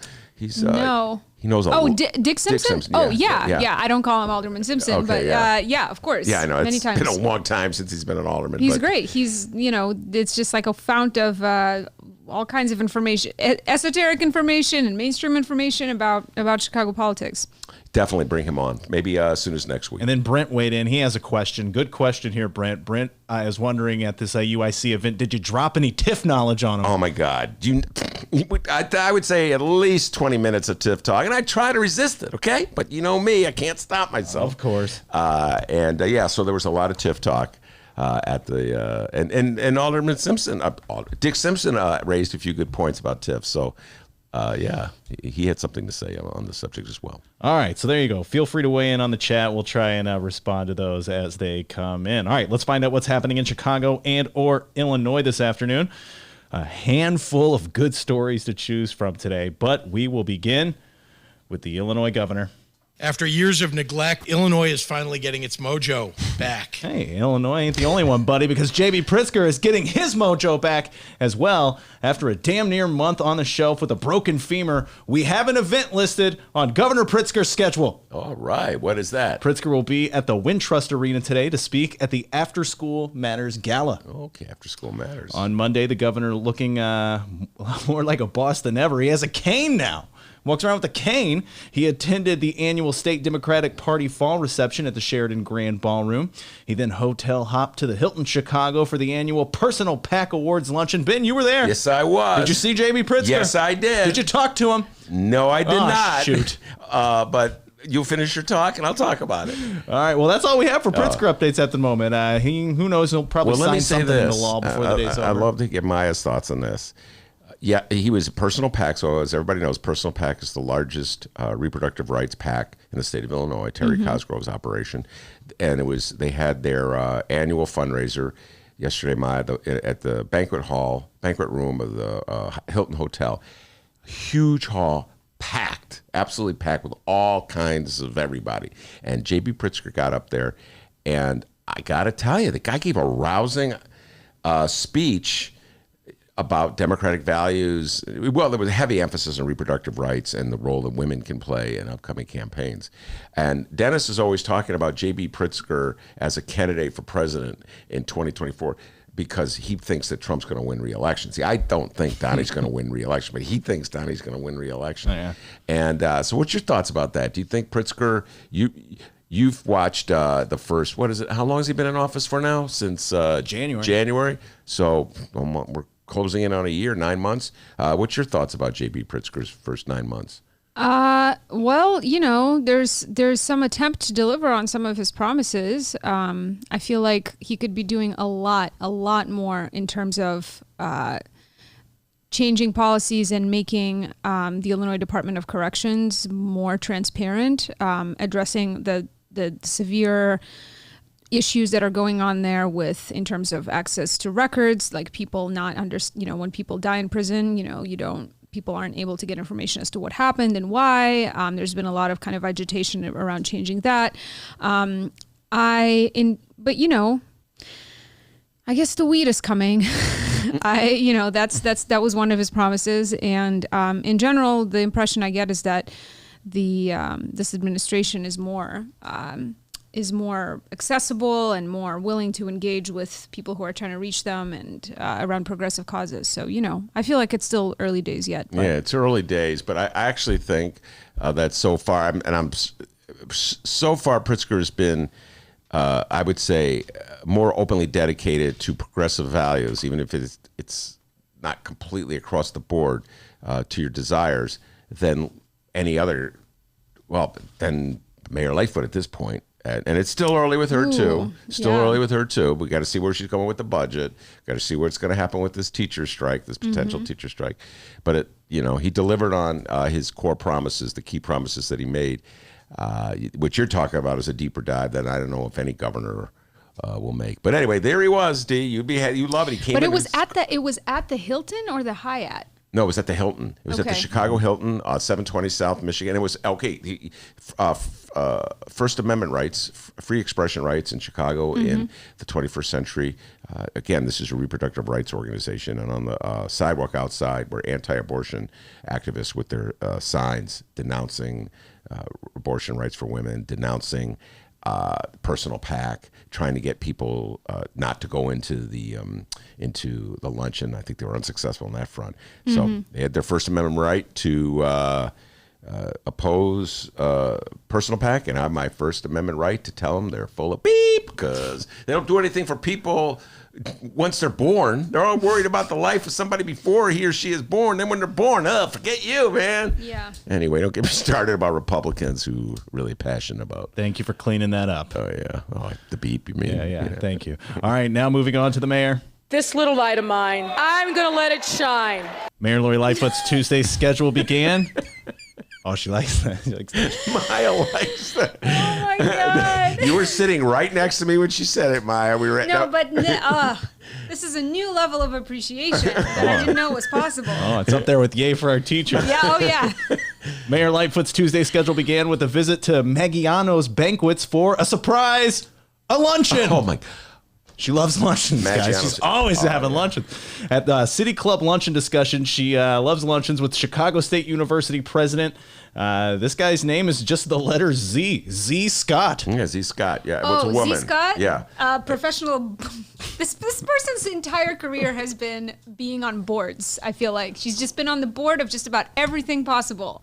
No. He knows a lot. Oh, Dick Simpson? Yeah. I don't call him Alderman Simpson, Okay, but yeah. of course. Yeah, I know. Many It's times. been a long time since he's been an alderman. He's great. He's, it's just like a fount of all kinds of information, esoteric information and mainstream information about Chicago politics. Definitely bring him on. Maybe as soon as next week. And then Brent weighed in. He has a question. Good question here, Brent. Brent is wondering at this UIC event, did you drop any TIF knowledge on him? Oh, my God. I would say at least 20 minutes of TIF talk, and I try to resist it, okay? But you know me, I can't stop myself. Of course. So there was a lot of TIF talk at the and Alderman Simpson, Dick Simpson raised a few good points about TIF. So, he had something to say on the subject as well. All right, so there you go. Feel free to weigh in on the chat. We'll try and respond to those as they come in. All right, let's find out what's happening in Chicago and or Illinois this afternoon. A handful of good stories to choose from today, but we will begin with the Illinois governor. After years of neglect, Illinois is finally getting its mojo back. Hey, Illinois ain't the only one, buddy, because J.B. Pritzker is getting his mojo back as well. After a damn near month on the shelf with a broken femur, we have an event listed on Governor Pritzker's schedule. All right, what is that? Pritzker will be at the Wintrust Arena today to speak at the After School Matters Gala. Okay, After School Matters. On Monday, the governor looking more like a boss than ever. He has a cane now. Walks around with a cane. He attended the annual State Democratic Party fall reception at the Sheridan Grand Ballroom. He then hotel hopped to the Hilton Chicago for the annual Personal PAC Awards luncheon. Ben, you were there. Yes, I was. Did you see J.B. Pritzker? Yes, I did. Did you talk to him? No, I did not. Shoot. But you'll finish your talk, and I'll talk about it. All right. Well, that's all we have for Pritzker updates at the moment. Who knows? He'll probably sign something into law before the day's over. I'd love to get Maya's thoughts on this. Yeah, he was a Personal PAC. So as everybody knows, Personal PAC is the largest reproductive rights PAC in the state of Illinois, Terry Cosgrove's operation. And they had their annual fundraiser yesterday, Maya, at the banquet room of the Hilton Hotel. Huge hall, packed, absolutely packed with all kinds of everybody. And J.B. Pritzker got up there, and I got to tell you, the guy gave a rousing speech about democratic values. Well, there was a heavy emphasis on reproductive rights and the role that women can play in upcoming campaigns. And Dennis is always talking about J.B. Pritzker as a candidate for president in 2024 because he thinks that Trump's going to win re-election. See, I don't think Donnie's going to win re-election, but he thinks Donnie's going to win re-election. Oh, yeah. And so what's your thoughts about that? Do you think Pritzker, you've watched the first, what is it? How long has he been in office for now? Since January. So we're closing in on a year, 9 months. What's your thoughts about J.B. Pritzker's first 9 months? Well, there's some attempt to deliver on some of his promises. I feel like he could be doing a lot more in terms of changing policies and making the Illinois Department of Corrections more transparent, addressing the severe issues that are going on there in terms of access to records, like people not when people die in prison, people aren't able to get information as to what happened and why. There's been a lot of kind of agitation around changing that. I guess the weed is coming. That was one of his promises. And in general, the impression I get is that this administration is more accessible and more willing to engage with people who are trying to reach them and around progressive causes. So, I feel like it's still early days yet. Yeah, it's early days, but I actually think that so far, so far Pritzker has been, I would say, more openly dedicated to progressive values, even if it's not completely across the board to your desires, than any other, than Mayor Lightfoot at this point. And it's still early with her, too. Still early with her, too. We got to see where she's going with the budget. Got to see what's going to happen with this teacher strike, this potential teacher strike. But, he delivered on his core promises, the key promises that he made. What you're talking about is a deeper dive that I don't know if any governor will make. But anyway, there he was, D. You love it. He came. But it was at the Hilton or the Hyatt? No, it was at the Hilton. It was at the Chicago Hilton, 720 South Michigan. It was First Amendment rights, free expression rights in Chicago in the 21st century. Again, this is a reproductive rights organization, and on the sidewalk outside were anti-abortion activists with their signs denouncing abortion rights for women, denouncing personal PAC, trying to get people not to go into the luncheon. I think they were unsuccessful on that front. So they had their First Amendment right to oppose personal PAC, and I have my First Amendment right to tell them they're full of beep because they don't do anything for people once they're born. They're all worried about the life of somebody before he or she is born. Then when they're born, forget you, man. Yeah. Anyway, don't get me started about Republicans who really passionate about. Thank you for cleaning that up. Oh, yeah. Oh, the beep, you mean? Yeah. Thank you. All right, now moving on to the mayor. This little light of mine, I'm going to let it shine. Mayor Lori Lightfoot's Tuesday schedule began. Oh, she likes that. Maya likes that. Oh, my God. You were sitting right next to me when she said it, Maya. We were this is a new level of appreciation that I didn't know was possible. Oh, it's up there with yay for our teachers. Yeah. Mayor Lightfoot's Tuesday schedule began with a visit to Maggiano's Banquets for a surprise, a luncheon. Oh, my God. She loves luncheons, guys. She's always having luncheons. At the City Club luncheon discussion, she loves luncheons with Chicago State University president. This guy's name is just the letter Z. Z Scott. Yeah, Z Scott. Yeah, it's a woman. Z Scott? Yeah. Professional. This person's entire career has been being on boards, I feel like. She's just been on the board of just about everything possible.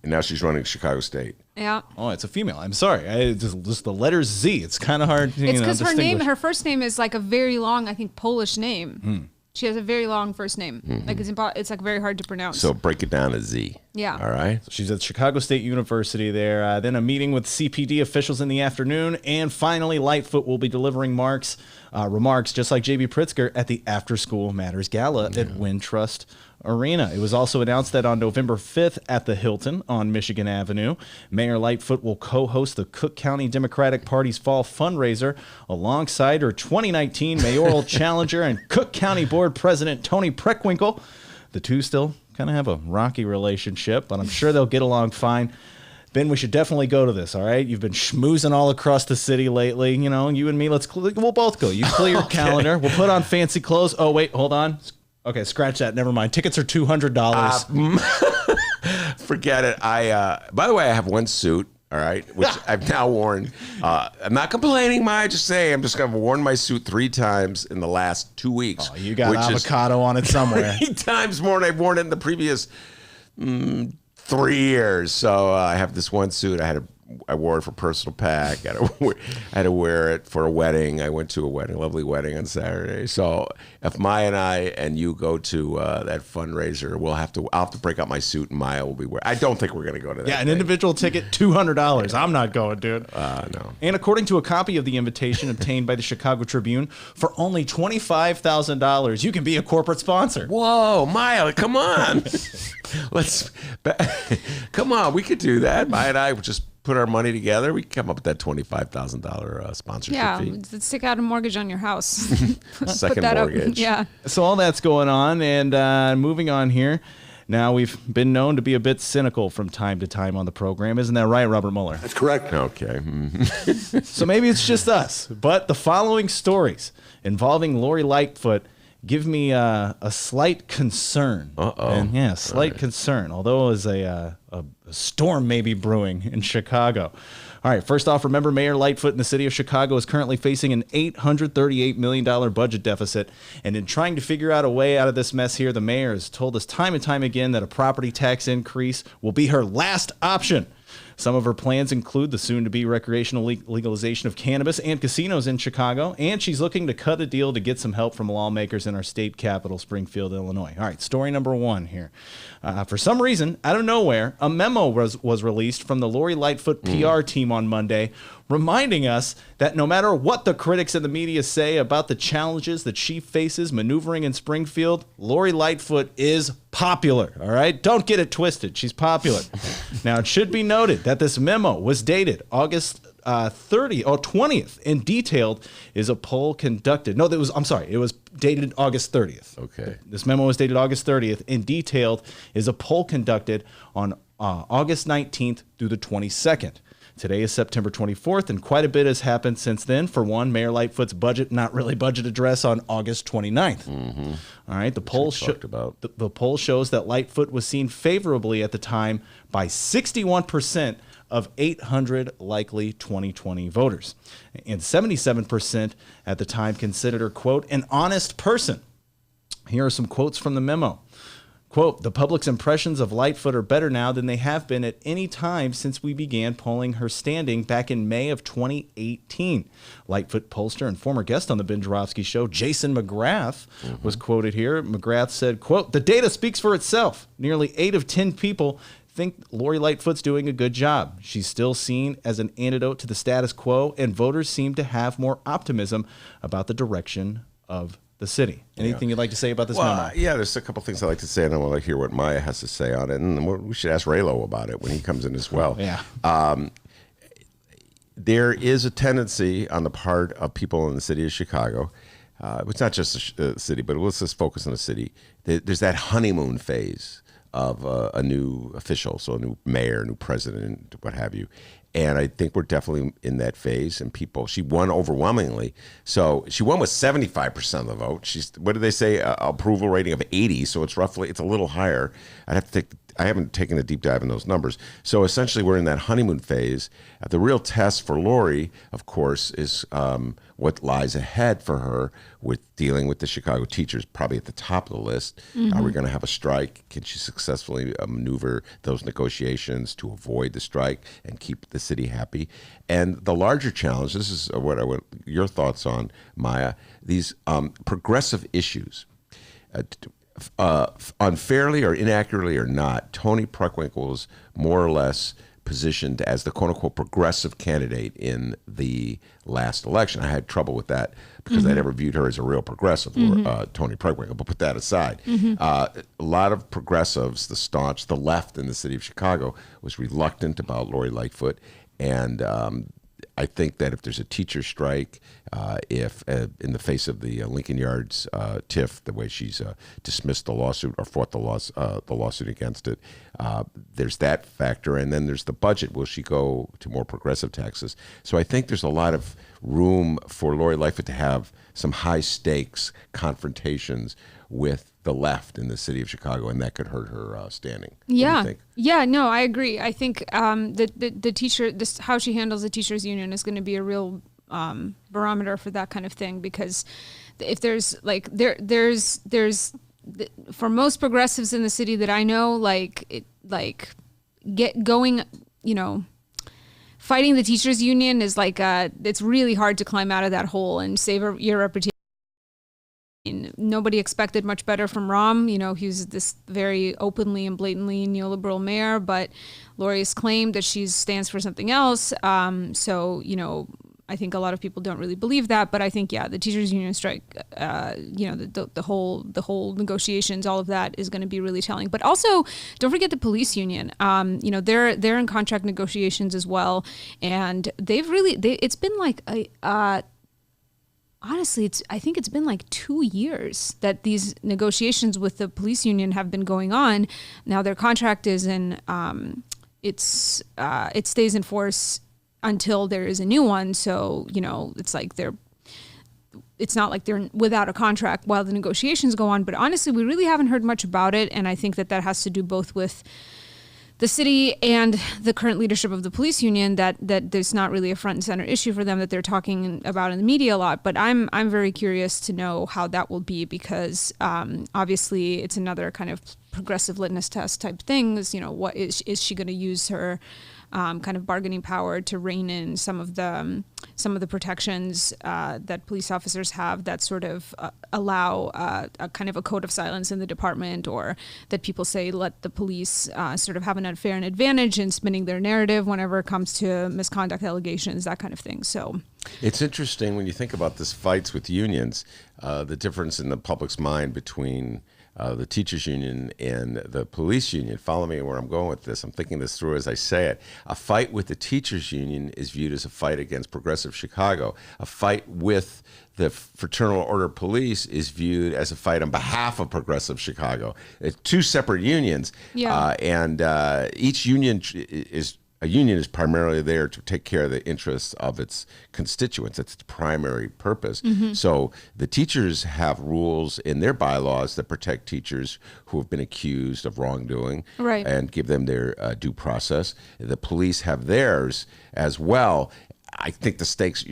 And now she's running Chicago State. Yeah. Oh, it's a female. I'm sorry. Just the letter Z. It's kind of hard to It's because her first name is like a very long, I think, Polish name. She has a very long first name. Like it's like very hard to pronounce. So break it down to Z. Yeah. All right. So she's at Chicago State University there. Then a meeting with CPD officials in the afternoon. And finally, Lightfoot will be delivering remarks, just like J.B. Pritzker, at the After School Matters Gala at Wintrust Arena. It was also announced that on November 5th at the Hilton on Michigan Avenue, Mayor Lightfoot will co-host the Cook County Democratic Party's fall fundraiser alongside her 2019 mayoral challenger and Cook County Board President Tony Preckwinkle. The two still kind of have a rocky relationship, but I'm sure they'll get along fine. Ben, we should definitely go to this, all right? You've been schmoozing all across the city lately. You know, you and me, we'll both go. You clear your calendar. We'll put on fancy clothes. Oh, wait, hold on. Okay, scratch that. Never mind. Tickets are $200. Forget it. By the way, I have one suit, all right, which I've now worn. I'm not complaining, Maya. Just say I'm just going to have worn my suit 3 times in the last 2 weeks. Oh, you got avocado on it somewhere. 3 times more than I've worn it in the previous 3 years. So I have this one suit. I wore it for personal PAC. I had to wear it for a wedding. I went to a lovely wedding on Saturday. So if Maya and I and you go to that fundraiser, I'll have to break out my suit and Maya will be wearing. I don't think we're going to go to that. Yeah, an individual ticket, $200. I'm not going, dude. No. And according to a copy of the invitation obtained by the Chicago Tribune, for only $25,000, you can be a corporate sponsor. Whoa, Maya, come on. Come on, we could do that. Maya and I would just put our money together. We come up with that $25,000 sponsorship fee. Let's take out a mortgage on your house. Second mortgage. Yeah. So all that's going on, and moving on here. Now, we've been known to be a bit cynical from time to time on the program. Isn't that right, Robert Mueller? That's correct. Okay. So maybe it's just us, but the following stories involving Lori Lightfoot give me a slight concern. And yeah, slight concern, although as a storm may be brewing in Chicago. All right, first off, remember Mayor Lightfoot in the city of Chicago is currently facing an $838 million budget deficit. And in trying to figure out a way out of this mess here, the mayor has told us time and time again that a property tax increase will be her last option. Some of her plans include the soon-to-be recreational legalization of cannabis and casinos in Chicago, and she's looking to cut a deal to get some help from lawmakers in our state capital, Springfield, Illinois. All right, story number one here. For some reason, out of nowhere, a memo was released from the Lori Lightfoot PR team on Monday, reminding us that no matter what the critics and the media say about the challenges that she faces maneuvering in Springfield, Lori Lightfoot is popular, all right? Don't get it twisted. She's popular. Now, it should be noted that this memo was dated August 20th, and detailed is a poll conducted. No, it was dated August 30th. Okay. This memo was dated August 30th, and detailed is a poll conducted on August 19th through the 22nd. Today is September 24th, and quite a bit has happened since then. For one, Mayor Lightfoot's budget address on August 29th. Mm-hmm. All right, the poll poll shows that Lightfoot was seen favorably at the time by 61% of 800 likely 2020 voters, and 77% at the time considered her, quote, an honest person. Here are some quotes from the memo. Quote, the public's impressions of Lightfoot are better now than they have been at any time since we began polling her standing back in May of 2018. Lightfoot pollster and former guest on the Ben Joravsky Show, Jason McGrath, was quoted here. McGrath said, quote, the data speaks for itself. Nearly 8 of 10 people think Lori Lightfoot's doing a good job. She's still seen as an antidote to the status quo, and voters seem to have more optimism about the direction of the city. Anything you'd like to say about this memo? Yeah, there's a couple things I'd like to say, and I want to hear what Maya has to say on it, and we should ask Raylo about it when he comes in as well. Yeah. There is a tendency on the part of people in the city of Chicago, it's not just the city, but let's just focus on the city. There's that honeymoon phase of a new official, so a new mayor, new president, what have you. And I think we're definitely in that phase. And she won overwhelmingly. So she won with 75% of the vote. What did they say? Approval rating of 80. So it's a little higher. I haven't taken a deep dive in those numbers. So essentially, we're in that honeymoon phase. The real test for Lori, of course, is what lies ahead for her with dealing with the Chicago teachers, probably at the top of the list. Mm-hmm. Are we going to have a strike? Can she successfully maneuver those negotiations to avoid the strike and keep the city happy? And the larger challenge, this is what I want your thoughts on, Maya, these progressive issues. Unfairly or inaccurately or not, Tony Preckwinkle was more or less positioned as the quote-unquote progressive candidate in the last election. I had trouble with that because I never viewed her as a real progressive, Tony Preckwinkle, but put that aside. A lot of progressives, the left in the city of Chicago, was reluctant about Lori Lightfoot, and I think that if there's a teacher strike, if in the face of the Lincoln Yards TIF, the way she's dismissed the lawsuit or fought the lawsuit against it, there's that factor. And then there's the budget. Will she go to more progressive taxes? So I think there's a lot of room for Lori Lightfoot to have some high stakes confrontations with the left in the city of Chicago, and that could hurt her standing. Yeah. What do you think? Yeah, no, I agree. I think the teacher, how she handles the teachers union is going to be a real barometer for that kind of thing, because if there's for most progressives in the city that I know, fighting the teachers union is it's really hard to climb out of that hole and save your reputation. Nobody expected much better from Rahm. He was this very openly and blatantly neoliberal mayor, but Lori's claimed that she stands for something else. I think a lot of people don't really believe that, but I think, the teachers union strike, the whole negotiations, all of that is going to be really telling. But also, don't forget the police union. They're in contract negotiations as well, and it's been honestly, I think it's been 2 years that these negotiations with the police union have been going on. Now their contract is it stays in force until there is a new one. So, it's not like they're without a contract while the negotiations go on. But honestly, we really haven't heard much about it. And I think that has to do both with the city and the current leadership of the police union, that there's not really a front and center issue for them that they're talking about in the media a lot. But I'm very curious to know how that will be, because obviously it's another kind of progressive litmus test type thing. What is she going to use her kind of bargaining power to rein in some of the protections that police officers have that sort of allow a kind of a code of silence in the department, or that people say let the police sort of have an unfair advantage in spinning their narrative whenever it comes to misconduct allegations, that kind of thing. So it's interesting when you think about this fights with unions, the difference in the public's mind between the teachers union and the police union. Follow me where I'm going with this. I'm thinking this through as I say it. A fight with the teachers union is viewed as a fight against progressive Chicago. A fight with the Fraternal Order Police is viewed as a fight on behalf of progressive Chicago. It's two separate unions. Yeah. And each union is primarily there to take care of the interests of its constituents. That's its primary purpose. So the teachers have rules in their bylaws that protect teachers who have been accused of wrongdoing, right, and give them their due process. The police have theirs as well. I think the stakes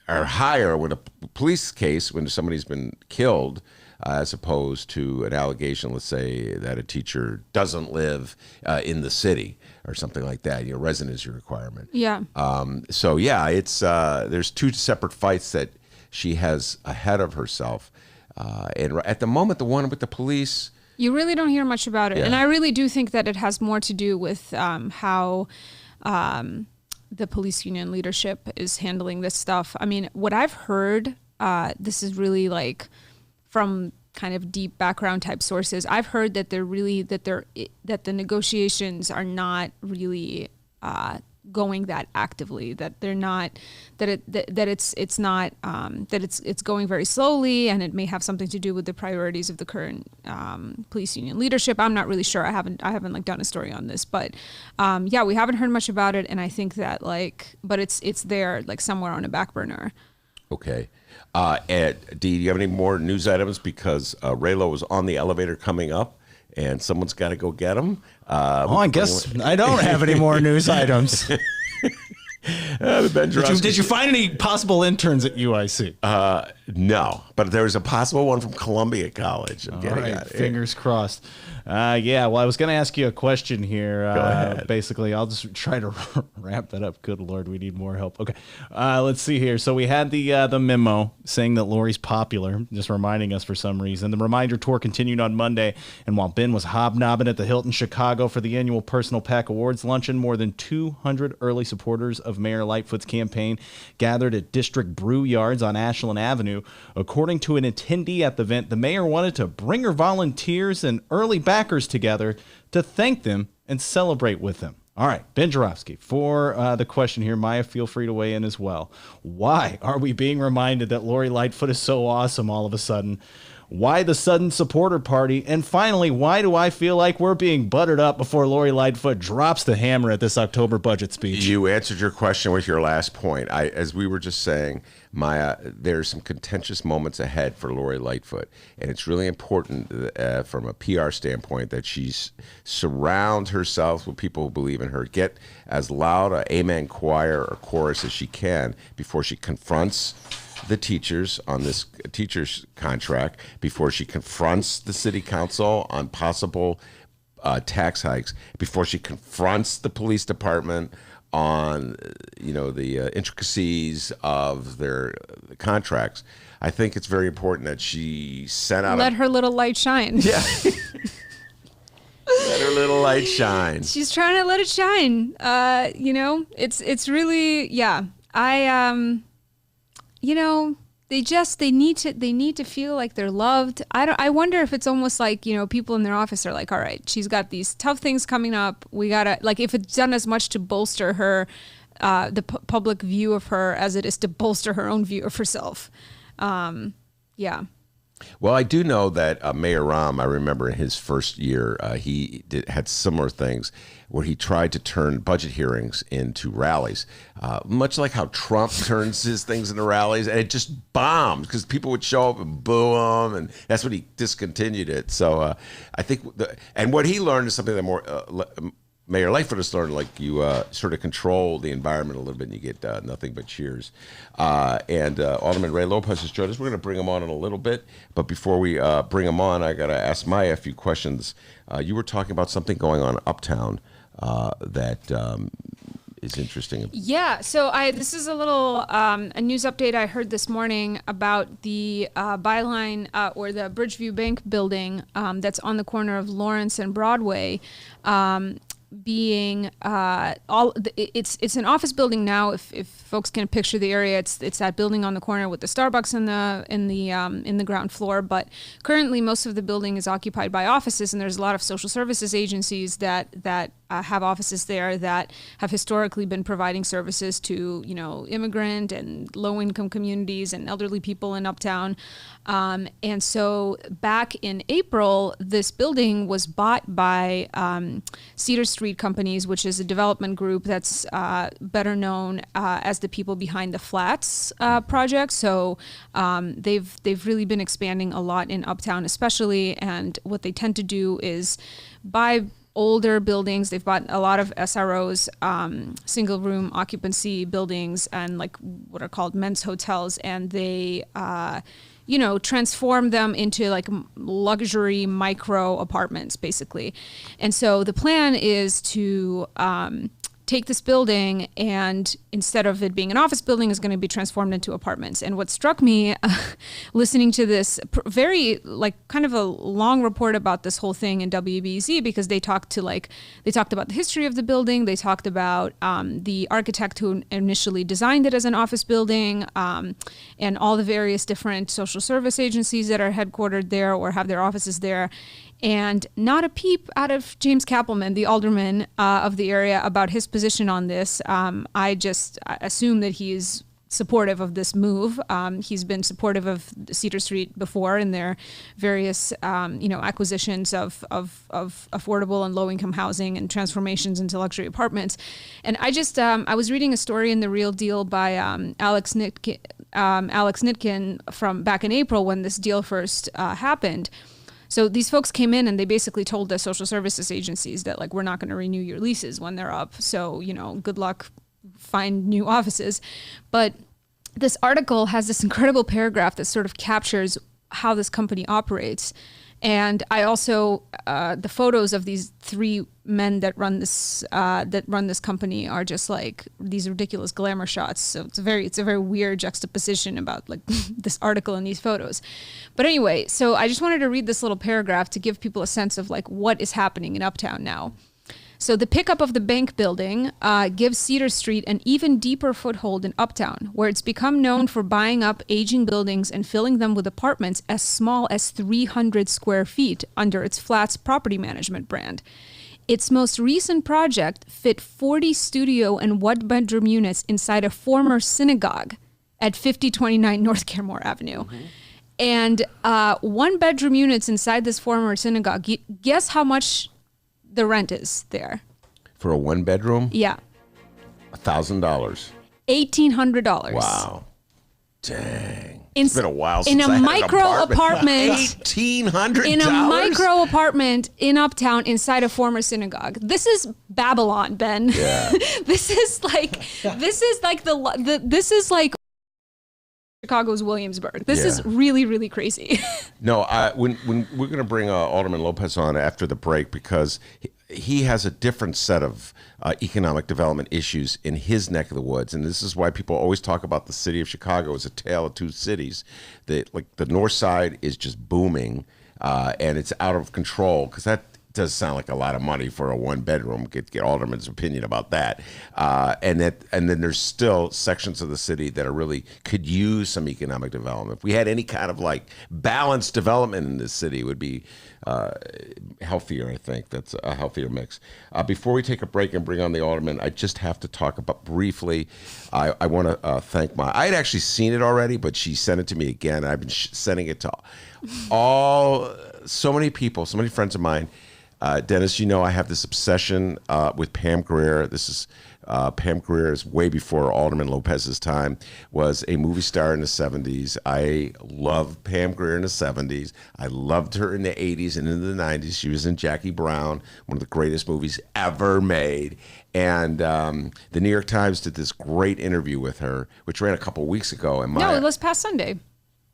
are higher when a police case, when somebody's been killed, as opposed to an allegation, let's say, that a teacher doesn't live in the city or something like that. Residency requirement. Yeah. So yeah, it's there's two separate fights that she has ahead of herself, and at the moment, the one with the police, you really don't hear much about it, and I really do think that it has more to do with how the police union leadership is handling this stuff. I mean, what I've heard, this is really like from kind of deep background type sources. I've heard that that the negotiations are not really going that actively. That they're not. That it's going very slowly, and it may have something to do with the priorities of the current police union leadership. I'm not really sure. I haven't like done a story on this, but yeah, we haven't heard much about it, and I think that but it's there like somewhere on a back burner. Okay. Ed, do you have any more news items? Because Raylo was on the elevator coming up, and someone's got to go get him. I guess I don't have any more news items. Did you find any possible interns at UIC? No, but there was a possible one from Columbia College. I'm getting at it. Fingers crossed. Yeah, well, I was going to ask you a question here. Go ahead. Basically, I'll just try to wrap that up. Good Lord, we need more help. Okay, let's see here. So we had the memo saying that Lori's popular, just reminding us for some reason. The reminder tour continued on Monday, and while Ben was hobnobbing at the Hilton Chicago for the annual Personal Pack Awards luncheon, more than 200 early supporters of Mayor Lightfoot's campaign gathered at District Brew Yards on Ashland Avenue. According to an attendee at the event, the mayor wanted to bring her volunteers and early backers together to thank them and celebrate with them. All right, Ben Joravsky, for the question here, Maya, feel free to weigh in as well. Why are we being reminded that Lori Lightfoot is so awesome all of a sudden? Why the sudden supporter party? And finally, why do I feel like we're being buttered up before Lori Lightfoot drops the hammer at this October budget speech? You answered your question with your last point. As we were just saying, Maya, there's some contentious moments ahead for Lori Lightfoot, and it's really important from a PR standpoint that she surround herself with people who believe in her, get as loud an amen choir or chorus as she can before she confronts the teachers on this teacher's contract, before she confronts the city council on possible tax hikes, before she confronts the police department on the intricacies of their contracts. I think it's very important that she sent out let her little light shine. Yeah. Let her little light shine. She's trying to let it shine. It's really, yeah. They need to feel like they're loved. I wonder if it's almost like, people in their office are like, all right, she's got these tough things coming up. We gotta, like, if it's done as much to bolster her, the public view of her as it is to bolster her own view of herself. Yeah. Well, I do know that Mayor Rahm, I remember in his first year, he had similar things where he tried to turn budget hearings into rallies, much like how Trump turns his things into rallies, and it just bombed because people would show up and boo him, and that's when he discontinued it. So I think, and what he learned is something that Mayor Lightfoot has learned, like you sort of control the environment a little bit and you get nothing but cheers. And Alderman Ray Lopez has joined us. We're going to bring him on in a little bit. But before we bring him on, I got to ask Maya a few questions. You were talking about something going on uptown that is interesting. Yeah, so this is a little a news update I heard this morning about the Byline or the Bridgeview Bank building that's on the corner of Lawrence and Broadway. Being it's an office building now. If folks can picture the area, it's that building on the corner with the Starbucks in the ground floor. But currently, most of the building is occupied by offices, and there's a lot of social services agencies that have offices there that have historically been providing services to immigrant and low income communities and elderly people in Uptown. And so back in April, this building was bought by Cedar Street Companies, which is a development group that's better known as the people behind the Flats project. So they've really been expanding a lot in Uptown, especially. And what they tend to do is buy older buildings. They've bought a lot of SROs, single room occupancy buildings, and like what are called men's hotels, and they transform them into like luxury micro apartments, basically. And so the plan is to take this building, and instead of it being an office building, is going to be transformed into apartments. And what struck me listening to this very kind of a long report about this whole thing in WBZ, because they talked about the history of the building. They talked about the architect who initially designed it as an office building, and all the various different social service agencies that are headquartered there or have their offices there. And not a peep out of James Kappelman, the alderman of the area, about his position on this. I just assume that he is supportive of this move. He's been supportive of Cedar Street before in their various, acquisitions of affordable and low-income housing and transformations into luxury apartments. And I just, I was reading a story in The Real Deal by Alex Nitkin from back in April when this deal first happened. So these folks came in and they basically told the social services agencies that we're not going to renew your leases when they're up. So, good luck, find new offices. But this article has this incredible paragraph that sort of captures how this company operates. And I also, the photos of these three men that run this company are just like these ridiculous glamour shots. So it's a very weird juxtaposition about this article and these photos. But anyway, so I just wanted to read this little paragraph to give people a sense of what is happening in Uptown now. So the pickup of the bank building gives Cedar Street an even deeper foothold in Uptown, where it's become known for buying up aging buildings and filling them with apartments as small as 300 square feet under its Flats property management brand. Its most recent project fit 40 studio and one-bedroom units inside a former synagogue at 5029 North Carmore Avenue. Mm-hmm. And one-bedroom units inside this former synagogue, guess how much the rent is there? For a one bedroom? Yeah. $1,000. $1,800. Wow. Dang. It's been a while since in a I had micro apartment. $1,800. In a micro apartment in Uptown inside a former synagogue. This is Babylon, Ben. Yeah. This is like Chicago's Williamsburg. This is really, really crazy. No, when we're going to bring Alderman Lopez on after the break, because he has a different set of economic development issues in his neck of the woods, and this is why people always talk about the city of Chicago as a tale of two cities. The north side is just booming, and it's out of control, because that does sound like a lot of money for a one bedroom. Get Alderman's opinion about that. And then there's still sections of the city that are really could use some economic development. If we had any kind of balanced development in this city, it would be healthier. I think that's a healthier mix. Before we take a break and bring on the Alderman, I just have to talk about briefly. I want to thank I had actually seen it already, but she sent it to me again. And I've been sending it to so many people, so many friends of mine. Dennis, I have this obsession with Pam Grier. This is Pam Grier is way before Alderman Lopez's time, was a movie star in the 70s. I loved Pam Grier in the 70s. I loved her in the 80s and in the 90s. She was in Jackie Brown, one of the greatest movies ever made. And the New York Times did this great interview with her, which ran a couple weeks ago. And no, it was past Sunday.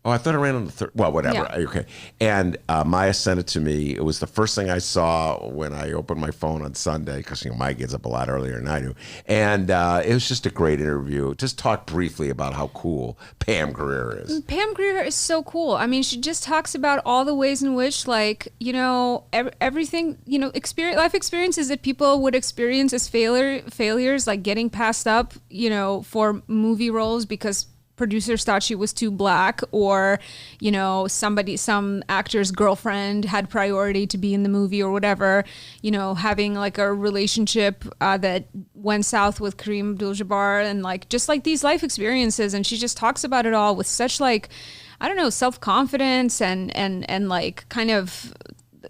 Oh, I thought it ran on the third. Well, whatever. Yeah. Okay. And Maya sent it to me. It was the first thing I saw when I opened my phone on Sunday because Maya gets up a lot earlier than I do. And it was just a great interview. Just talk briefly about how cool Pam Grier is. Pam Grier is so cool. I mean, she just talks about all the ways in which, like, everything, life experiences that people would experience as failures, like getting passed up, for movie roles because producers thought she was too black, or some actor's girlfriend had priority to be in the movie or whatever, having like a relationship that went south with Kareem Abdul-Jabbar, and like just like these life experiences, and she just talks about it all with such like, I don't know, self-confidence and like kind of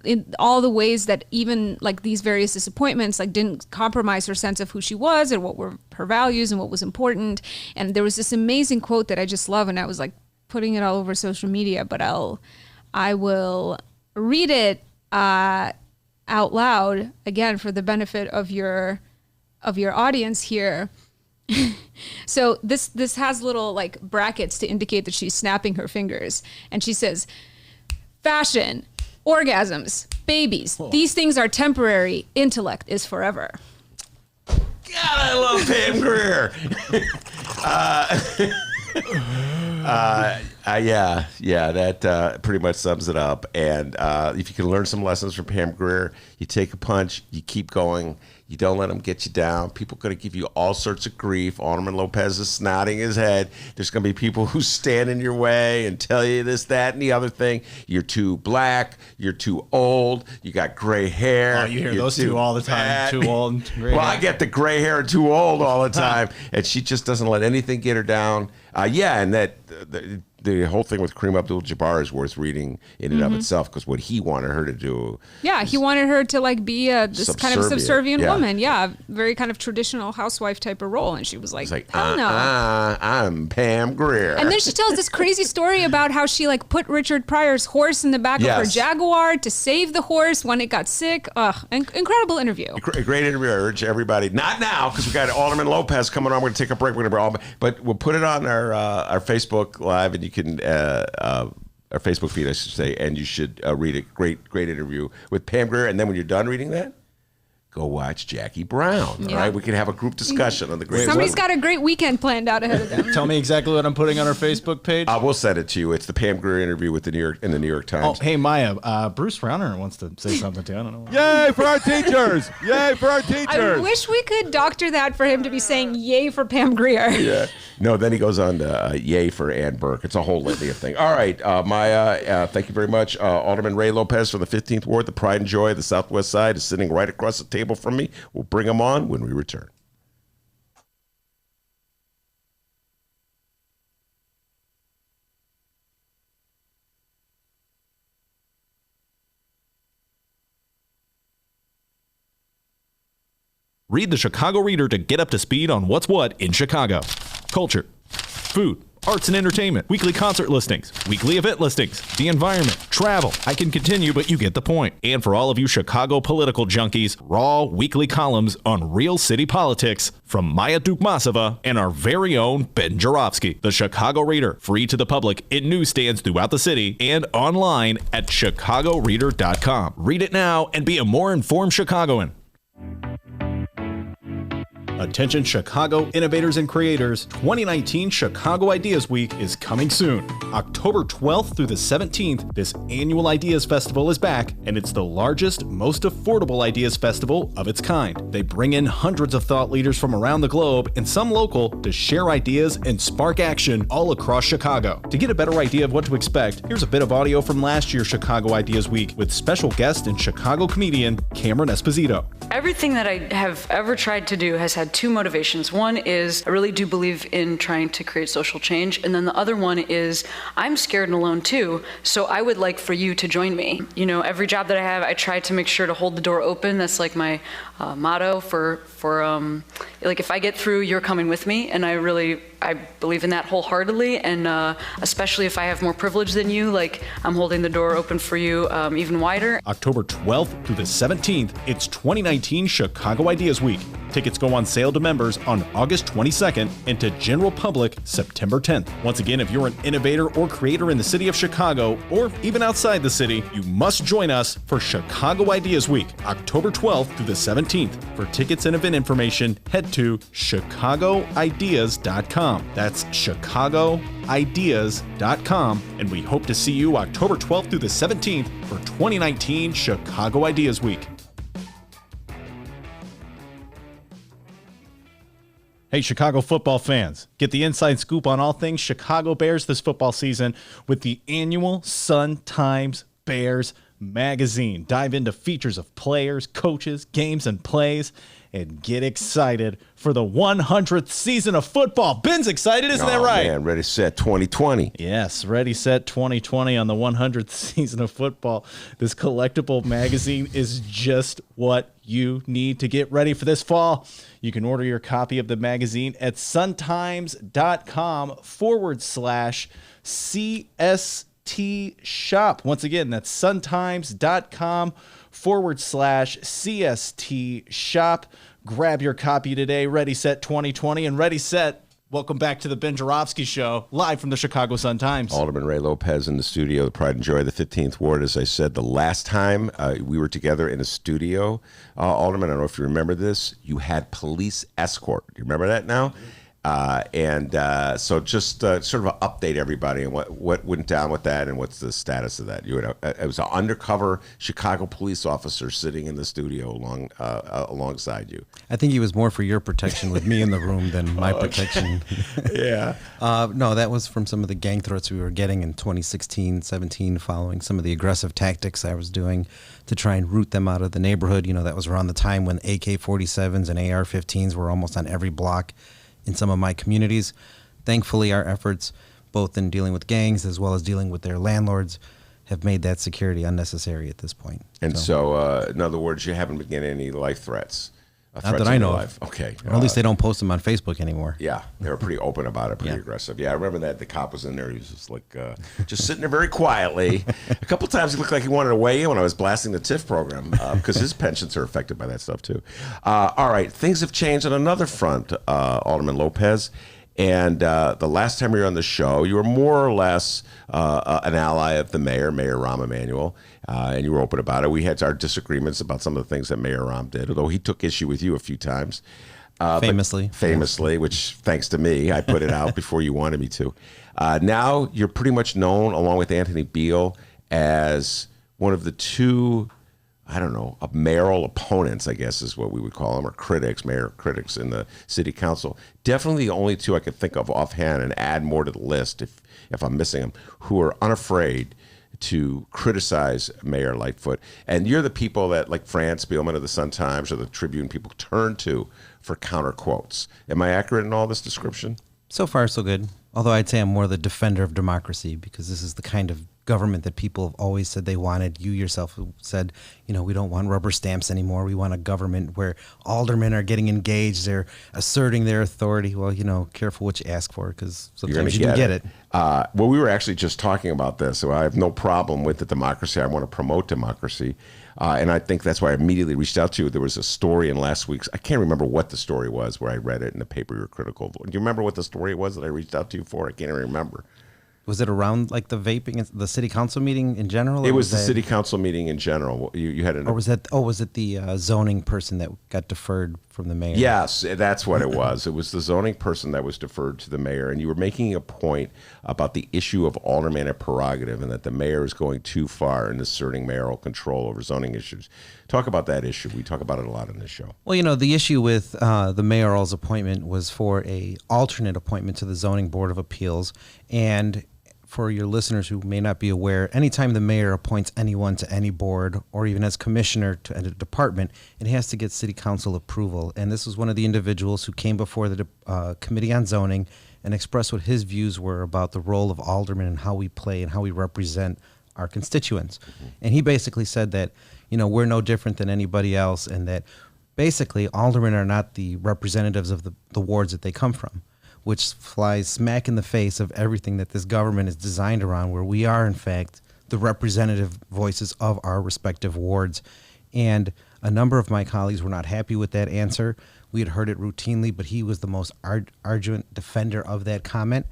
in all the ways that even like these various disappointments like didn't compromise her sense of who she was and what were her values and what was important. And there was this amazing quote that I just love, and I was like putting it all over social media, but I will read it out loud again for the benefit of your audience here. So this has little like brackets to indicate that she's snapping her fingers, and she says, "Fashion, orgasms, babies, these things are temporary. Intellect is forever." God, I love Pam Grier. That pretty much sums it up. And if you can learn some lessons from Pam Grier, you take a punch, you keep going. You don't let them get you down. People are going to give you all sorts of grief. Alderman Lopez is nodding his head. There's going to be people who stand in your way and tell you this, that, and the other thing. You're too black. You're too old. You got gray hair. Oh, you hear those two all the time. Fat. Too old and gray Well, hair. I get the gray hair and too old all the time. And she just doesn't let anything get her down. And that the whole thing with Kareem Abdul-Jabbar is worth reading in and of itself, because what he wanted her to do. Yeah, he wanted her to like be this kind of subservient yeah. woman. Yeah, very kind of traditional housewife type of role. And she was like, hell no. I'm Pam Grier. And then she tells this crazy story about how she like put Richard Pryor's horse in the back of her Jaguar to save the horse when it got sick. Incredible interview. Great interview. I urge everybody, not now, because we got Alderman Lopez coming on. We're going to take a break. But we'll put it on our Facebook Live, and you can our Facebook feed, I should say, and you should read a great interview with Pam Grier. And then when you're done reading that, go watch Jackie Brown. Yeah. All right, we can have a group discussion on the great. Somebody's got a great weekend planned out ahead of them. Tell me exactly what I'm putting on our Facebook page. We'll send it to you. It's the Pam Grier interview with the New York Times. Oh, hey Maya, Bruce Rauner wants to say something to you. I don't know. Yay for our teachers! Yay for our teachers! I wish we could doctor that for him to be saying "yay" for Pam Grier. Yeah. No, then he goes on to yay for Ann Burke. It's a whole litany of things. All right, Maya, thank you very much. Alderman Ray Lopez from the 15th Ward, the pride and joy of the Southwest Side, is sitting right across the table from me. We'll bring him on when we return. Read the Chicago Reader to get up to speed on what's what in Chicago. Culture, food, arts and entertainment, weekly concert listings, weekly event listings, the environment, travel. I can continue, but you get the point. And for all of you Chicago political junkies, raw weekly columns on real city politics from Maya Dukmasova and our very own Ben Joravsky. The Chicago Reader, free to the public in newsstands throughout the city and online at chicagoreader.com. Read it now and be a more informed Chicagoan. Attention Chicago innovators and creators, 2019 Chicago Ideas Week is coming soon. October 12th through the 17th, this annual Ideas Festival is back, and it's the largest, most affordable Ideas Festival of its kind. They bring in hundreds of thought leaders from around the globe and some local to share ideas and spark action all across Chicago. To get a better idea of what to expect, here's a bit of audio from last year's Chicago Ideas Week with special guest and Chicago comedian Cameron Esposito. Everything that I have ever tried to do has had two motivations. One is I really do believe in trying to create social change, and then the other one is I'm scared and alone too, so I would like for you to join me. You know, every job that I have, I try to make sure to hold the door open. That's like my motto for like if I get through, you're coming with me, and I believe in that wholeheartedly, and especially if I have more privilege than you, like I'm holding the door open for you even wider. October 12th through the 17th, it's 2019 Chicago Ideas Week. Tickets go on sale to members on August 22nd and to general public September 10th. Once again, if you're an innovator or creator in the city of Chicago or even outside the city, you must join us for Chicago Ideas Week, October 12th through the 17th. For tickets and event information, head to chicagoideas.com. That's chicagoideas.com, and we hope to see you October 12th through the 17th for 2019 Chicago Ideas Week. Hey, Chicago football fans, get the inside scoop on all things Chicago Bears this football season with the annual Sun-Times Bears magazine. Dive into features of players, coaches, games, and plays, and get excited for the 100th season of football. Ben's excited, isn't that right? Man, ready, set, 2020. Yes, ready, set, 2020 on the 100th season of football. This collectible magazine is just what you need to get ready for this fall. You can order your copy of the magazine at suntimes.com/CST shop. Once again, that's suntimes.com/CST shop. Grab your copy today. Ready, set, 2020, and ready, set. Welcome back to the Ben Joravsky Show, live from the Chicago Sun-Times. Alderman Ray Lopez in the studio, the pride and joy of the 15th Ward. As I said, the last time we were together in a studio, Alderman, I don't know if you remember this, you had police escort. Do you remember that now? So just sort of update everybody on what went down with that and what's the status of that. You had it was an undercover Chicago police officer sitting in the studio alongside you. I think he was more for your protection with me in the room than my protection. Yeah. No, that was from some of the gang threats we were getting in 2016, 17, following some of the aggressive tactics I was doing to try and root them out of the neighborhood. You know, that was around the time when AK-47s and AR-15s were almost on every block in some of my communities. Thankfully, our efforts, both in dealing with gangs as well as dealing with their landlords, have made that security unnecessary at this point. And so in other words, you haven't been getting any life threats? Not that I know of. Okay. Or at least they don't post them on Facebook anymore. Yeah, they were pretty open about it, pretty aggressive. Yeah, I remember that. The cop was in there. He was just like, just sitting there very quietly. A couple times he looked like he wanted to weigh in when I was blasting the TIF program, because his pensions are affected by that stuff too. All right, things have changed on another front, Alderman Lopez. And the last time you were on the show, you were more or less an ally of the mayor, Mayor Rahm Emanuel, and you were open about it. We had our disagreements about some of the things that Mayor Rahm did, although he took issue with you a few times. Famously, which thanks to me, I put it out before you wanted me to. Now you're pretty much known, along with Anthony Beale, as one of the two, I don't know, mayoral opponents, I guess is what we would call them, or critics, mayor critics in the city council. Definitely the only two I could think of offhand, and add more to the list if I'm missing them, who are unafraid to criticize Mayor Lightfoot. And you're the people that, like Fran Spielman of the Sun-Times or the Tribune, people turn to for counter quotes. Am I accurate in all this description? So far, so good. Although I'd say I'm more the defender of democracy, because this is the kind of government that people have always said they wanted. You yourself said, you know, we don't want rubber stamps anymore. We want a government where aldermen are getting engaged. They're asserting their authority. Well, you know, careful what you ask for, because sometimes you do get it. Well, we were actually just talking about this. So I have no problem with the democracy. I want to promote democracy. And I think that's why I immediately reached out to you. There was a story in last week's, I can't remember what the story was, where I read it in the paper you were critical of. Do you remember what the story was that I reached out to you for? I can't even remember. Was it around like the vaping, the city council meeting in general? It was the city council meeting in general. You had an. Or was that? Oh, was it the zoning person that got deferred from the mayor? Yes, that's what it was. It was the zoning person that was deferred to the mayor, and you were making a point about the issue of aldermanic prerogative, and that the mayor is going too far in asserting mayoral control over zoning issues. Talk about that issue. We talk about it a lot in this show. Well, you know, the issue with the mayoral's appointment was for a alternate appointment to the Zoning Board of Appeals, and for your listeners who may not be aware, anytime the mayor appoints anyone to any board or even as commissioner to a department, it has to get city council approval. And this was one of the individuals who came before the Committee on Zoning and expressed what his views were about the role of aldermen and how we play and how we represent our constituents. Mm-hmm. And he basically said that, you know, we're no different than anybody else, and that basically aldermen are not the representatives of the wards that they come from, which flies smack in the face of everything that this government is designed around, where we are, in fact, the representative voices of our respective wards. And a number of my colleagues were not happy with that answer. We had heard it routinely, but he was the most arduous defender of that comment.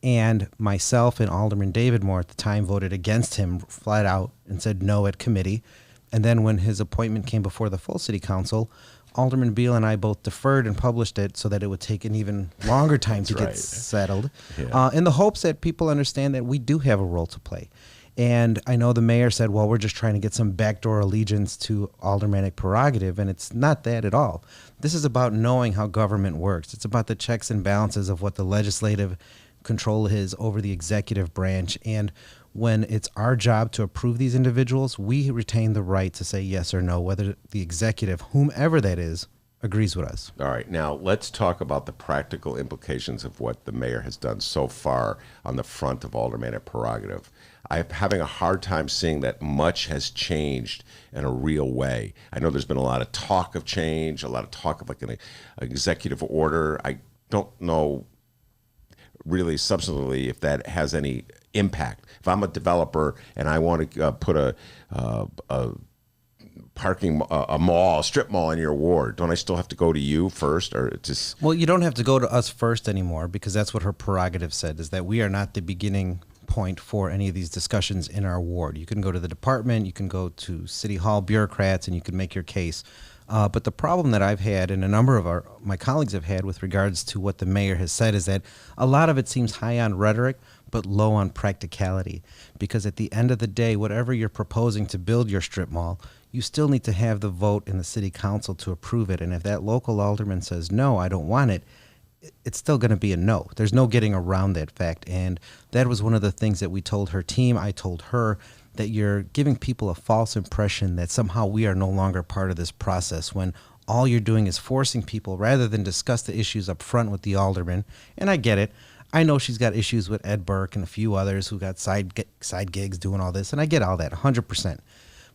And myself and Alderman David Moore at the time voted against him flat out and said no at committee. And then when his appointment came before the full city council, Alderman Beal and I both deferred and published it so that it would take an even longer time to get settled, in the hopes that people understand that we do have a role to play. And I know the mayor said, well, we're just trying to get some backdoor allegiance to aldermanic prerogative, and it's not that at all. This is about knowing how government works. It's about the checks and balances of what the legislative control is over the executive branch. And when it's our job to approve these individuals, we retain the right to say yes or no, whether the executive, whomever that is, agrees with us. All right. Now, let's talk about the practical implications of what the mayor has done so far on the front of aldermanic prerogative. I'm having a hard time seeing that much has changed in a real way. I know there's been a lot of talk of change, a lot of talk of like an executive order. I don't know really substantively if that has any impact. If I'm a developer and I want to put a strip mall in your ward, don't I still have to go to you first, or just? Well, you don't have to go to us first anymore, because that's what her prerogative said, is that we are not the beginning point for any of these discussions in our ward. You can go to the department, you can go to city hall bureaucrats, and you can make your case. But the problem that I've had, and a number of my colleagues have had with regards to what the mayor has said, is that a lot of it seems high on rhetoric, but low on practicality. Because at the end of the day, whatever you're proposing to build your strip mall, you still need to have the vote in the city council to approve it. And if that local alderman says, no, I don't want it, it's still going to be a no. There's no getting around that fact. And that was one of the things that we told her team. I told her that you're giving people a false impression that somehow we are no longer part of this process, when all you're doing is forcing people, rather than discuss the issues up front with the alderman. And I get it. I know she's got issues with Ed Burke and a few others who got side gigs doing all this, and I get all that 100%.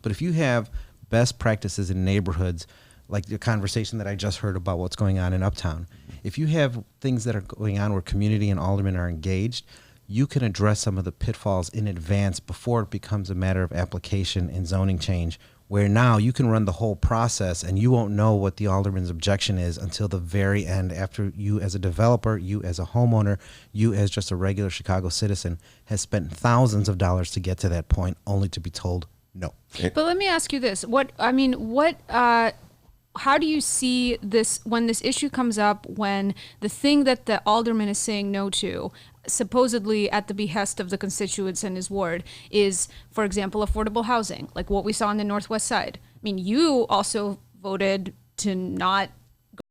But if you have best practices in neighborhoods, like the conversation that I just heard about what's going on in Uptown, if you have things that are going on where community and aldermen are engaged, you can address some of the pitfalls in advance before it becomes a matter of application and zoning change, where now you can run the whole process and you won't know what the alderman's objection is until the very end, after you as a developer, you as a homeowner, you as just a regular Chicago citizen has spent thousands of dollars to get to that point, only to be told no. But let me ask you this. How do you see this when this issue comes up, when the thing that the alderman is saying no to, supposedly at the behest of the constituents in his ward, is, for example, affordable housing, like what we saw on the Northwest Side? I mean, you also voted to not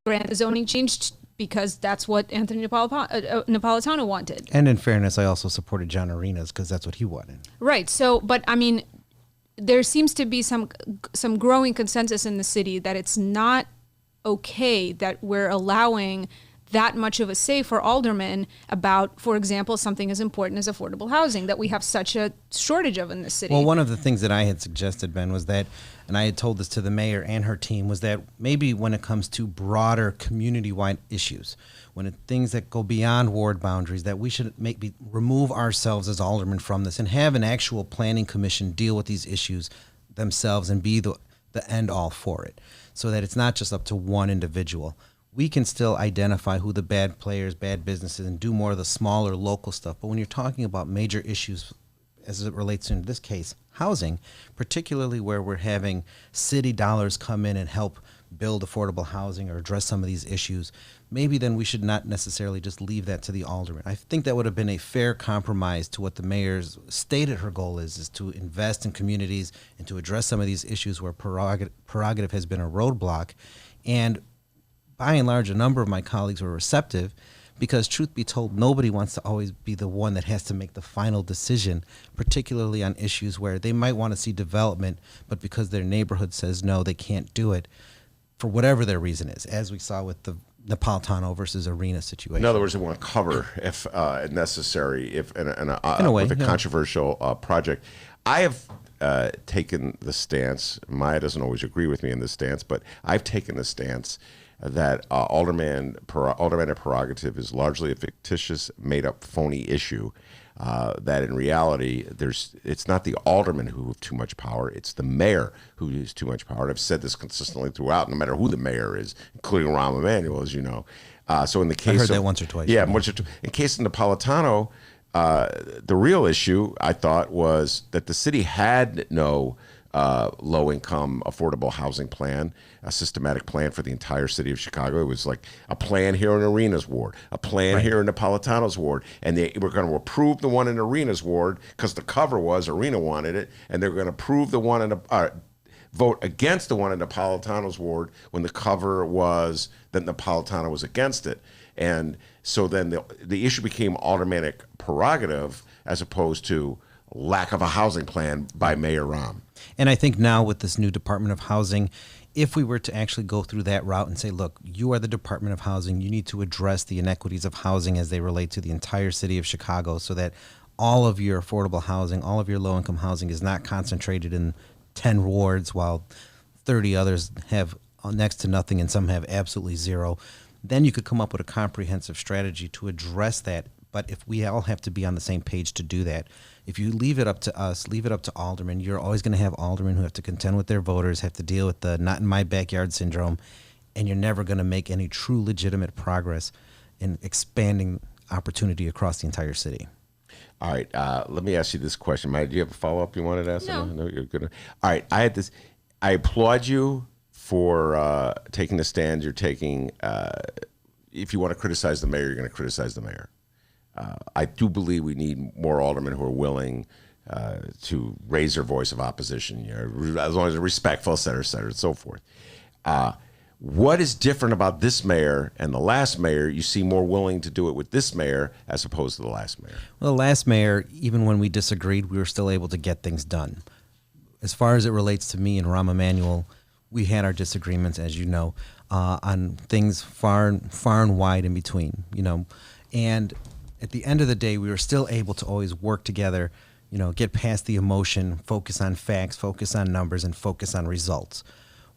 grant the zoning change because that's what Anthony Napolitano wanted. And in fairness, I also supported John Arenas because that's what he wanted. Right. So, but I mean, there seems to be some growing consensus in the city that it's not okay that we're allowing that much of a say for aldermen about, for example, something as important as affordable housing that we have such a shortage of in this city. Well, one of the things that I had suggested, Ben, was that, and I had told this to the mayor and her team, was that maybe when it comes to broader community-wide issues, things that go beyond ward boundaries, that we should remove ourselves as aldermen from this and have an actual planning commission deal with these issues themselves and be the end all for it, so that it's not just up to one individual. We can still identify who the bad players, bad businesses, and do more of the smaller local stuff. But when you're talking about major issues, as it relates to, in this case, housing, particularly where we're having city dollars come in and help build affordable housing or address some of these issues, maybe then we should not necessarily just leave that to the alderman. I think that would have been a fair compromise to what the mayor's stated her goal is to invest in communities and to address some of these issues where prerogative has been a roadblock. And by and large, a number of my colleagues were receptive, because truth be told, nobody wants to always be the one that has to make the final decision, particularly on issues where they might want to see development, but because their neighborhood says no, they can't do it for whatever their reason is, as we saw with the Napolitano versus Arena situation. In other words, they want to cover, if necessary, if in a way, with a controversial project. I have taken the stance. Maya doesn't always agree with me in this stance, but I've taken the stance that alderman prerogative is largely a fictitious, made-up, phony issue. That in reality, it's not the aldermen who have too much power; it's the mayor who has too much power. And I've said this consistently throughout, no matter who the mayor is, including Rahm Emanuel, as you know. So in the case, I heard that once or twice. Yeah, in case of Napolitano, the real issue I thought was that the city had no low-income affordable housing plan, a systematic plan for the entire city of Chicago. It was like a plan here in Arena's ward, a plan here in Napolitano's ward, and they were going to approve the one in Arena's ward because the cover was Arena wanted it, and they're going to approve the one in vote against the one in Napolitano's ward when the cover was that Napolitano was against it. And so then the issue became aldermanic prerogative as opposed to lack of a housing plan by Mayor Rahm. And I think now with this new Department of Housing, if we were to actually go through that route and say, look, you are the Department of Housing, you need to address the inequities of housing as they relate to the entire city of Chicago so that all of your affordable housing, all of your low-income housing is not concentrated in 10 wards while 30 others have next to nothing and some have absolutely zero. Then you could come up with a comprehensive strategy to address that. But if we all have to be on the same page to do that, if you leave it up to us, leave it up to aldermen, you're always going to have aldermen who have to contend with their voters, have to deal with the not in my backyard syndrome, and you're never going to make any true legitimate progress in expanding opportunity across the entire city. All right, let me ask you this question. Maya, do you have a follow-up you wanted to ask? No, you're good. All right, I applaud you for taking the stand you're taking. If you want to criticize the mayor, you're going to criticize the mayor. I do believe we need more aldermen who are willing to raise their voice of opposition, as long as they're respectful, et cetera, and so forth. What is different about this mayor and the last mayor? You seem more willing to do it with this mayor as opposed to the last mayor. Well, the last mayor, even when we disagreed, we were still able to get things done. As far as it relates to me and Rahm Emanuel, we had our disagreements, as you know, on things far and wide in between, and at the end of the day, we were still able to always work together, get past the emotion, focus on facts, focus on numbers, and focus on results.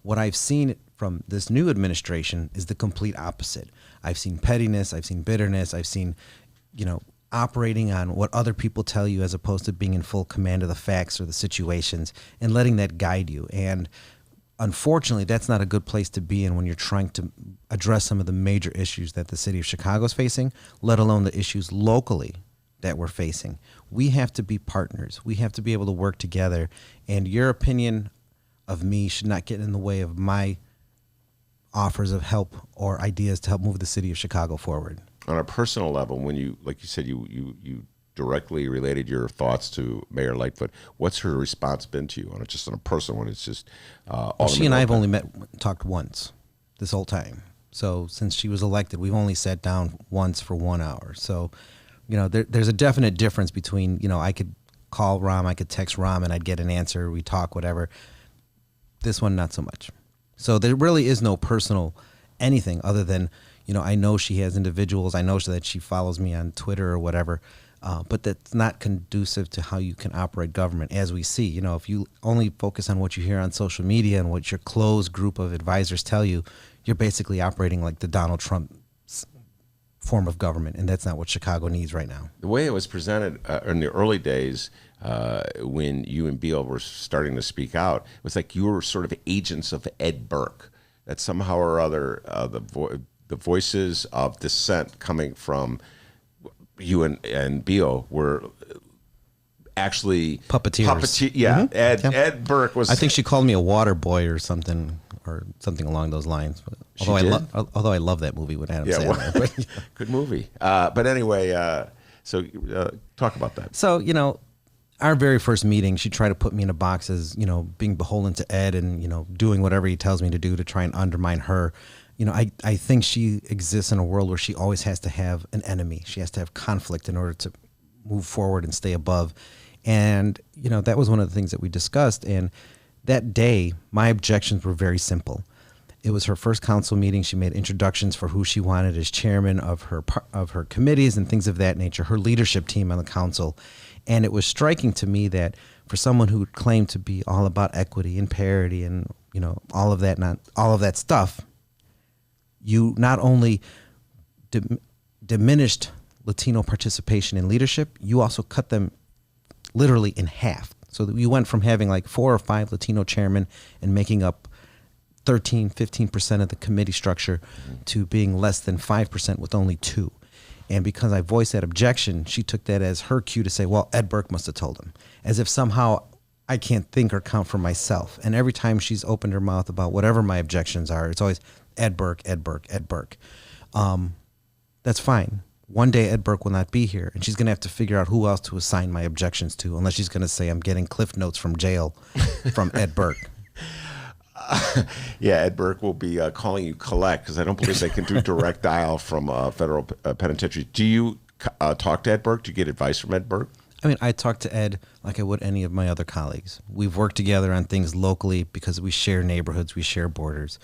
What I've seen from this new administration is the complete opposite. I've seen pettiness, I've seen bitterness, I've seen, operating on what other people tell you as opposed to being in full command of the facts or the situations and letting that guide you. And unfortunately, that's not a good place to be in when you're trying to address some of the major issues that the city of Chicago is facing, let alone the issues locally that we're facing. We have to be partners. We have to be able to work together. And your opinion of me should not get in the way of my offers of help or ideas to help move the city of Chicago forward. On a personal level, when you, like you said, you directly related your thoughts to Mayor Lightfoot, what's her response been to you? Just on a personal one, it's just she and I have only talked once this whole time. So since she was elected, we've only sat down once for 1 hour. So, there's a definite difference between, I could call Rahm, I could text Rahm, and I'd get an answer. We talk, whatever. This one, not so much. So there really is no personal anything other than, I know she has individuals. I know that she follows me on Twitter or whatever. But that's not conducive to how you can operate government, as we see. If you only focus on what you hear on social media and what your closed group of advisors tell you, you're basically operating like the Donald Trump form of government, and that's not what Chicago needs right now. The way it was presented in the early days when you and Beal were starting to speak out, it was like you were sort of agents of Ed Burke, that somehow or other the voices of dissent coming from you and Beal were actually puppeteers. Ed Burke was. I think she called me a water boy or something along those lines. But although I love that movie with Adam Sandler. Good movie. But anyway, so talk about that. So our very first meeting, she tried to put me in a box as being beholden to Ed and doing whatever he tells me to do to try and undermine her. I think she exists in a world where she always has to have an enemy. She has to have conflict in order to move forward and stay above. And, that was one of the things that we discussed. And that day, my objections were very simple. It was her first council meeting. She made introductions for who she wanted as chairman of her committees and things of that nature, her leadership team on the council. And it was striking to me that for someone who claimed to be all about equity and parity and, you know, all of that stuff, you not only diminished Latino participation in leadership, you also cut them literally in half. So that you went from having like 4 or 5 Latino chairmen and making up 15% of the committee structure to being less than 5% with only 2. And because I voiced that objection, she took that as her cue to say, well, Ed Burke must have told him, as if somehow I can't think or count for myself. And every time she's opened her mouth about whatever my objections are, it's always Ed Burke, Ed Burke, Ed Burke. That's fine. One day Ed Burke will not be here, and she's going to have to figure out who else to assign my objections to, unless she's going to say I'm getting cliff notes from jail from Ed Burke. Yeah, Ed Burke will be calling you collect, because I don't believe they can do direct dial from federal penitentiary. Do you talk to Ed Burke? Do you get advice from Ed Burke? I mean, I talk to Ed like I would any of my other colleagues. We've worked together on things locally because we share neighborhoods, we share borders.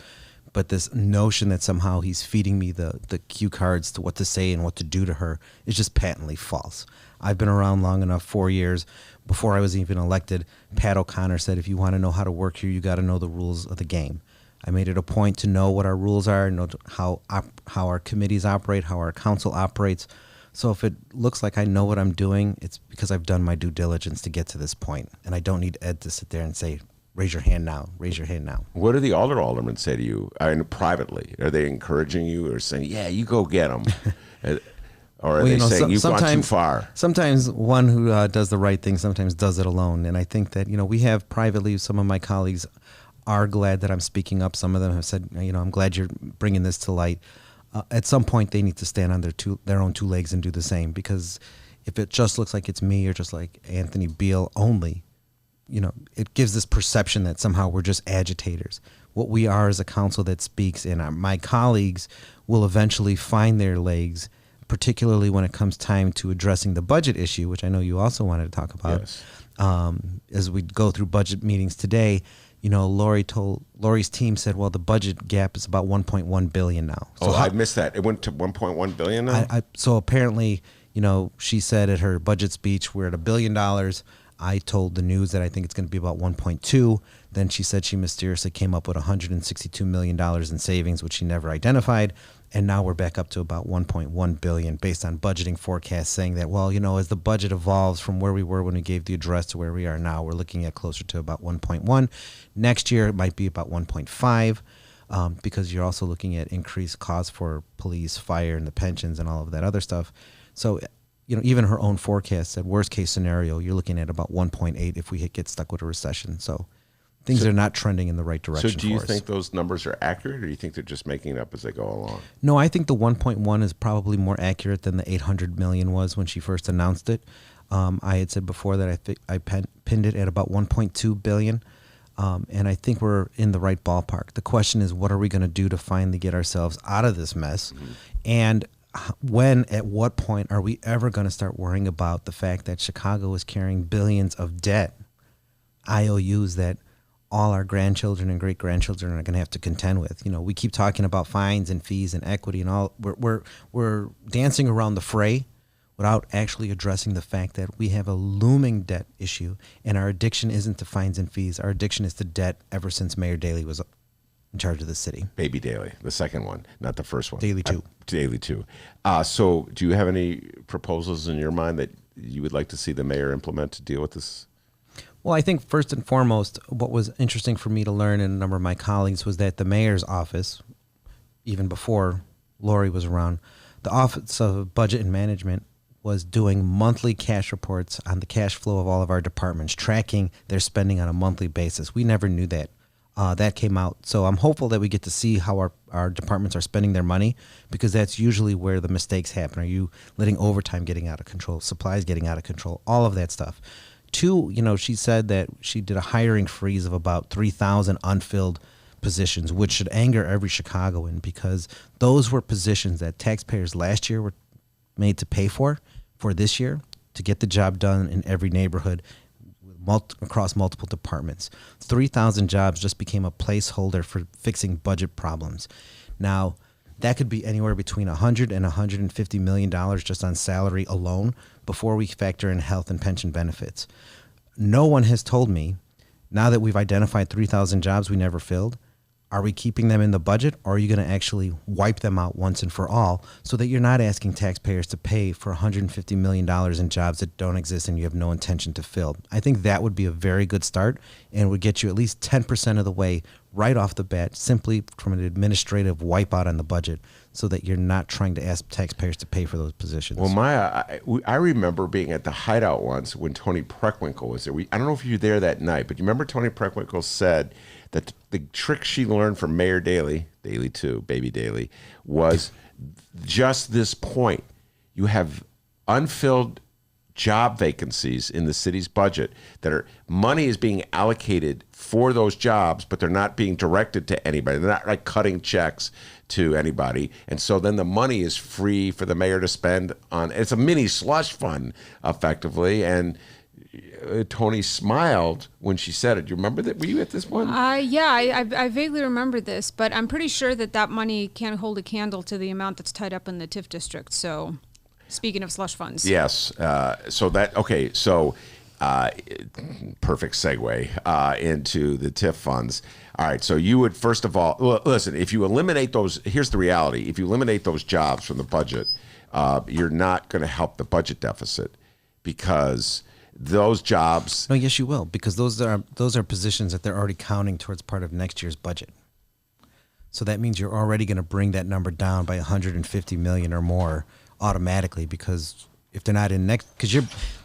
But this notion that somehow he's feeding me the cue cards to what to say and what to do to her is just patently false. I've been around long enough, 4 years. Before I was even elected, Pat O'Connor said, if you want to know how to work here, you got to know the rules of the game. I made it a point to know what our rules are, know how our committees operate, how our council operates. So if it looks like I know what I'm doing, it's because I've done my due diligence to get to this point. And I don't need Ed to sit there and say, raise your hand now, raise your hand now. What do the aldermen say to you? I mean, privately, are they encouraging you or saying, yeah, you go get them? Or are they saying you've gone too far? Sometimes one who does the right thing sometimes does it alone. And I think that, you know, we have privately, some of my colleagues are glad that I'm speaking up. Some of them have said, you know, I'm glad you're bringing this to light. At some point, they need to stand on their own 2 legs and do the same. Because if it just looks like it's me or just like Anthony Beale only, you know, it gives this perception that somehow we're just agitators. What we are is a council that speaks, and my colleagues will eventually find their legs, particularly when it comes time to addressing the budget issue, which I know you also wanted to talk about. Yes. As we go through budget meetings today, you know, Lori's team said, well, the budget gap is about $1.1 billion now. So I missed that. It went to $1.1 billion now? So apparently, you know, she said at her budget speech, we're at $1 billion. I told the news that I think it's going to be about 1.2. Then she said she mysteriously came up with $162 million in savings, which she never identified. And now we're back up to about 1.1 billion based on budgeting forecasts saying that, well, you know, as the budget evolves from where we were when we gave the address to where we are now, we're looking at closer to about 1.1. Next year, it might be about 1.5 because you're also looking at increased costs for police, fire, and the pensions and all of that other stuff. So, you know, even her own forecast said worst case scenario, you're looking at about 1.8 if we get stuck with a recession. So things are not trending in the right direction. So do you think those numbers are accurate, or do you think they're just making it up as they go along? No, I think the 1.1 is probably more accurate than the 800 million was when she first announced it. I had said before that I pinned it at about 1.2 billion. And I think we're in the right ballpark. The question is, what are we going to do to finally get ourselves out of this mess? Mm-hmm. And at what point are we ever going to start worrying about the fact that Chicago is carrying billions of debt, IOUs that all our grandchildren and great-grandchildren are going to have to contend with? You know, we keep talking about fines and fees and equity and all. We're dancing around the fray without actually addressing the fact that we have a looming debt issue, and our addiction isn't to fines and fees. Our addiction is to debt ever since Mayor Daley was in charge of the city. Baby Daley, the second one, not the first one. Daley 2. Daley 2. So do you have any proposals in your mind that you would like to see the mayor implement to deal with this? Well, I think first and foremost, what was interesting for me to learn and a number of my colleagues was that the mayor's office, even before Lori was around, the Office of Budget and Management was doing monthly cash reports on the cash flow of all of our departments, tracking their spending on a monthly basis. We never knew that. That came out. So I'm hopeful that we get to see how our departments are spending their money, because that's usually where the mistakes happen. Are you letting overtime getting out of control, supplies getting out of control, all of that stuff. 2, you know, she said that she did a hiring freeze of about 3,000 unfilled positions, which should anger every Chicagoan, because those were positions that taxpayers last year were made to pay for this year to get the job done in every neighborhood across multiple departments. 3,000 jobs just became a placeholder for fixing budget problems. Now, that could be anywhere between $100 and $150 million just on salary alone before we factor in health and pension benefits. no one has told me, now that we've identified 3,000 jobs we never filled, are we keeping them in the budget, or are you going to actually wipe them out once and for all so that you're not asking taxpayers to pay for $150 million in jobs that don't exist and you have no intention to fill? I think that would be a very good start and would get you at least 10% of the way right off the bat, simply from an administrative wipeout on the budget, so that you're not trying to ask taxpayers to pay for those positions. Well, I remember being at the Hideout once when Tony Preckwinkle was there. I don't know if you were there that night, but you remember Tony Preckwinkle said that the trick she learned from Mayor Daley 2, Baby Daley, was just this point. You have unfilled job vacancies in the city's budget money is being allocated for those jobs, but they're not being directed to anybody. They're not like cutting checks to anybody. And so then the money is free for the mayor to spend on. It's a mini slush fund, effectively. And Tony smiled when she said it. Do you remember that? Were you at this one? Yeah, I vaguely remember this, but I'm pretty sure that money can't hold a candle to the amount that's tied up in the TIF district. So, speaking of slush funds. Yes. So perfect segue into the TIF funds. All right. So you would, first of all, listen, if you eliminate those, here's the reality. If you eliminate those jobs from the budget, you're not going to help the budget deficit, because those jobs. No, yes, you will, because those are positions that they're already counting towards part of next year's budget. So that means you're already going to bring that number down by $150 million or more automatically, because if they're not in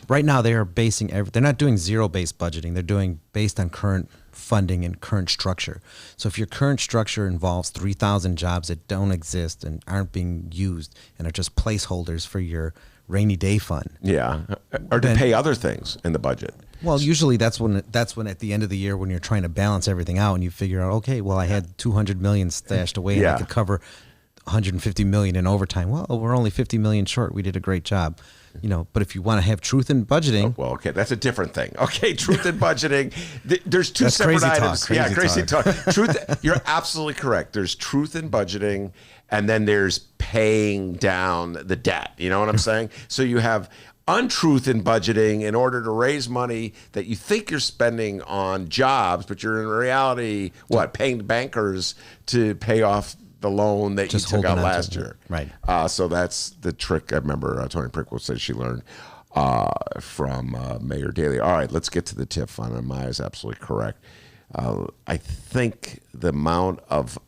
right now they are basing they're not doing zero-based budgeting. They're doing based on current funding and current structure. So if your current structure involves 3,000 jobs that don't exist and aren't being used and are just placeholders for your rainy day fund. Yeah, or to pay other things in the budget. Well, usually that's when at the end of the year, when you're trying to balance everything out and you figure out, okay, well, I had $200 million stashed away and I could cover $150 million in overtime. Well, we're only $50 million short. We did a great job. But if you want to have truth in budgeting, okay, that's a different thing. Okay, truth in budgeting. There's two separate items. Crazy talk. Truth. You're absolutely correct. There's truth in budgeting, and then there's paying down the debt. You know what I'm saying? So you have untruth in budgeting in order to raise money that you think you're spending on jobs, but you're in reality paying bankers to pay off the loan that you took out last year. Right. So that's the trick. I remember Tony Prickle said she learned from Mayor Daley. All right, let's get to the TIF fund. And Maya is absolutely correct. I think the amount of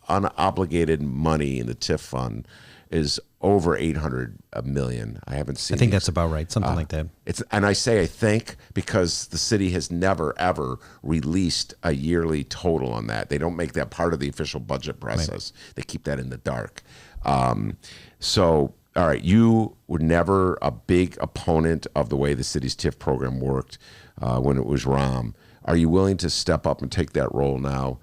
unobligated money in the TIF fund is over $800 million. I haven't seen. I think that's about right, something like that. And I say I think because the city has never ever released a yearly total on that. They don't make that part of the official budget process. Right. They keep that in the dark. So, all right, you were never a big opponent of the way the city's TIF program worked when it was ROM. Are you willing to step up and take that role now,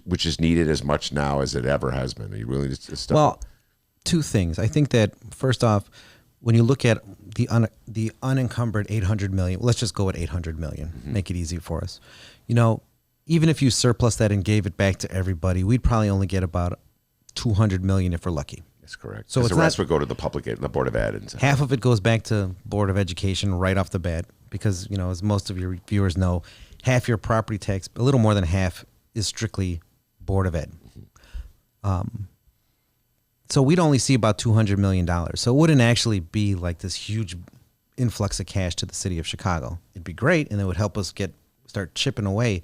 which is needed as much now as it ever has been? Are you willing to step up? Two things. I think that first off, when you look at the unencumbered $800 million, let's just go at $800 million, make it easy for us. Even if you surplus that and gave it back to everybody, we'd probably only get about $200 million if we're lucky. That's correct. So the rest would go to the Board of Ed. Half of it goes back to Board of Education right off the bat, because as most of your viewers know, half your property tax, a little more than half, is strictly Board of Ed. So we'd only see about $200 million. So it wouldn't actually be like this huge influx of cash to the city of Chicago. It'd be great, and it would help us start chipping away,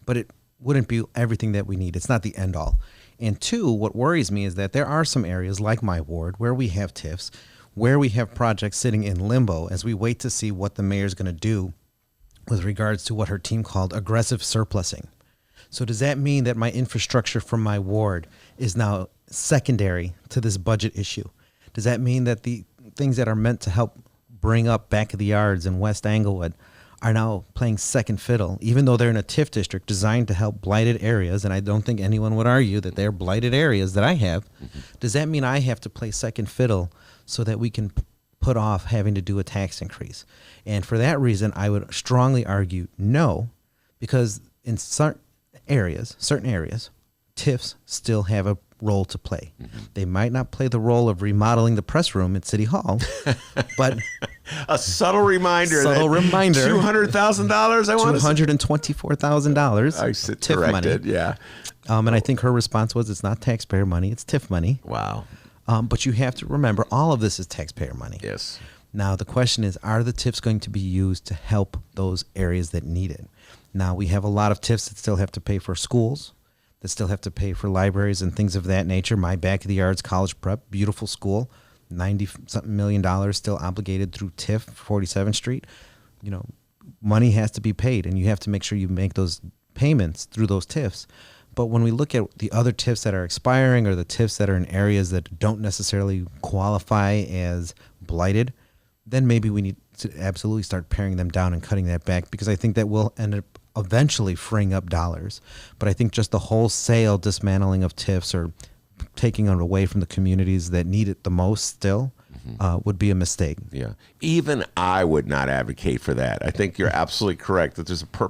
but it wouldn't be everything that we need. It's not the end all. And two, what worries me is that there are some areas like my ward where we have TIFs, where we have projects sitting in limbo as we wait to see what the mayor's going to do with regards to what her team called aggressive surplusing. So does that mean that my infrastructure from my ward is now secondary to this budget issue? Does that mean that the things that are meant to help bring up back of the yards in West Englewood are now playing second fiddle, even though they're in a TIF district designed to help blighted areas? And I don't think anyone would argue that they're blighted areas that I have. Does that mean I have to play second fiddle so that we can put off having to do a tax increase? And for that reason, I would strongly argue no, because in certain areas, TIFs still have a role to play. They might not play the role of remodeling the press room at City Hall, but A subtle reminder. Subtle reminder. $200,000. I want $224,000. I sit TIF corrected. money. Yeah. And I think her response was, "It's not taxpayer money; it's TIF money." Wow. But you have to remember, all of this is taxpayer money. Yes. Now the question is, are the TIFs going to be used to help those areas that need it? Now we have a lot of TIFs that still have to pay for schools, that still have to pay for libraries and things of that nature. My back of the yards college prep, beautiful school, $90-something million still obligated through TIF, 47th Street. You know, money has to be paid, and you have to make sure you make those payments through those TIFs. But when we look at the other TIFs that are expiring, or the TIFs that are in areas that don't necessarily qualify as blighted, then maybe we need to absolutely start paring them down and cutting that back, because I think that will end up eventually freeing up dollars. But I think just the wholesale dismantling of TIFs, or taking it away from the communities that need it the most still, would be a mistake. Yeah. Even I would not advocate for that. I think you're absolutely correct that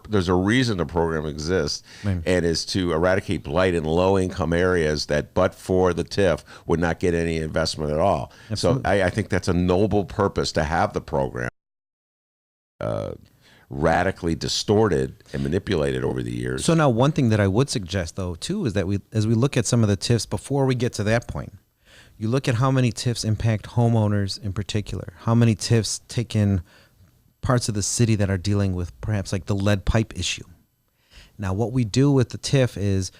there's a reason the program exists, and is to eradicate blight in low-income areas that, but for the TIF, would not get any investment at all. Absolutely. So I think that's a noble purpose to have the program. Radically distorted and manipulated over the years. So now one thing that I would suggest, though, too, is that as we look at some of the TIFs before we get to that point, you look at how many TIFs impact homeowners in particular, how many TIFs take in parts of the city that are dealing with perhaps like the lead pipe issue. Now, what we do with the TIF is,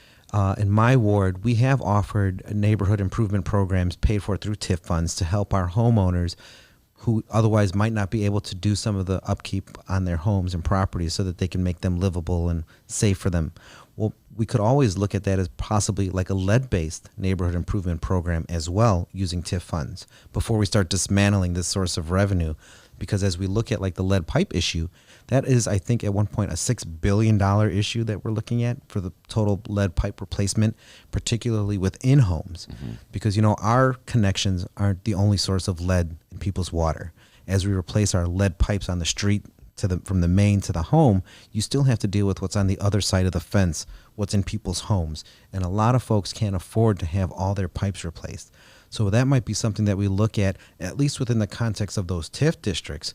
in my ward, we have offered neighborhood improvement programs paid for through TIF funds to help our homeowners who otherwise might not be able to do some of the upkeep on their homes and properties, so that they can make them livable and safe for them. Well, we could always look at that as possibly like a lead-based neighborhood improvement program as well, using TIF funds, before we start dismantling this source of revenue. Because as we look at like the lead pipe issue, that is, I think, at one point a $6 billion issue that we're looking at for the total lead pipe replacement, particularly within homes. Because, you know, our connections aren't the only source of lead in people's water. As we replace our lead pipes on the street from the main to the home, you still have to deal with what's on the other side of the fence, what's in people's homes. And a lot of folks can't afford to have all their pipes replaced. So that might be something that we look at least within the context of those TIF districts.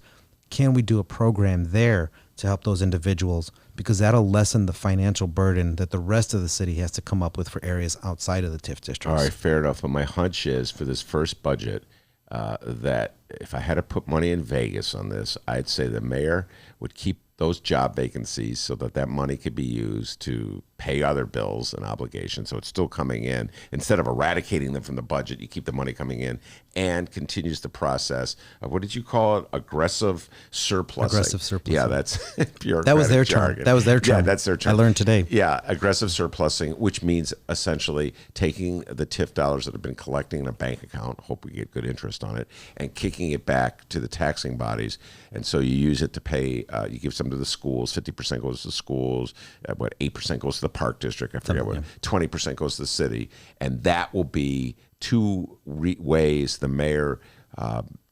Can we do a program there to help those individuals? Because that'll lessen the financial burden that the rest of the city has to come up with for areas outside of the TIF districts. All right, fair enough. But my hunch is, for this first budget, that if I had to put money in Vegas on this, I'd say the mayor would keep those job vacancies so that money could be used to pay other bills and obligations. So it's still coming in. Instead of eradicating them from the budget, you keep the money coming in, and continues the process of, what did you call it? Aggressive surplus. Aggressive surplus. Yeah, that's bureaucratic That was their jargon. term. That was their term. Yeah, that's their term. I learned today. Yeah, aggressive surplusing, which means essentially taking the TIF dollars that have been collecting in a bank account, hope we get good interest on it, and kicking it back to the taxing bodies. And so you use it to pay, you give some to the schools, 50% goes to the schools, 8% goes to the park district, I forget what, 20% goes to the city. And that will be two ways the mayor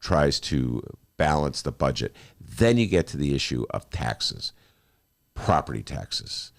tries to balance the budget. Then you get to the issue of taxes, property taxes.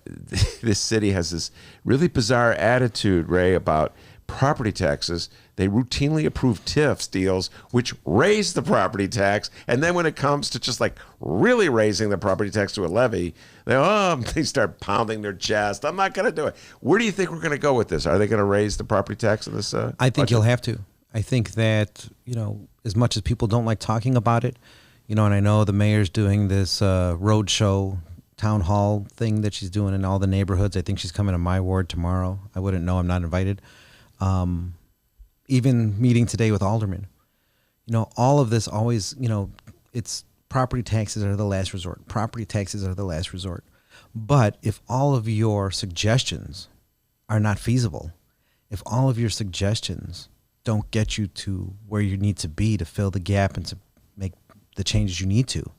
This city has this really bizarre attitude, Ray, about property taxes. They routinely approve TIFs deals which raise the property tax, and then when it comes to just like really raising the property tax to a levy, they start pounding their chest. I'm not going to do it. Where do you think we're going to go with this? Are they going to raise the property tax in this? I think you'll have to. I think that, you know, as much as people don't like talking about it, you know, and I know the mayor's doing this road show town hall thing that she's doing in all the neighborhoods. I think she's coming to my ward tomorrow. I wouldn't know. I'm not invited. Even meeting today with aldermen, you know, all of this always, you know, it's property taxes are the last resort. Property taxes are the last resort. But if all of your suggestions are not feasible, if all of your suggestions don't get you to where you need to be to fill the gap and to make the changes you need to,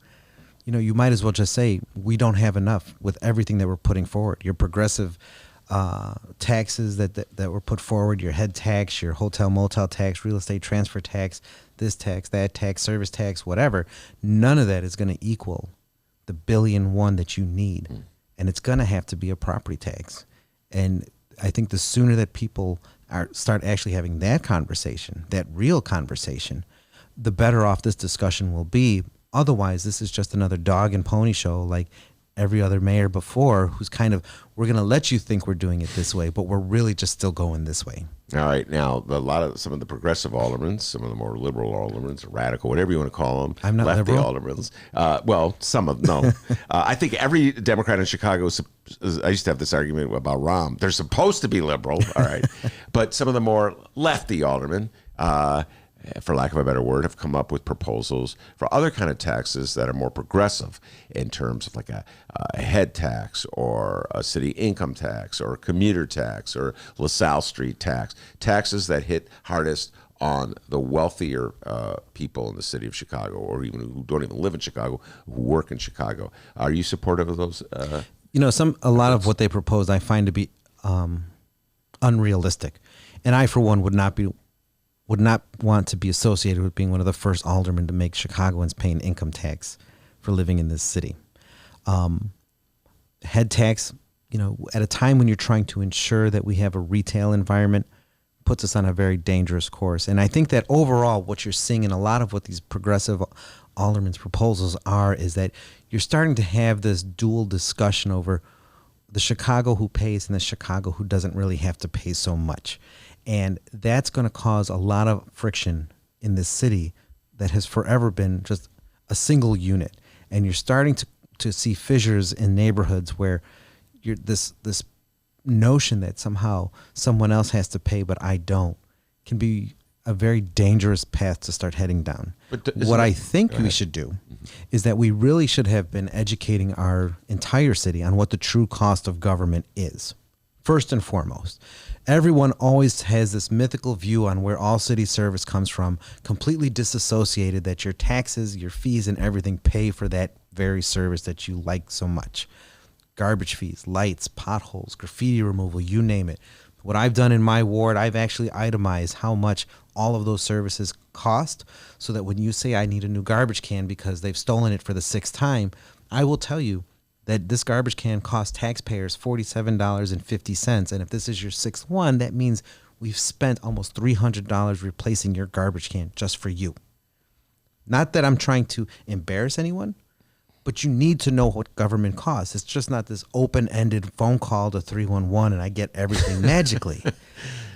you know, you might as well just say, we don't have enough with everything that we're putting forward. Your progressive taxes that were put forward, your head tax, your hotel motel tax, real estate transfer tax, this tax, that tax, service tax, whatever, none of that is going to equal the $1.1 billion that you need. And it's going to have to be a property tax. And I think the sooner that people start actually having that conversation, that real conversation, the better off this discussion will be. Otherwise, this is just another dog and pony show like every other mayor before, who's kind of, we're going to let you think we're doing it this way, but we're really just still going this way. All right. Now, some of the progressive aldermen, some of the more liberal aldermen, radical, whatever you want to call them, I'm not lefty liberal. aldermen. Well, some of no. I think every Democrat in Chicago. I used to have this argument about Rahm. They're supposed to be liberal, all right, but some of the more lefty aldermen, for lack of a better word, have come up with proposals for other kind of taxes that are more progressive in terms of like a head tax or a city income tax or a commuter tax or LaSalle Street tax, taxes that hit hardest on the wealthier people in the city of Chicago, or even who don't even live in Chicago, who work in Chicago. Are you supportive of those? A lot of what they propose I find to be unrealistic, and I, for one, would not want to be associated with being one of the first aldermen to make Chicagoans pay an income tax for living in this city. Head tax, at a time when you're trying to ensure that we have a retail environment, puts us on a very dangerous course. And I think that overall what you're seeing in a lot of what these progressive aldermen's proposals is that you're starting to have this dual discussion over the Chicago who pays and the Chicago who doesn't really have to pay so much. And that's going to cause a lot of friction in this city that has forever been just a single unit. And you're starting to see fissures in neighborhoods where this notion that somehow someone else has to pay but I don't can be a very dangerous path to start heading down. What I think we should do is that we really should have been educating our entire city on what the true cost of government is, first and foremost. Everyone always has this mythical view on where all city service comes from, completely disassociated that your taxes, your fees, and everything pay for that very service that you like so much. Garbage fees, lights, potholes, graffiti removal, you name it. What I've done in my ward, I've actually itemized how much all of those services cost, so that when you say I need a new garbage can because they've stolen it for the 6th time, I will tell you that this garbage can cost taxpayers $47.50. And if this is your 6th one, that means we've spent almost $300 replacing your garbage can just for you. Not that I'm trying to embarrass anyone, but you need to know what government costs. It's just not this open-ended phone call to 311 and I get everything magically.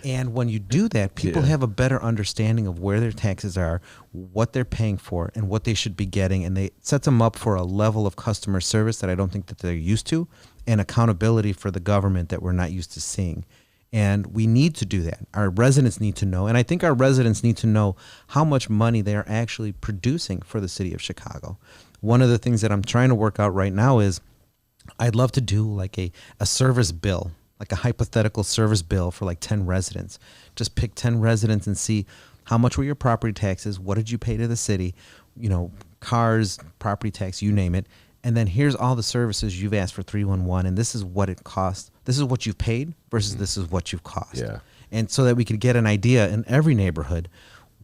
And when you do that, people have a better understanding of where their taxes are, what they're paying for, and what they should be getting. And they sets them up for a level of customer service that I don't think that they're used to, and accountability for the government that we're not used to seeing. And we need to do that. Our residents need to know. And I think our residents need to know how much money they are actually producing for the city of Chicago. One of the things that I'm trying to work out right now is I'd love to do like a service bill, like a hypothetical service bill for like 10 residents. Just pick 10 residents and see how much were your property taxes, what did you pay to the city, cars, property tax, you name it. And then here's all the services you've asked for 311, and this is what it costs. This is what you've paid versus this is what you've cost. Yeah. And so that we could get an idea in every neighborhood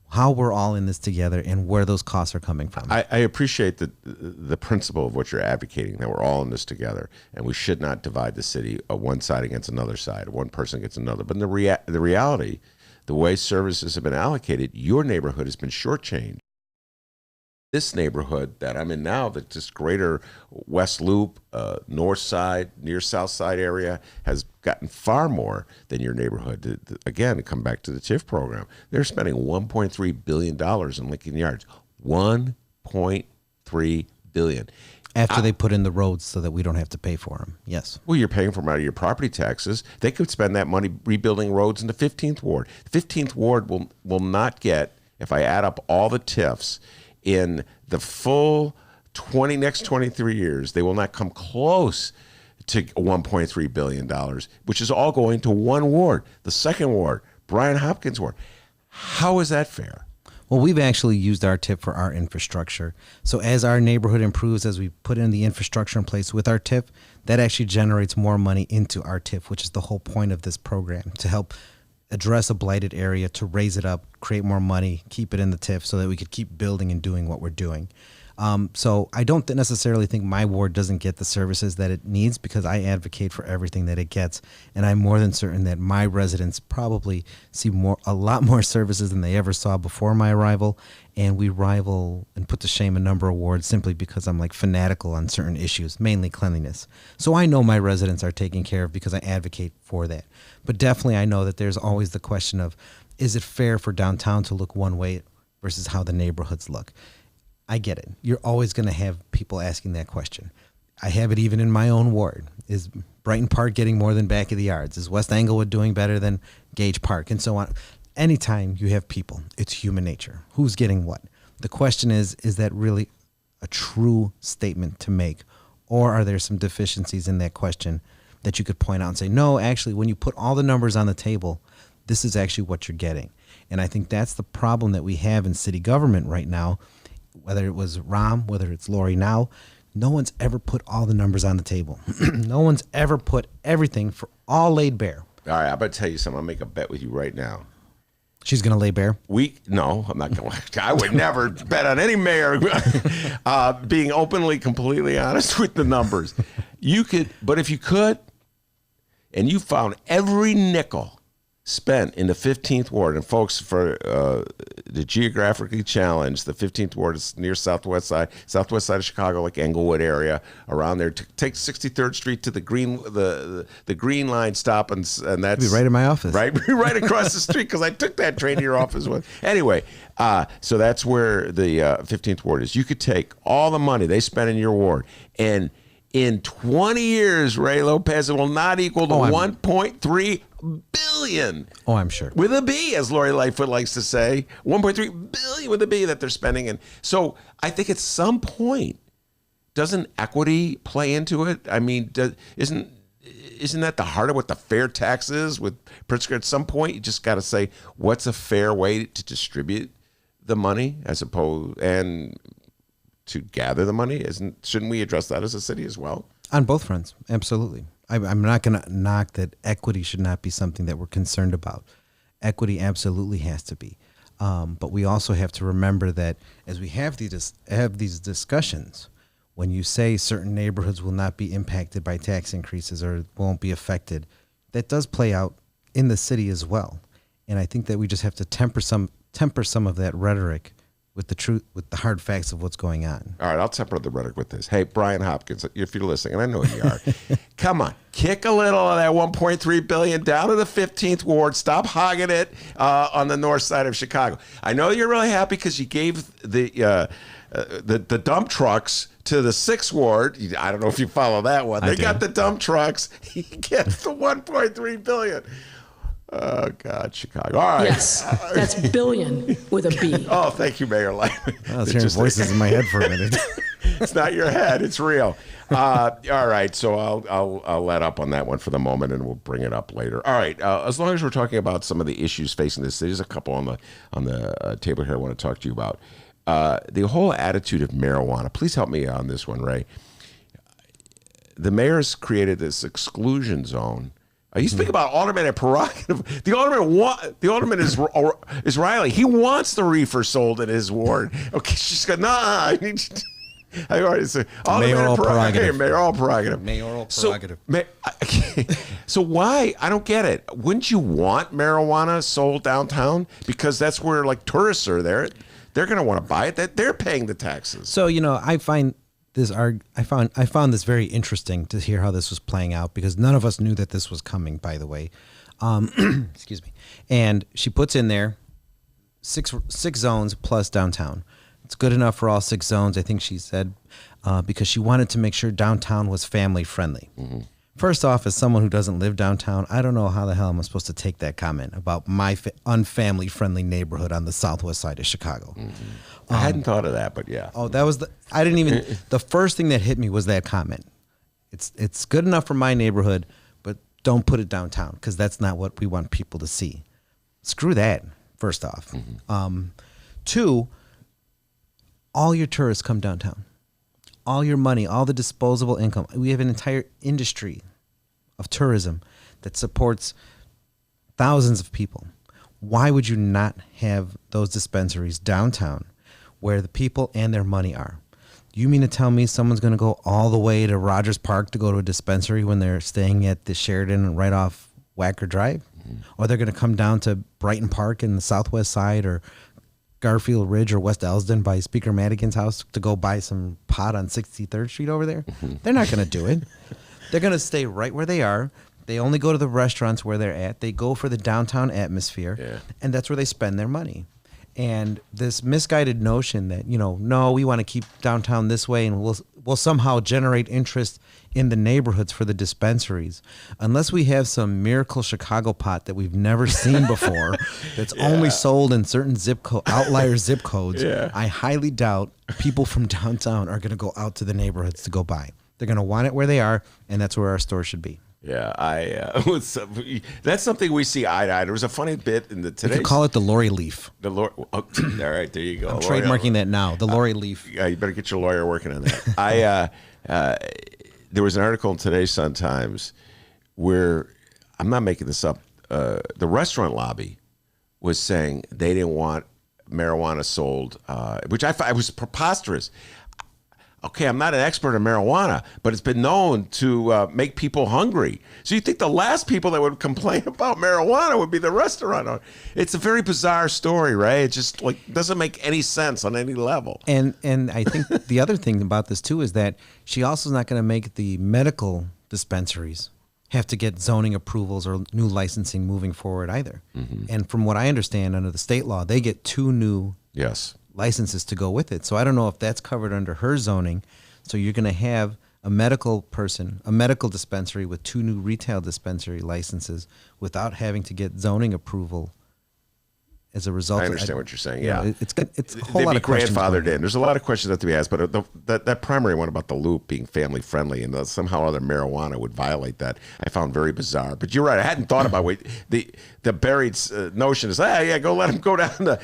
how we're all in this together and where those costs are coming from. I appreciate the principle of what you're advocating, that we're all in this together, and we should not divide the city one side against another side, one person against another. But in the reality, the way services have been allocated, your neighborhood has been shortchanged. This neighborhood that I'm in now, this greater West Loop, North Side, near South Side area, has gotten far more than your neighborhood. Again, to come back to the TIF program, they're spending $1.3 billion in Lincoln Yards. $1.3 billion. After they put in the roads so that we don't have to pay for them. Yes. Well, you're paying for them out of your property taxes. They could spend that money rebuilding roads in the 15th Ward. The 15th Ward will not get, if I add up all the TIFs, in the full next 23 years, they will not come close to $1.3 billion, which is all going to one ward, the 2nd Ward, Brian Hopkins Ward. How is that fair? Well, we've actually used our TIF for our infrastructure. So as our neighborhood improves, as we put in the infrastructure in place with our TIF, that actually generates more money into our TIF, which is the whole point of this program, to help address a blighted area, to raise it up, create more money, keep it in the TIF so that we could keep building and doing what we're doing. So I don't necessarily think my ward doesn't get the services that it needs, because I advocate for everything that it gets. And I'm more than certain that my residents probably see a lot more services than they ever saw before my arrival. And we rival and put to shame a number of wards simply because I'm like fanatical on certain issues, mainly cleanliness. So I know my residents are taken care of because I advocate for that. But definitely I know that there's always the question of, is it fair for downtown to look one way versus how the neighborhoods look? I get it. You're always going to have people asking that question. I have it even in my own ward. Is Brighton Park getting more than Back of the Yards? Is West Englewood doing better than Gage Park? And so on. Anytime you have people, it's human nature. Who's getting what? The question is that really a true statement to make? Or are there some deficiencies in that question that you could point out and say, no, actually, when you put all the numbers on the table, this is actually what you're getting. And I think that's the problem that we have in city government right now, whether it was Rahm, whether it's Lori now. No one's ever put all the numbers on the table. No one's ever put everything all laid bare. All right, I'm going to tell you something. I'll make a bet with you right now. She's going to lay bare? No, I'm not going to. I would never bet on any mayor being openly, completely honest with the numbers. You could, but if you could, and you found every nickel spent in the 15th Ward, and folks, for the geographically challenged, the 15th Ward is near southwest side of Chicago, like Englewood area, around there. Take 63rd Street to the green line stop, and that's be right in my office, right across the street, because I took that train to your office once. Anyway, so that's where the 15th Ward is. You could take all the money they spent in your ward, and in 20 years, Ray Lopez, it will not equal to 1.3 billion. Oh, I'm sure. With a B, as Lori Lightfoot likes to say. 1.3 billion with a B that they're spending. And so I think at some point, doesn't equity play into it? I mean, isn't that the heart of what the fair tax is? With Pritzker, at some point, you just got to say, what's a fair way to distribute the money as opposed and to gather the money? Shouldn't we address that as a city as well? On both fronts, absolutely. I'm not going to knock that equity should not be something that we're concerned about. Equity absolutely has to be. But we also have to remember that as we have these discussions, when you say certain neighborhoods will not be impacted by tax increases or won't be affected, that does play out in the city as well. And I think that we just have to temper some of that rhetoric with the truth, with the hard facts of what's going on. All right, I'll temper the rhetoric with this. Hey, Brian Hopkins, if you're listening, and I know you are, come on, kick a little of that $1.3 billion down to the 15th Ward. Stop hogging it on the north side of Chicago. I know you're really happy because you gave the dump trucks to the 6th Ward. I don't know if you follow that one. They got the dump trucks. He gets the $1.3 billion. Oh, God, Chicago. All right. Yes, that's billion with a B. Oh, thank you, Mayor Lightman. I was hearing voices in my head for a minute. It's not your head. It's real. All right. So I'll let up on that one for the moment, and we'll bring it up later. All right. As long as we're talking about some of the issues facing the city, there's a couple on the table here I want to talk to you about. The whole attitude of marijuana. Please help me on this one, Ray. The mayor's created this exclusion zone. You speak about alderman and prerogative. The alderman is Riley. He wants the reefer sold in his ward. Okay, she's got I already said mayoral prerogative. Mayoral prerogative. Mayoral prerogative. So why? I don't get it. Wouldn't you want marijuana sold downtown? Because that's where like tourists are there. They're going to want to buy it. They're paying the taxes. So I found this very interesting to hear how this was playing out, because none of us knew that this was coming, by the way. Excuse me. And she puts in there six zones plus downtown. It's good enough for all 6 zones, I think she said, because she wanted to make sure downtown was family friendly. Mm-hmm. First off, as someone who doesn't live downtown, I don't know how the hell I'm supposed to take that comment about my unfamily friendly neighborhood on the southwest side of Chicago. Mm-hmm. I hadn't thought of that, but yeah. Oh, that was the first thing that hit me was that comment. It's good enough for my neighborhood, but don't put it downtown, because that's not what we want people to see. Screw that, first off. Mm-hmm. 2, all your tourists come downtown. All your money, all the disposable income. We have an entire industry of tourism that supports thousands of people. Why would you not have those dispensaries downtown where the people and their money are? You mean to tell me someone's going to go all the way to Rogers Park to go to a dispensary when they're staying at the Sheridan right off Wacker Drive? Or they're going to come down to Brighton Park in the southwest side, or Garfield Ridge or West Elsden by Speaker Madigan's house to go buy some pot on 63rd Street over there? They're not going to do it. They're going to stay right where they are. They only go to the restaurants where they're at. They go for the downtown atmosphere, and that's where they spend their money. And this misguided notion that, no, we want to keep downtown this way, and we'll somehow generate interest in the neighborhoods for the dispensaries. Unless we have some miracle Chicago pot that we've never seen before, that's only sold in certain outlier zip codes, I highly doubt people from downtown are going to go out to the neighborhoods to go buy. They're going to want it where they are, and that's where our store should be. Yeah, that's something we see eye to eye. There was a funny bit in the today. You could call it the Lori Leaf. All right, there you go. I'm trademarking that now. The Lori Leaf. Yeah, you better get your lawyer working on that. There was an article in today's Sun-Times where, I'm not making this up, the restaurant lobby was saying they didn't want marijuana sold, which I thought was preposterous. Okay, I'm not an expert in marijuana, but it's been known to make people hungry. So you think the last people that would complain about marijuana would be the restaurant owner? It's a very bizarre story, right? It just doesn't make any sense on any level. And I think the other thing about this too is that she also is not going to make the medical dispensaries have to get zoning approvals or new licensing moving forward either. And from what I understand, under the state law, they get 2 new licenses to go with it. So I don't know if that's covered under her zoning. So you're going to have a medical dispensary with 2 new retail dispensary licenses without having to get zoning approval as a result. I understand what you're saying. Yeah, it's a whole lot of questions. Grandfathered in. There's a lot of questions that to be asked, but that primary one about the loop being family friendly and somehow other marijuana would violate that, I found very bizarre. But you're right. I hadn't thought about the buried notion is, go let him go down to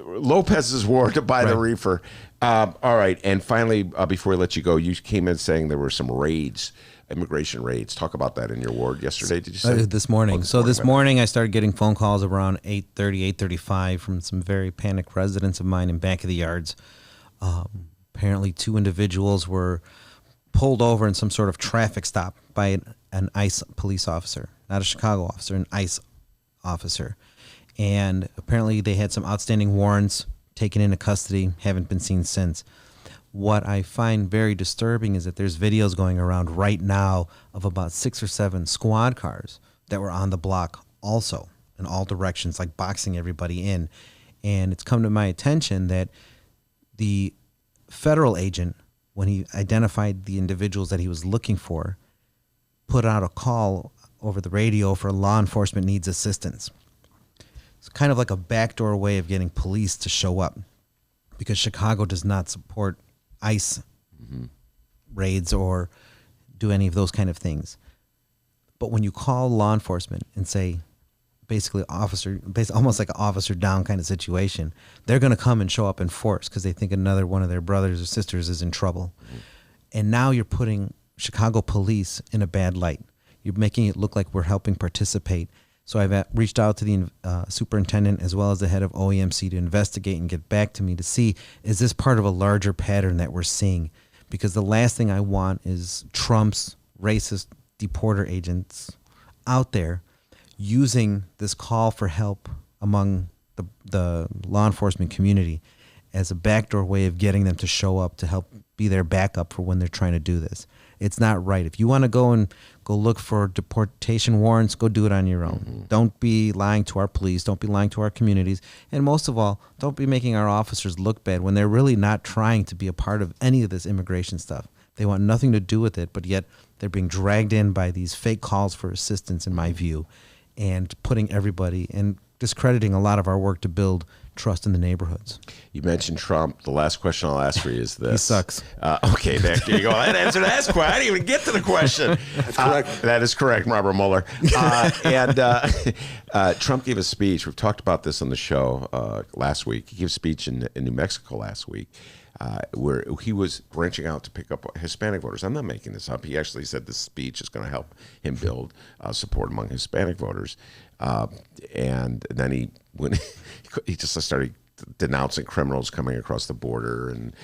Lopez's ward to buy the reefer. All right, and finally, before I let you go, you came in saying there were some raids. Immigration raids. Talk about that in your ward yesterday, did you say? This morning. This morning I started getting phone calls around 8:30, 8:35 from some very panicked residents of mine in back of the yards. Apparently 2 individuals were pulled over in some sort of traffic stop by an ICE police officer, not a Chicago officer, an ICE officer. And apparently they had some outstanding warrants, taken into custody, haven't been seen since. What I find very disturbing is that there's videos going around right now of about 6 or 7 squad cars that were on the block also in all directions, like boxing everybody in. And it's come to my attention that the federal agent, when he identified the individuals that he was looking for, put out a call over the radio for law enforcement needs assistance. It's kind of like a backdoor way of getting police to show up, because Chicago does not support ICE raids or do any of those kind of things. But when you call law enforcement and say, basically almost like an officer down kind of situation, they're going to come and show up in force because they think another one of their brothers or sisters is in trouble. And now you're putting Chicago police in a bad light. You're making it look like we're helping participate. So I've reached out to the superintendent as well as the head of OEMC to investigate and get back to me to see, is this part of a larger pattern that we're seeing? Because the last thing I want is Trump's racist deporter agents out there using this call for help among the law enforcement community as a backdoor way of getting them to show up to help be their backup for when they're trying to do this. It's not right. If you want to go look for deportation warrants, go do it on your own. Don't be lying to our police. Don't be lying to our communities. And most of all, don't be making our officers look bad when they're really not trying to be a part of any of this immigration stuff. They want nothing to do with it, but yet they're being dragged in by these fake calls for assistance, in my view, and putting everybody and discrediting a lot of our work to build trust in the neighborhoods. You mentioned Trump. The last question I'll ask for you is this. He sucks. Okay, there you go. That answered that question. I didn't even get to the question. That's correct. That is correct, Robert Mueller. Trump gave a speech. We've talked about this on the show last week. He gave a speech in New Mexico last week where he was branching out to pick up Hispanic voters. I'm not making this up. He actually said this speech is going to help him build support among Hispanic voters. And then he just started denouncing criminals coming across the border, and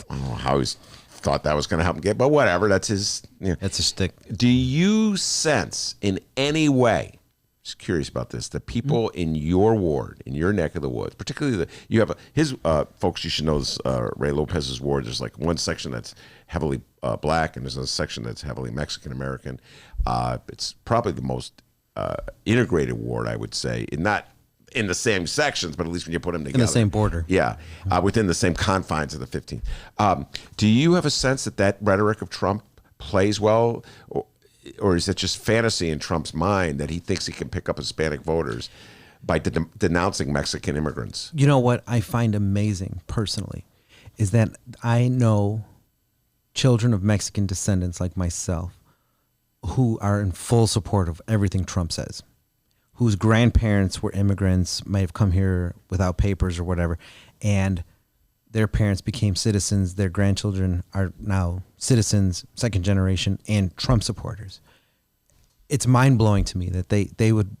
I don't know how he's thought that was going to help him get, but whatever. That's his. That's a shtick. Do you sense in any way? Just curious about this. The people in your ward, in your neck of the woods, particularly you have his folks. You should know this. Ray Lopez's ward. There's like one section that's heavily black, and there's a section that's heavily Mexican American. It's probably the most integrated ward, I would say. Not in the same sections, but at least when you put them together. In the same border. Yeah, within the same confines of the 15th. Do you have a sense that rhetoric of Trump plays well, or is it just fantasy in Trump's mind that he thinks he can pick up Hispanic voters by denouncing Mexican immigrants? You know what I find amazing personally is that I know children of Mexican descendants like myself who are in full support of everything Trump says, whose grandparents were immigrants, might have come here without papers or whatever, and their parents became citizens. Their grandchildren are now citizens, second generation, and Trump supporters. It's mind-blowing to me that they would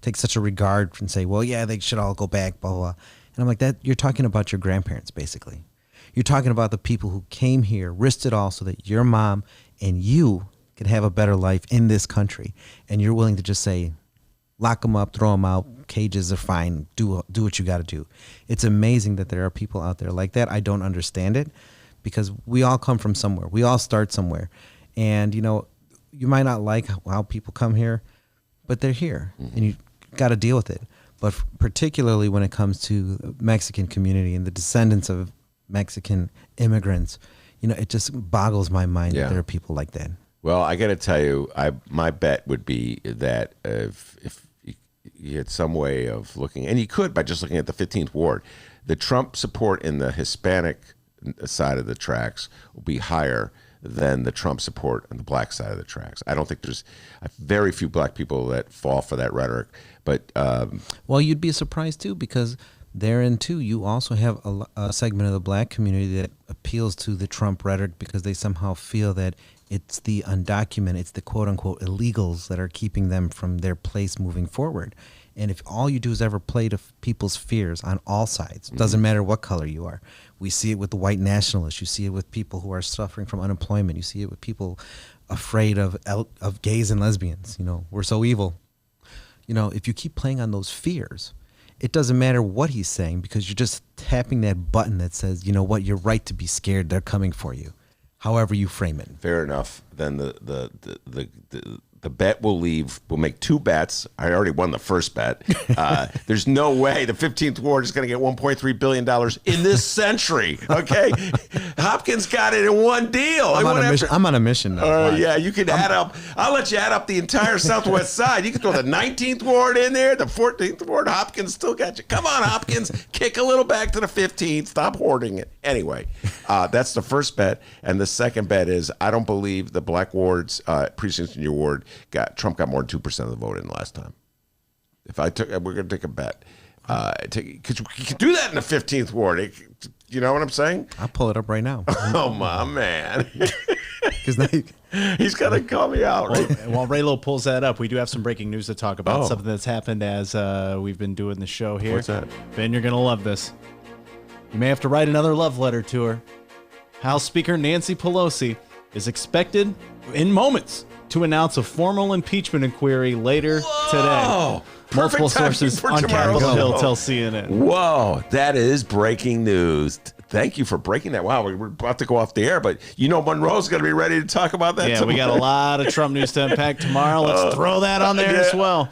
take such a regard and say, well, yeah, they should all go back, blah, blah, blah. And I'm like, that you're talking about your grandparents, basically. You're talking about the people who came here, risked it all so that your mom and you could have a better life in this country. And you're willing to just say, lock them up, throw them out, cages are fine, do what you got to do. It's amazing that there are people out there like that. I don't understand it because we all come from somewhere. We all start somewhere. And, you might not like how people come here, but they're here and you got to deal with it. But particularly when it comes to the Mexican community and the descendants of Mexican immigrants, it just boggles my mind that there are people like that. Well, I got to tell you, my bet would be that if you had some way of looking, and you could by just looking at the 15th ward, the Trump support in the Hispanic side of the tracks will be higher than the Trump support on the black side of the tracks. I don't think there's very few black people that fall for that rhetoric. But well, you'd be surprised too, because therein too, you also have a segment of the black community that appeals to the Trump rhetoric because they somehow feel that it's the undocumented, it's the quote unquote illegals that are keeping them from their place moving forward. And if all you do is ever play to people's fears on all sides, doesn't matter what color you are. We see it with the white nationalists. You see it with people who are suffering from unemployment. You see it with people afraid of gays and lesbians. We're so evil. If you keep playing on those fears, it doesn't matter what he's saying because you're just tapping that button that says, you know what, you're right to be scared. They're coming for you. However you frame it. Fair enough. Then the bet will leave. We'll make two bets. I already won the first bet. There's no way the 15th ward is going to get $1.3 billion in this century. Okay, Hopkins got it in one deal. I'm on a mission now. Yeah, you can add up. I'll let you add up the entire Southwest side. You can throw the 19th ward in there, the 14th ward. Hopkins still got you. Come on, Hopkins, kick a little back to the 15th. Stop hoarding it. Anyway, that's the first bet, and the second bet is I don't believe the black wards precincts in your ward. Trump got more than 2% of the vote in the last time. We're going to take a bet. Because we can do that in the 15th ward. You know what I'm saying? I'll pull it up right now. Oh, my man. Because he's going to call me out. Right? While Raylo pulls that up, we do have some breaking news to talk about. Something that's happened as we've been doing the show here. What's that? Ben, you're going to love this. You may have to write another love letter to her. House Speaker Nancy Pelosi is expected in moments to announce a formal impeachment inquiry later today. Multiple sources on Capitol Hill tell CNN. Whoa, that is breaking news. Thank you for breaking that. Wow, we're about to go off the air, but Monroe's going to be ready to talk about that tomorrow. We got a lot of Trump news to unpack tomorrow. Let's throw that on there as well.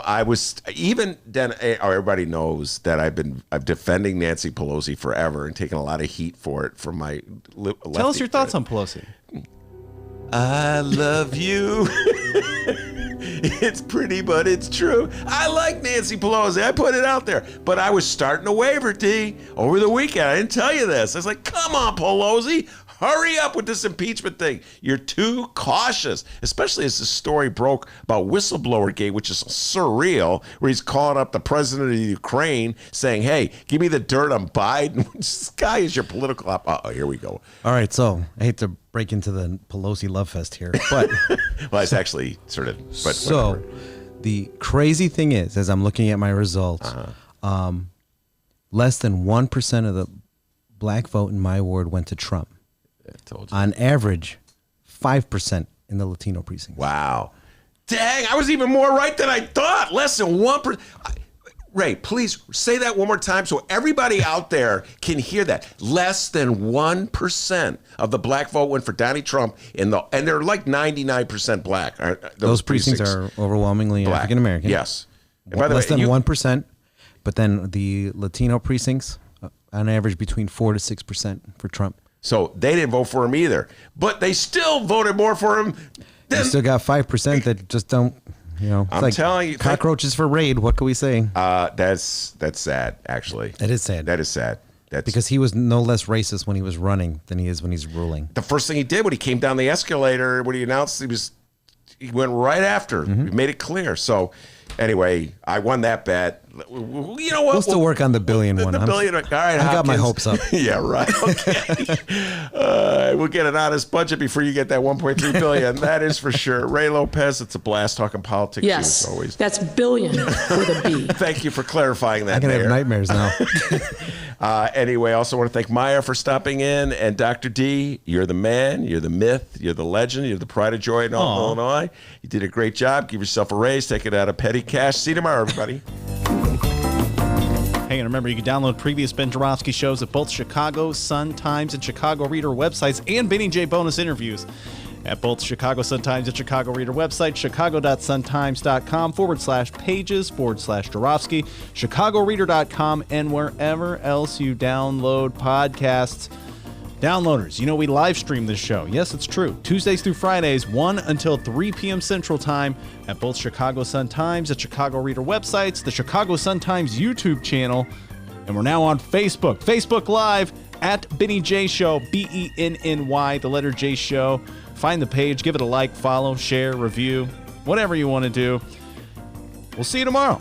I was everybody knows that I'm defending Nancy Pelosi forever and taking a lot of heat for it from my Tell us your thoughts on Pelosi. I love you. It's pretty, but it's true. I like Nancy Pelosi. I put it out there. But I was starting to waver, T, over the weekend. I didn't tell you this. I was like, come on, Pelosi. Hurry up with this impeachment thing. You're too cautious, especially as the story broke about Whistleblower Gate, which is surreal, where he's calling up the president of Ukraine saying, hey, give me the dirt on Biden. This guy is your political op. Uh-oh, here we go. All right, so I hate to break into the Pelosi love fest here, but well, it's actually sort of. But so the crazy thing is, as I'm looking at my results, less than 1% of the black vote in my ward went to Trump. I told you. On average, 5% in the Latino precinct. Wow. Dang, I was even more right than I thought. Less than 1%. Ray, please say that one more time so everybody out there can hear that. Less than 1% of the black vote went for Donald Trump, and they're like 99% black. Those precincts are overwhelmingly black. African American. Yes. And by the less way, than 1%, but then the Latino precincts, on average, between 4 to 6% for Trump. So they didn't vote for him either, but they still voted more for him. You still got 5% that just don't. You know, it's I'm like telling you, cockroaches for raid. What can we say? That's sad, actually. That is sad. That is sad. That's because he was no less racist when he was running than he is when he's ruling. The first thing he did when he came down the escalator, when he announced he went right after. He made it clear. So anyway, I won that bet. You know what? We'll still work on the billion one. The billion. All right, I got my hopes up. Yeah, right. Okay. We'll get an honest budget before you get that 1.3 billion. That is for sure. Ray Lopez, it's a blast talking politics. Yes, as always. that's billion with a B. Thank you for clarifying that. I'm gonna have nightmares now. Anyway, I also want to thank Maya for stopping in, and Dr. D. You're the man, you're the myth, you're the legend, you're the pride of joy in all Illinois. You did a great job. Give yourself a raise. Take it out of petty cash. See you tomorrow, everybody. Hey, and remember, you can download previous Ben Joravsky shows at both Chicago Sun-Times and Chicago Reader websites and Benny J bonus interviews at both Chicago Sun-Times and Chicago Reader website, chicago.suntimes.com/pages/Joravsky, chicagoreader.com, and wherever else you download podcasts. Downloaders, you know we live stream this show. Yes, it's true. Tuesdays through Fridays, 1 until 3 p.m. Central Time at both Chicago Sun-Times and Chicago Reader websites, the Chicago Sun-Times YouTube channel, and we're now on Facebook. Facebook Live at Benny J Show, BENNY, the letter J Show. Find the page, give it a like, follow, share, review, whatever you want to do. We'll see you tomorrow.